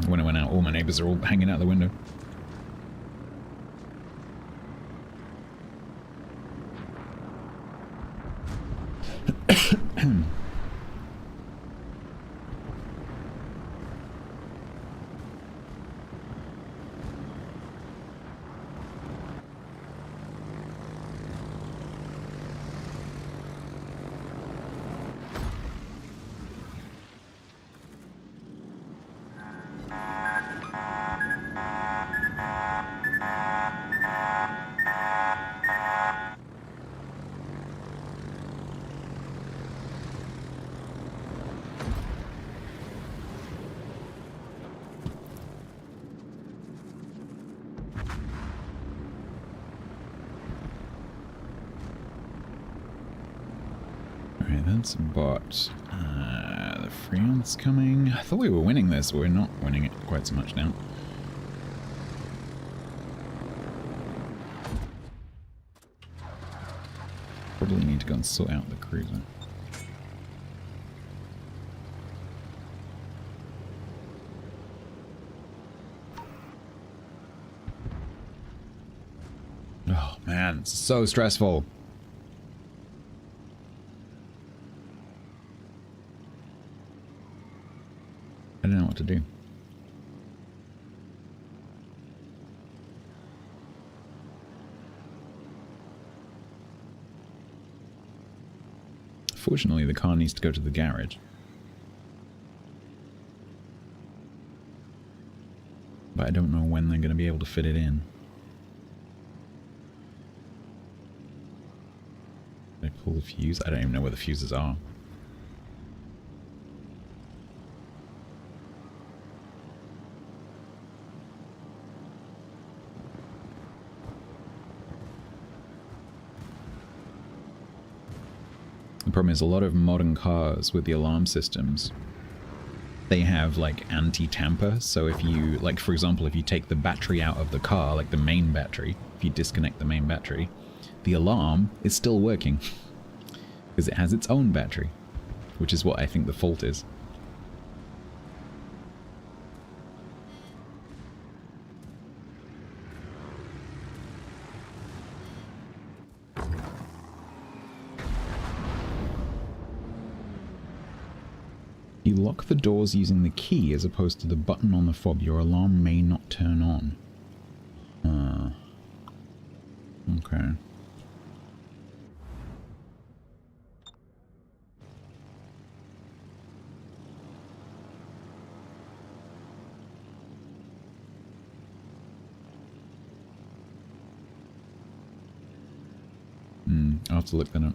When I went out, all my neighbors are all hanging out the window. But the Freon's coming. I thought we were winning this, but we're not winning it quite so much now. Probably need to go and sort out the cruiser. Oh man, it's so stressful. I don't know what to do. Fortunately, the car needs to go to the garage. But I don't know when they're going to be able to fit it in. Did I pull the fuse? I don't even know where the fuses are. problem is a lot of modern cars with the alarm systems, they have like anti-tamper. So if you, like for example, if you take the battery out of the car, like the main battery, if you disconnect the main battery, the alarm is still working because it has its own battery, which is what I think the fault is. You lock the doors using the key as opposed to the button on the fob, your alarm may not turn on. Okay. I'll have to look that up.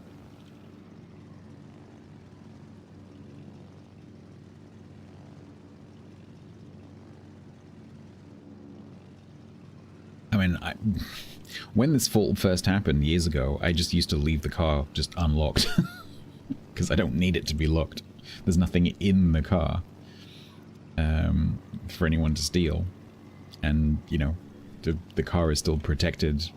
I mean, when this fault first happened years ago, I just used to leave the car just unlocked. Because I don't need it to be locked. There's nothing in the car for anyone to steal. And, you know, the car is still protected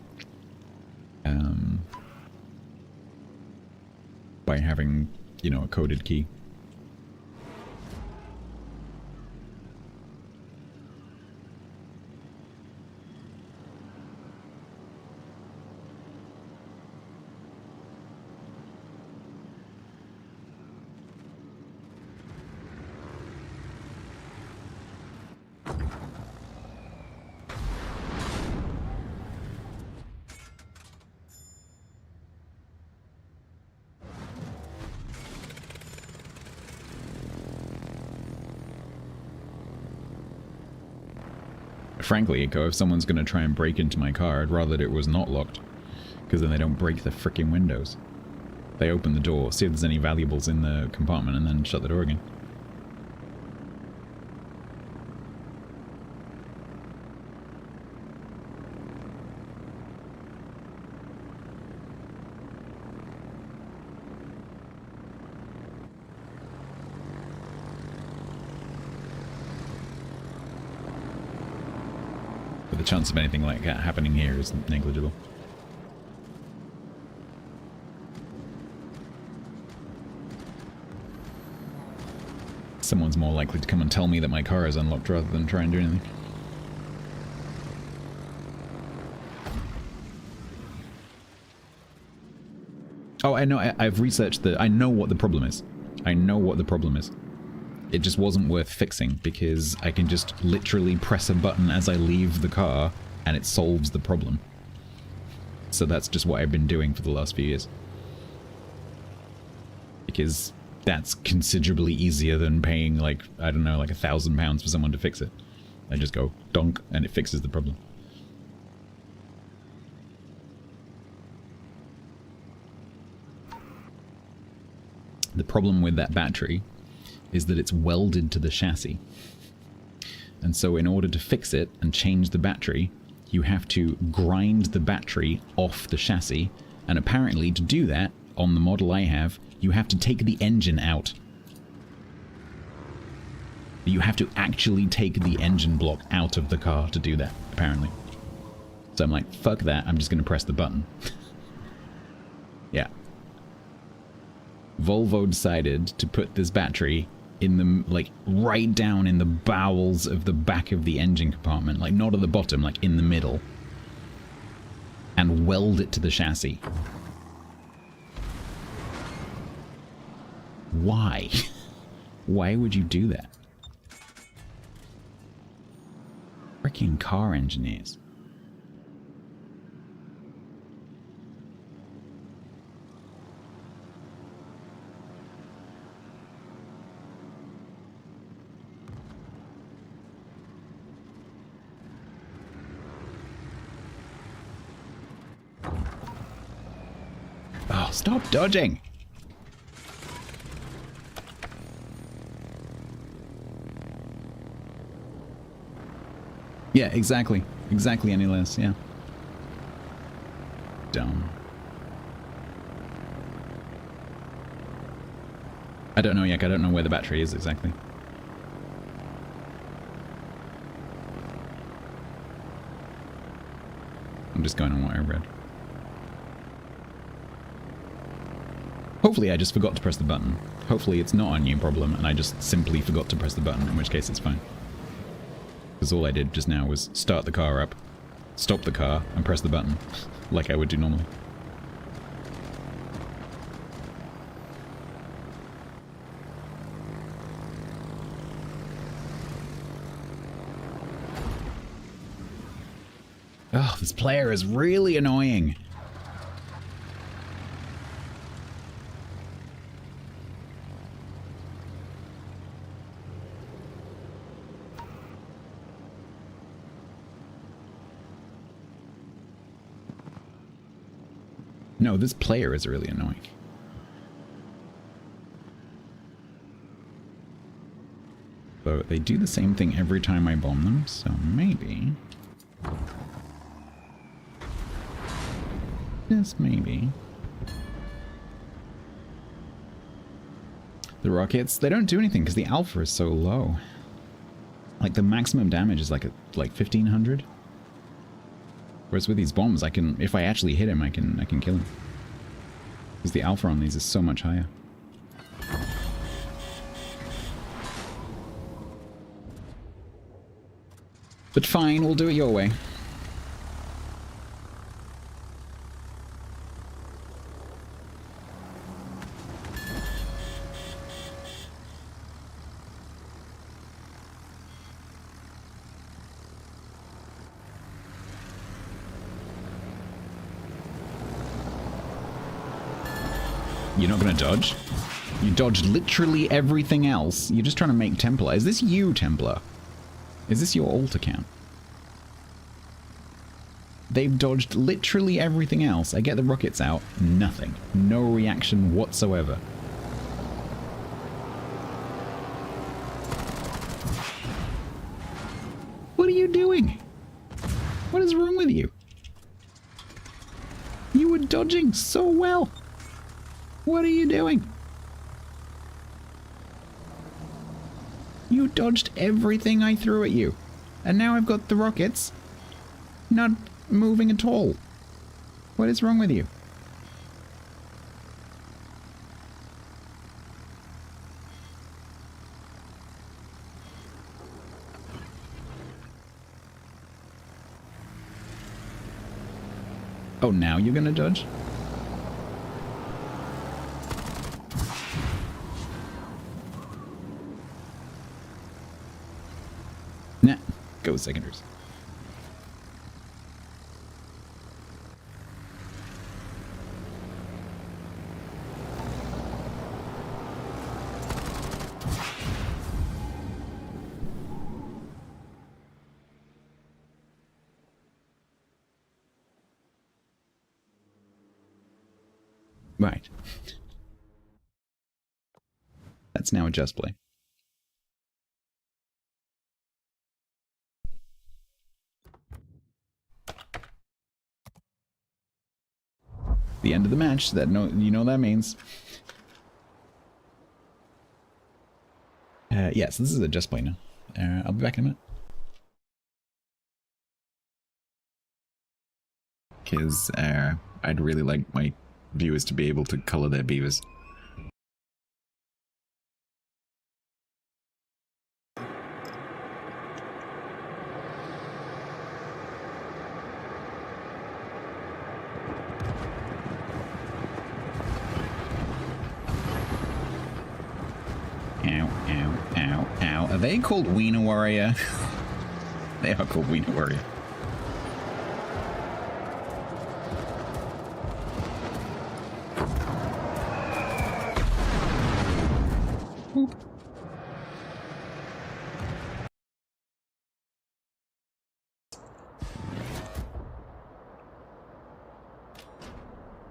by having, you know, a coded key. Frankly, Echo, if someone's going to try and break into my car, I'd rather that it was not locked. Because then they don't break the frickin' windows. They open the door, see if there's any valuables in the compartment, and then shut the door again. The chance of anything like that happening here is negligible. Someone's more likely to come and tell me that my car is unlocked rather than try and do anything. Oh, I know, I've researched I know what the problem is. I know what the problem is. It just wasn't worth fixing because I can just literally press a button as I leave the car and it solves the problem. So that's just what I've been doing for the last few years. Because that's considerably easier than paying like, I don't know, like £1,000 for someone to fix it. I just go donk and it fixes the problem. The problem with that battery is that it's welded to the chassis. And so in order to fix it and change the battery, you have to grind the battery off the chassis. And apparently to do that, on the model I have, you have to take the engine out. You have to actually take the engine block out of the car to do that, apparently. So I'm like, fuck that, I'm just going to press the button. Yeah. Volvo decided to put this battery in the, like, right down in the bowels of the back of the engine compartment. Like, not at the bottom, like, in the middle. And weld it to the chassis. Why? Why would you do that? Freaking car engineers. Oh, stop dodging! Yeah, exactly. Exactly, any less, yeah. Dumb. I don't know, Yak. I don't know where the battery is exactly. I'm just going on what I read. Hopefully I just forgot to press the button. Hopefully it's not a new problem and I just simply forgot to press the button, in which case it's fine. Because all I did just now was start the car up, stop the car, and press the button, like I would do normally. Oh, this player is really annoying. No, this player is really annoying. So they do the same thing every time I bomb them, so maybe... Just maybe. The rockets, they don't do anything because the alpha is so low. Like the maximum damage is like 1500. Whereas with these bombs, I can, if I actually hit him, I can kill him. Because the alpha on these is so much higher. But fine, we'll do it your way. You're not going to dodge? You dodged literally everything else. You're just trying to make Templar. Is this you, Templar? Is this your alt account? They've dodged literally everything else. I get the rockets out. Nothing. No reaction whatsoever. What are you doing? What is wrong with you? You were dodging so well. What are you doing? You dodged everything I threw at you. And now I've got the rockets not moving at all. What is wrong with you? Oh, now you're gonna dodge? Nah, go seconders. Right. That's now a just play. The end of the match. That you know what that means. Yes, this is a just play now. I'll be back in a minute. Because I'd really like my viewers to be able to color their beavers. Ow, ow, ow, ow. Are they called Wiener Warrior? They are called Wiener Warrior. Ooh.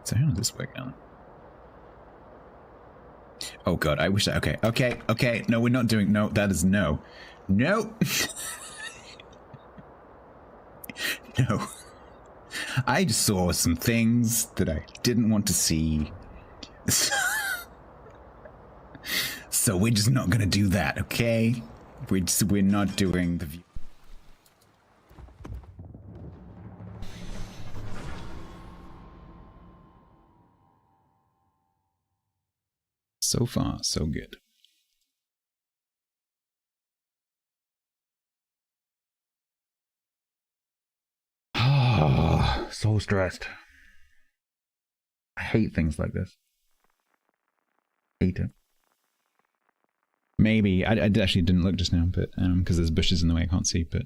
So how does this work now? Oh god, I wish that. Okay. No, we're not doing. No, that is no. No. No. I just saw some things that I didn't want to see. So we're just not gonna do that, okay? We're not doing the view. So far, so good. Ah, so stressed. I hate things like this. Hate it. Maybe I actually didn't look just now, but because there's bushes in the way, I can't see. But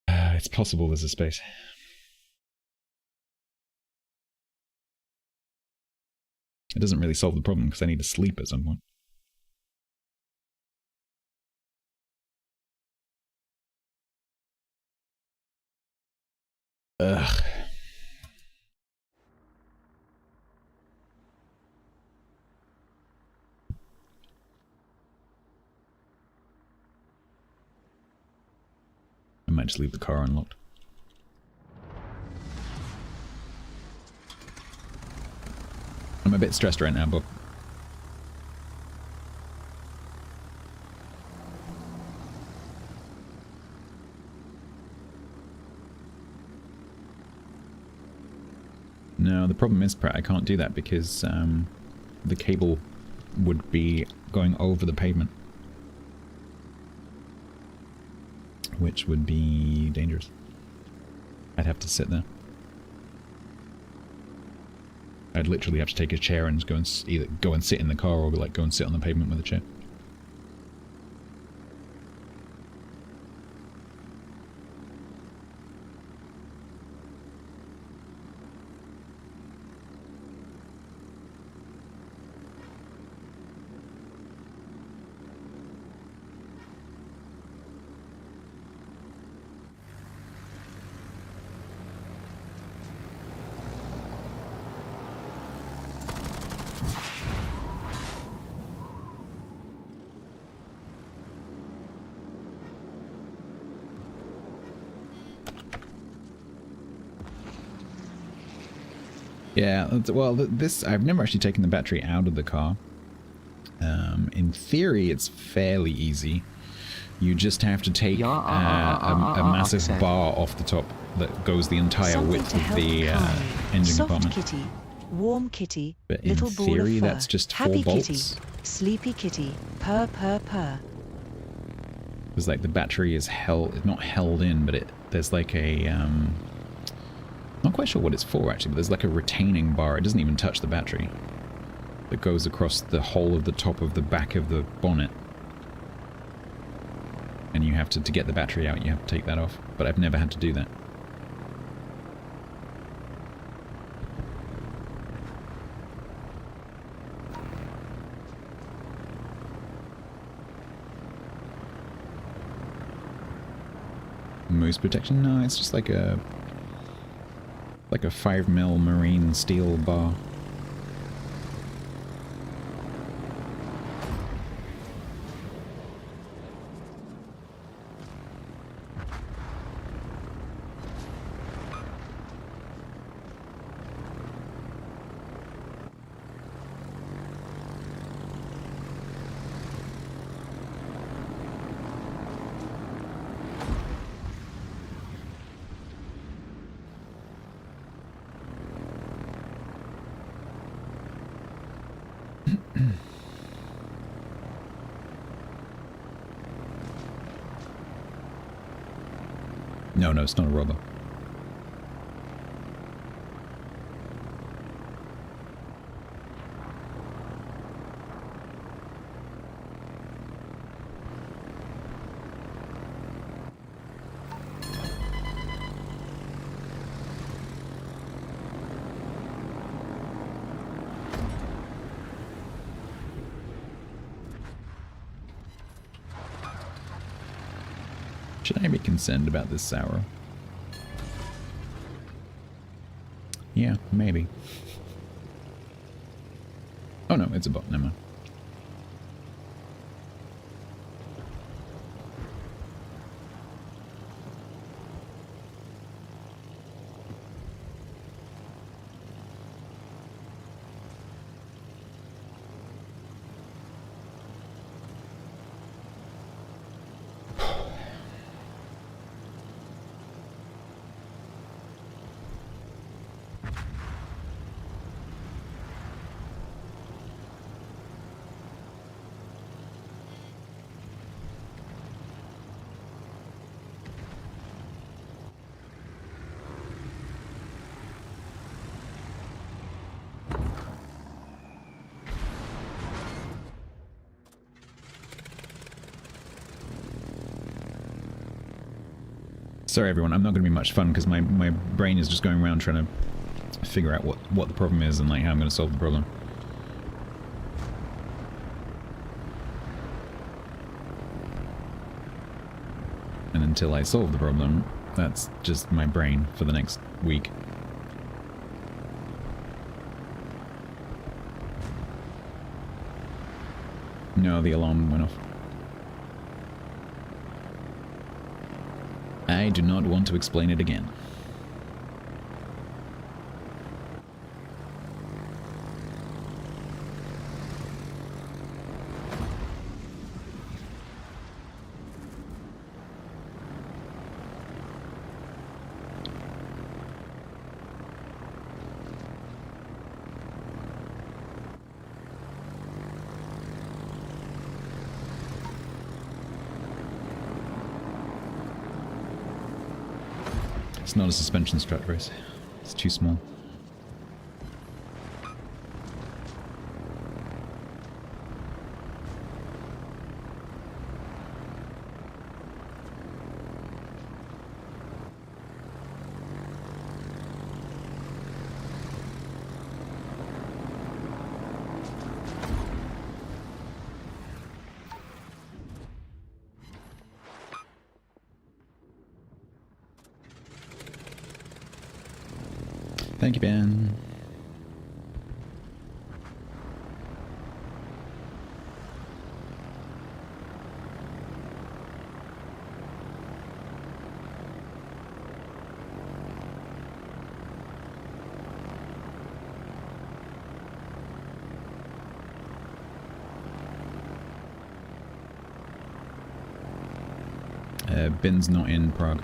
it's possible there's a space. It doesn't really solve the problem because I need to sleep at some point. Ugh. I might just leave the car unlocked. I'm a bit stressed right now, but no, the problem is, Pratt, I can't do that because the cable would be going over the pavement, which would be dangerous. I'd have to sit there. I'd literally have to take a chair and go and either go and sit in the car or like go and sit on the pavement with a chair. Yeah, well, this, I've never actually taken the battery out of the car. In theory, it's fairly easy. You just have to take a massive bar off the top that goes the entire width of the engine compartment. Soft kitty, warm kitty, but in little ball theory, of fur. that's just 4 Happy bolts. kitty, sleepy kitty, purr purr purr. Because like the battery is not held in, but there's like a not quite sure what it's for actually, but there's like a retaining bar. It doesn't even touch the battery. That goes across the whole of the top of the back of the bonnet. And you have to get the battery out, you have to take that off. But I've never had to do that. Moose protection? No, it's just like a 5mm marine steel bar. No, it's not a robot. Should I be concerned about this Sour? Yeah, maybe. Oh no, it's a bot, never mind. Sorry everyone, I'm not going to be much fun because my brain is just going around trying to figure out what the problem is and like how I'm going to solve the problem. And until I solve the problem, that's just my brain for the next week. No, the alarm went off. I do not want to explain it again. It's not a suspension strut race. It's too small. Thank you, Ben. Ben's not in Prague.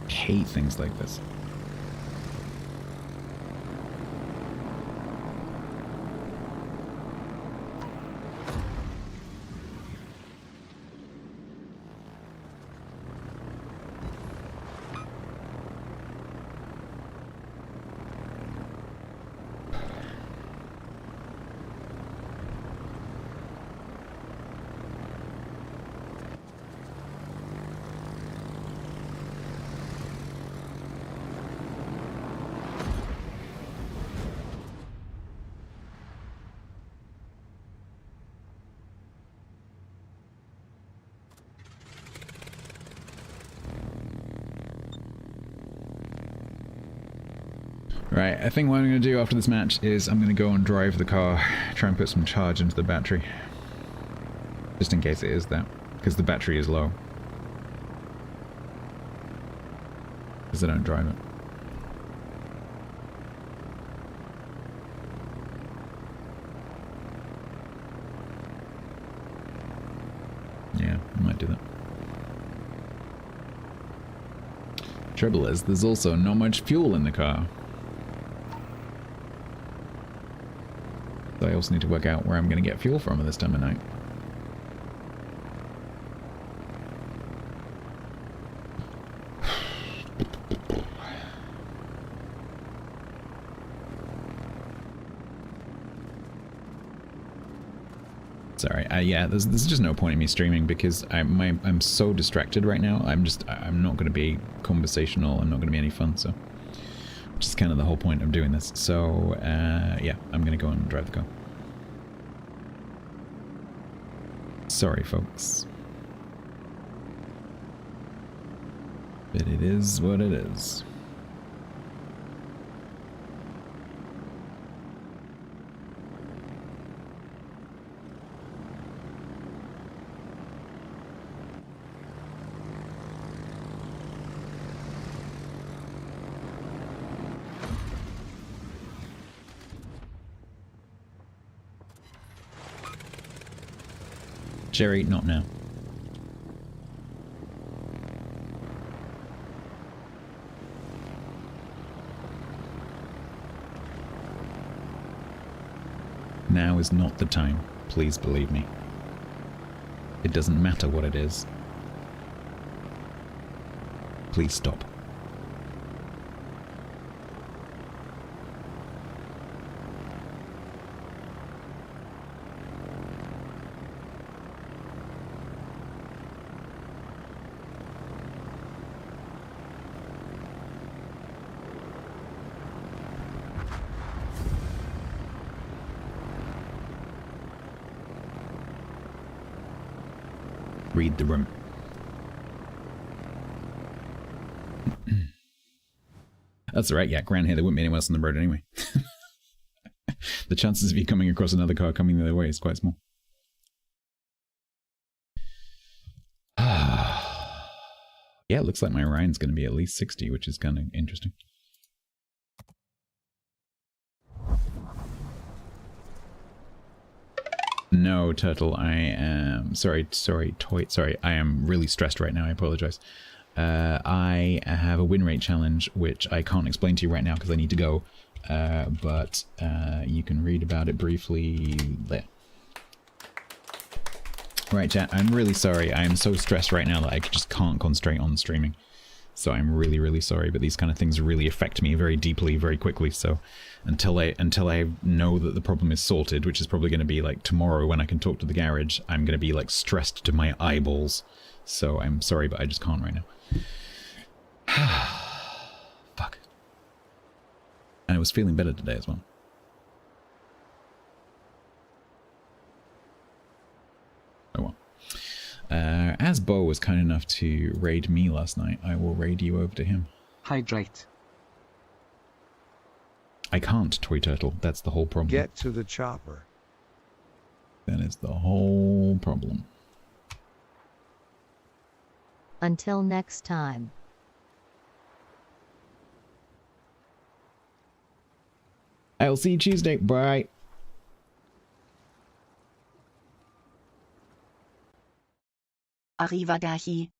Hate things like this. Right, I think what I'm going to do after this match is I'm going to go and drive the car, try and put some charge into the battery. Just in case it is that, because the battery is low. Because I don't drive it. Yeah, I might do that. Trouble is, there's also not much fuel in the car. So I also need to work out where I'm going to get fuel from at this time of night. Sorry, yeah, there's just no point in me streaming because I'm so distracted right now. I'm not going to be conversational. I'm not going to be any fun. So, which is kind of the whole point of doing this. So, yeah, I'm going to go and drive the car. Sorry, folks, but it is what it is. Jerry, not now. Now is not the time, please believe me. It doesn't matter what it is. Please stop. Read the room. That's alright, yeah, around here there wouldn't be anyone else on the road anyway. The chances of you coming across another car coming the other way is quite small. Yeah, it looks like my Ryan's going to be at least 60, which is kind of interesting. No, Turtle, I am... Sorry, I am really stressed right now, I apologize. I have a win rate challenge, which I can't explain to you right now because I need to go. But you can read about it briefly there. Right, chat, I'm really sorry. I am so stressed right now that I just can't concentrate on streaming. So I'm really, really sorry, but these kind of things really affect me very deeply, very quickly. So until I know that the problem is sorted, which is probably going to be like tomorrow when I can talk to the garage, I'm going to be like stressed to my eyeballs. So I'm sorry, but I just can't right now. Fuck. And I was feeling better today as well. Oh well. As Bo was kind enough to raid me last night, I will raid you over to him. Hydrate. I can't, Toy Turtle. That's the whole problem. Get to the chopper. That is the whole problem. Until next time. I'll see you Tuesday. Bye. Arrivederci.